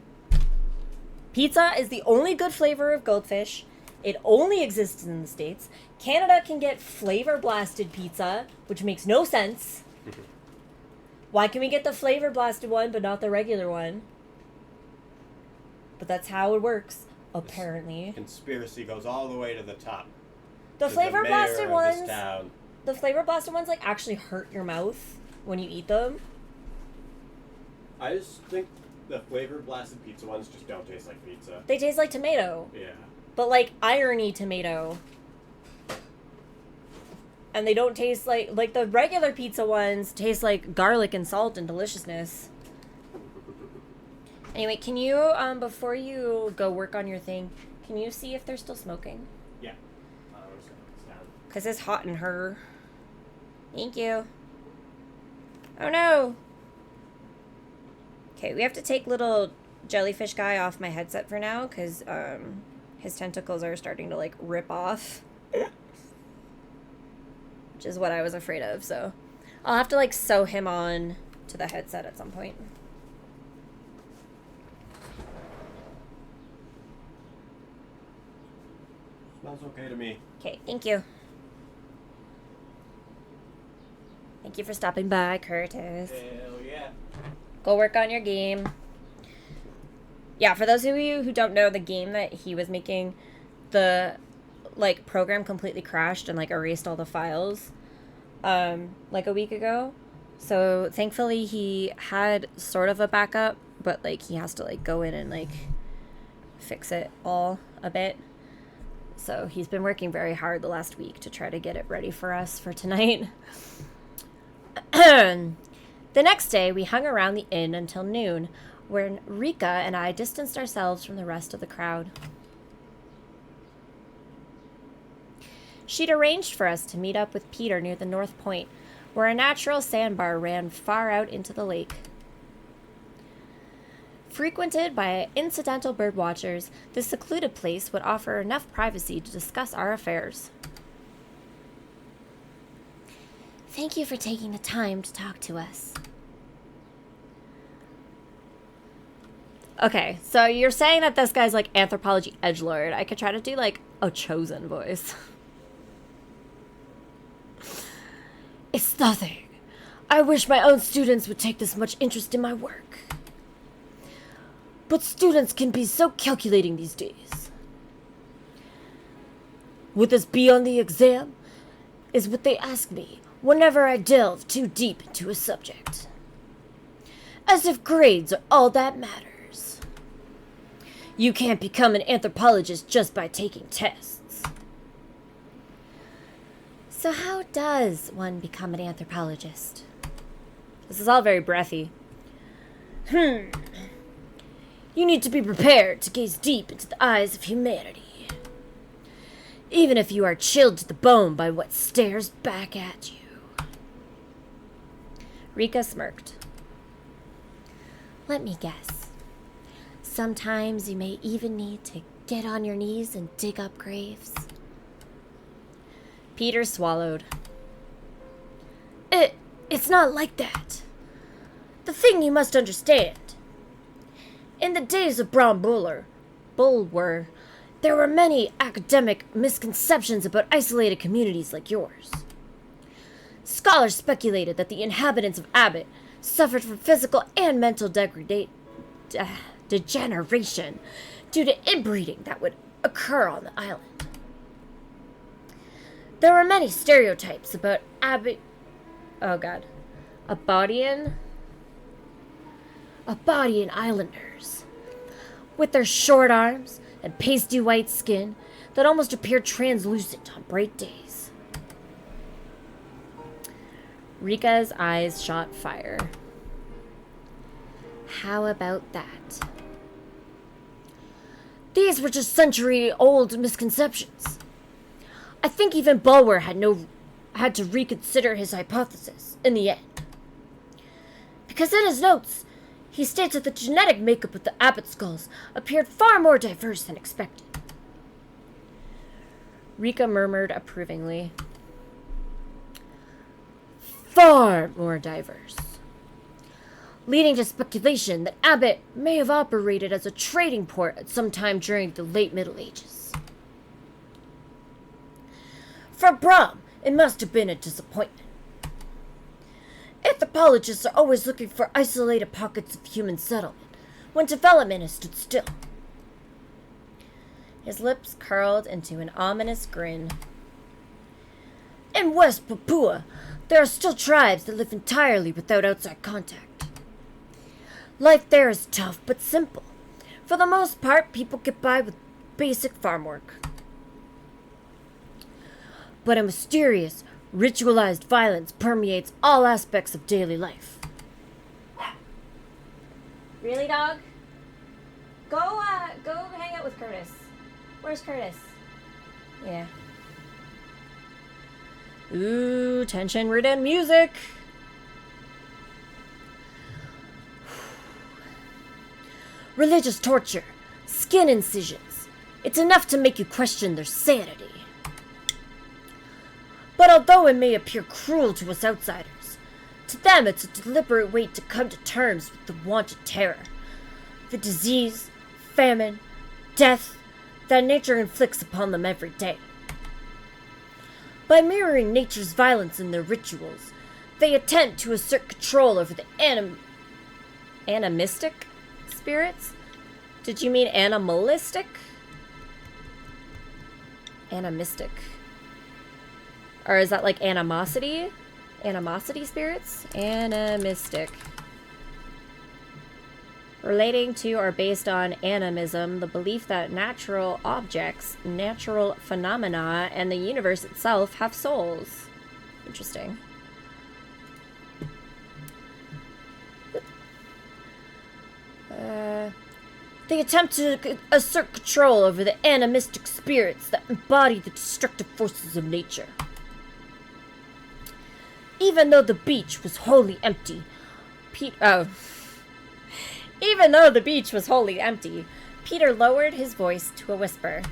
Pizza is the only good flavor of goldfish. It only exists in the States. Canada can get flavor blasted pizza, which makes no sense. Why can we get the flavor blasted one but not the regular one? But that's how it works, apparently. Conspiracy goes all the way to the top. The flavor blasted ones, Town. the flavor blasted ones like actually hurt your mouth when you eat them. I just think the flavor blasted pizza ones just don't taste like pizza. They taste like tomato, Yeah. but like irony tomato. And they don't taste like the regular pizza ones taste like garlic and salt and deliciousness. Anyway, can you, before you go work on your thing, can you see if they're still smoking? Yeah. I'm just gonna put this down. Because it's hot in her. Thank you. Oh no! Okay, we have to take little jellyfish guy off my headset for now, because, his tentacles are starting to, like, rip off. Which is what I was afraid of, so... I'll have to, like, sew him on to the headset at some point. Smells okay to me. Okay, thank you. Thank you for stopping by, Curtis. Hell yeah. Go work on your game. Yeah, for those of you who don't know, the game that he was making, the, like, program completely crashed and, like, erased all the files, like, a week ago. So, thankfully, he had sort of a backup, but, like, he has to, like, go in and, like, fix it all a bit. So, he's been working very hard the last week to try to get it ready for us for tonight. The next day, we hung around the inn until noon, where Rika and I distanced ourselves from the rest of the crowd. She'd arranged for us to meet up with Peter near the North Point, where a natural sandbar ran far out into the lake. Frequented by incidental birdwatchers, this secluded place would offer enough privacy to discuss our affairs. Thank you for taking the time to talk to us. Okay, so you're saying that this guy's like anthropology edgelord. I could try to do like a chosen voice. It's nothing. I wish my own students would take this much interest in my work. But students can be so calculating these days. Would this be on the exam? Is what they ask me whenever I delve too deep into a subject. As if grades are all that matters. You can't become an anthropologist just by taking tests. So how does one become an anthropologist? This is all very breathy. You need to be prepared to gaze deep into the eyes of humanity. Even if you are chilled to the bone by what stares back at you. Rika smirked. Let me guess. Sometimes you may even need to get on your knees and dig up graves. Peter swallowed. It's not like that. The thing you must understand. In the days of Brown Bulwer, there were many academic misconceptions about isolated communities like yours. Scholars speculated that the inhabitants of Abbott suffered from physical and mental degeneration due to inbreeding that would occur on the island. There were many stereotypes about Abadian islanders, with their short arms and pasty white skin that almost appeared translucent on bright days. Rika's eyes shot fire. How about that? These were just century-old misconceptions. I think even Bulwer had to reconsider his hypothesis in the end. Because in his notes, he states that the genetic makeup of the Abbott skulls appeared far more diverse than expected. Rika murmured approvingly. Far more diverse. Leading to speculation that Abbott may have operated as a trading port at some time during the late Middle Ages. For Brom, it must have been a disappointment. Anthropologists are always looking for isolated pockets of human settlement when development has stood still. His lips curled into an ominous grin. In West Papua, there are still tribes that live entirely without outside contact. Life there is tough but simple. For the most part, people get by with basic farm work. But a mysterious, ritualized violence permeates all aspects of daily life. Really, dog? Go hang out with Curtis. Where's Curtis? Yeah. Ooh, tension-ridden music. Religious torture, skin incisions. It's enough to make you question their sanity. But although it may appear cruel to us outsiders, to them it's a deliberate way to come to terms with the wanted terror, the disease, famine, death that nature inflicts upon them every day. By mirroring nature's violence in their rituals, they attempt to assert control over the animistic spirits? Did you mean animalistic? Animistic. Or is that like animosity? Animosity spirits? Animistic. Relating to or based on animism, the belief that natural objects, natural phenomena, and the universe itself have souls. Interesting. They attempt to assert control over the animistic spirits that embody the destructive forces of nature. Even though the beach was wholly empty, Even though the beach was wholly empty, Peter lowered his voice to a whisper.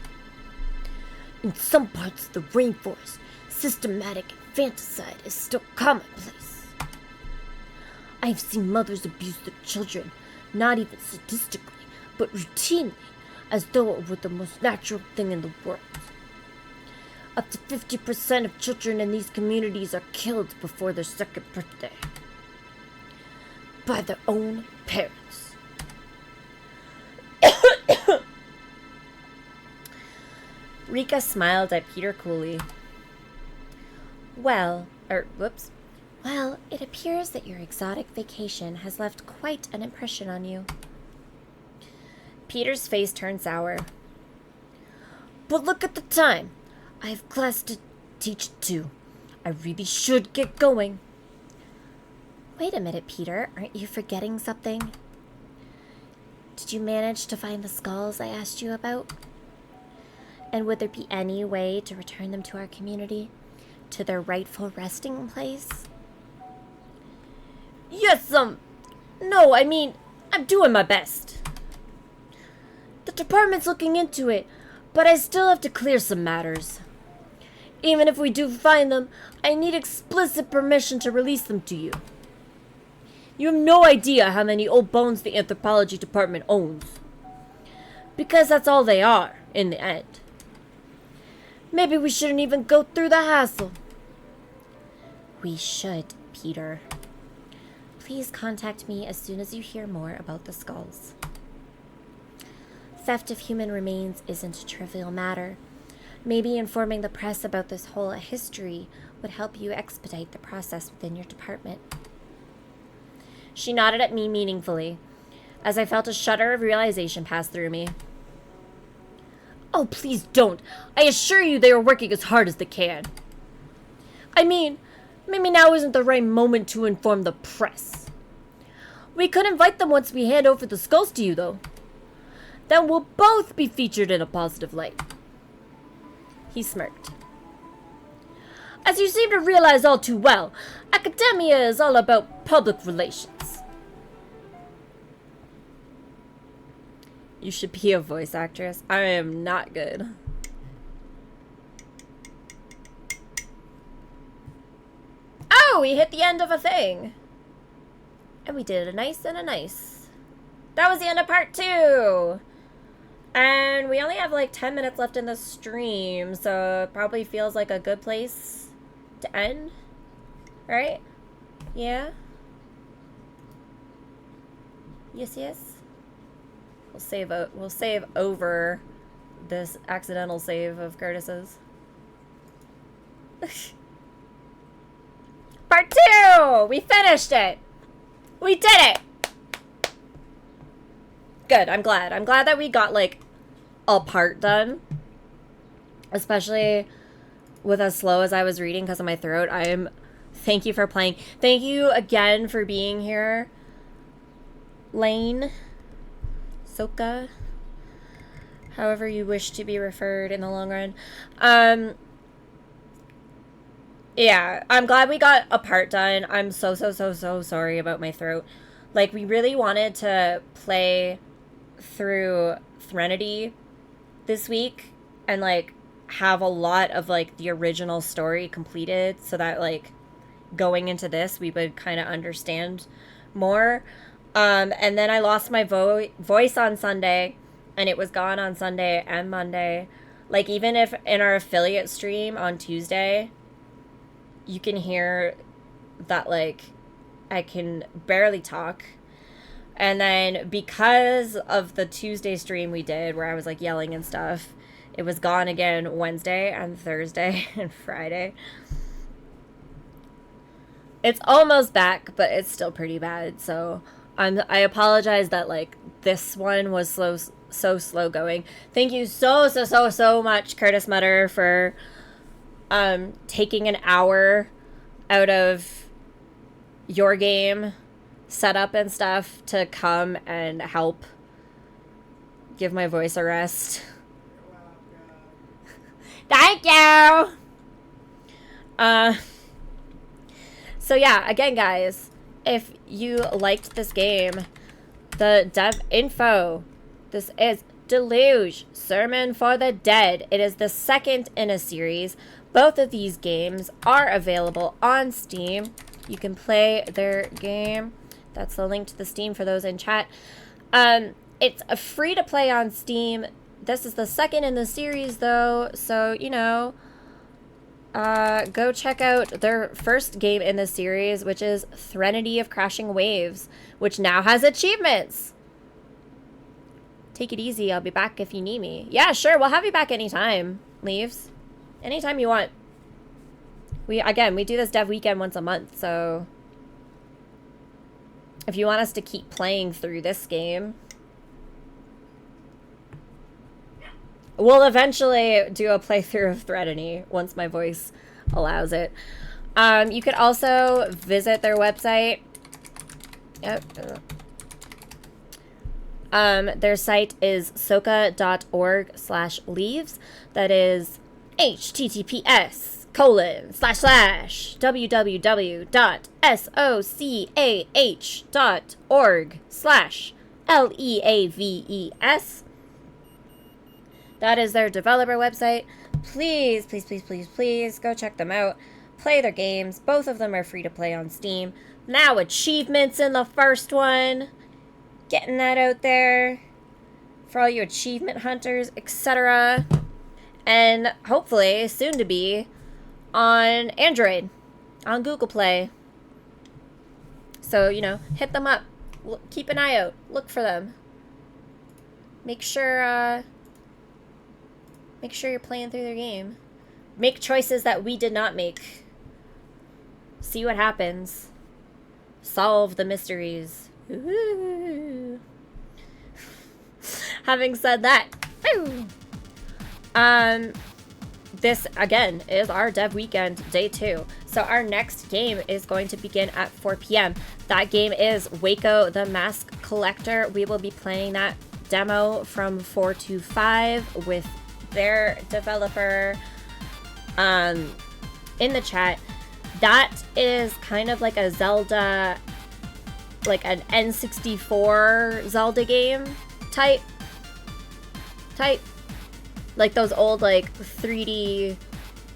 In some parts of the rainforest, systematic infanticide is still commonplace. I have seen mothers abuse their children, not even sadistically, but routinely, as though it were the most natural thing in the world. Up to 50% of children in these communities are killed before their second birthday. By their own parents. Rika smiled at Peter coolly. Well, it appears that your exotic vacation has left quite an impression on you. Peter's face turned sour. But look at the time. I have class to teach too. I really should get going. Wait a minute, Peter. Aren't you forgetting something? Did you manage to find the skulls I asked you about? And would there be any way to return them to our community? To their rightful resting place? Yes, no, I mean, I'm doing my best. The department's looking into it, but I still have to clear some matters. Even if we do find them, I need explicit permission to release them to you. You have no idea how many old bones the anthropology department owns. Because that's all they are, in the end. Maybe we shouldn't even go through the hassle. We should, Peter. Please contact me as soon as you hear more about the skulls. Theft of human remains isn't a trivial matter. Maybe informing the press about this whole history would help you expedite the process within your department. She nodded at me meaningfully, as I felt a shudder of realization pass through me. Oh, please don't. I assure you they are working as hard as they can. I mean, maybe now isn't the right moment to inform the press. We could invite them once we hand over the skulls to you, though. Then we'll both be featured in a positive light. He smirked. As you seem to realize all too well, academia is all about public relations. You should be a voice actress. I am not good. Oh, we hit the end of a thing. And we did a nice and a nice. That was the end of part 2. And we only have like 10 minutes left in the stream, so it probably feels like a good place to end. Right? Yeah? Yes, yes. We'll save over this accidental save of Curtis's. Part 2! We finished it! We did it! Good, I'm glad. I'm glad that we got, like, a part done. Especially with as slow as I was reading because of my throat. Thank you for playing. Thank you again for being here. Lane. Soka. However you wish to be referred in the long run. Yeah, I'm glad we got a part done. I'm so sorry about my throat. Like, we really wanted to play through Threnody this week and, like, have a lot of, like, the original story completed so that, like, going into this, we would kind of understand more. And then I lost my voice on Sunday, and it was gone on Sunday and Monday. Like, even if in our affiliate stream on Tuesday, you can hear that, like, I can barely talk. And then because of the Tuesday stream we did where I was, like, yelling and stuff, it was gone again Wednesday and Thursday and Friday. It's almost back, but it's still pretty bad. So I apologize that, like, this one was so slow going. Thank you so much, Curtis Mutter, for taking an hour out of your game setup and stuff to come and help give my voice a rest. Thank you. So yeah, again, guys, if you liked this game, the dev info, this is Deluge, Sermon for the Dead. It is the second in a series. Both of these games are available on Steam. You can play their game. That's the link to the Steam for those in chat. It's a free to play on Steam. This is the second in the series, though, so, you know, go check out their first game in the series, which is Threnody of Crashing Waves, which now has achievements. Take it easy. I'll be back if you need me. Yeah, sure. We'll have you back anytime, Leaves. Anytime you want. We do this dev weekend once a month, so if you want us to keep playing through this game, we'll eventually do a playthrough of Threnody once my voice allows it. You could also visit their website. Their site is soka.org/leaves. That is https://www.socah.org/leaves. That is their developer website. Please go check them out. Play their games. Both of them are free to play on Steam. Now achievements in the first one. Getting that out there for all you achievement hunters, etc. And hopefully soon to be on Android, on Google Play. So, you know, hit them up. Keep an eye out. Look for them. Make sure you're playing through their game. Make choices that we did not make. See what happens. Solve the mysteries. Ooh. Having said that, woo. This again is our dev weekend day 2. So our next game is going to begin at 4 p.m. That game is Waco the Mask Collector. We will be playing that demo from 4 to 5 with their developer in the chat. That is kind of like a Zelda, like an N64 Zelda game type. Like those old, like, 3D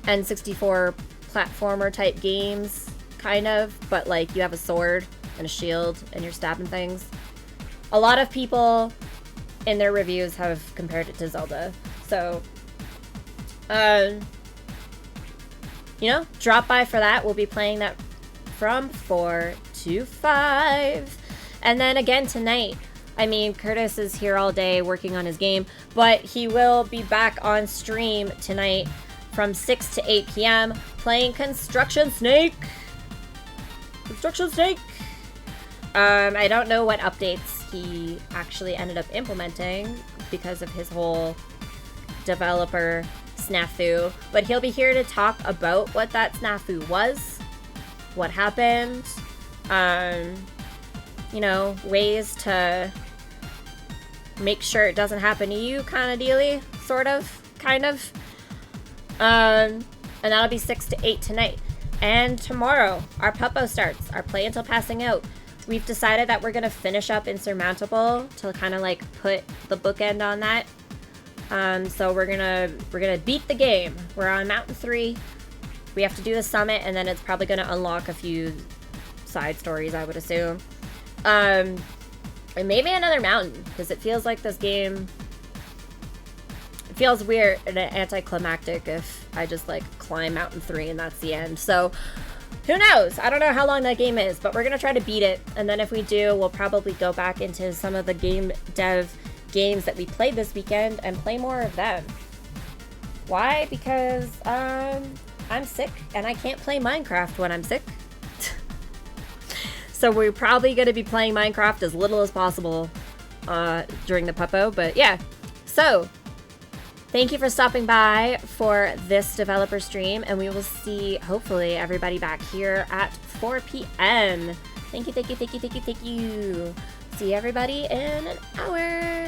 N64 platformer type games, kind of. But, like, you have a sword and a shield and you're stabbing things. A lot of people in their reviews have compared it to Zelda. So, you know, drop by for that. We'll be playing that from 4 to 5. And then again tonight, I mean, Curtis is here all day working on his game, but he will be back on stream tonight from 6 to 8 p.m. playing Construction Snake. I don't know what updates he actually ended up implementing because of his whole developer snafu, but he'll be here to talk about what that snafu was, what happened, you know, ways to make sure it doesn't happen to you, kind of dealy, sort of, kind of. And that'll be 6 to 8 tonight. And tomorrow, our puppo starts, our play until passing out. We've decided that we're gonna finish up Insurmountable to kind of like put the bookend on that. So we're gonna beat the game. We're on Mountain 3. We have to do the summit, and then it's probably gonna unlock a few side stories, I would assume. And maybe another mountain, because it feels like this game, it feels weird and anticlimactic if I just like climb Mountain 3 and that's the end. So who knows? I don't know how long that game is, but we're gonna try to beat it. And then if we do, we'll probably go back into some of the game dev games that we played this weekend and play more of them. Why? Because I'm sick and I can't play Minecraft when I'm sick. So we're probably going to be playing Minecraft as little as possible during the puppo. But yeah, so thank you for stopping by for this developer stream, and we will see, hopefully, everybody back here at 4 p.m. Thank you, thank you, thank you, thank you, thank you. See everybody in an hour.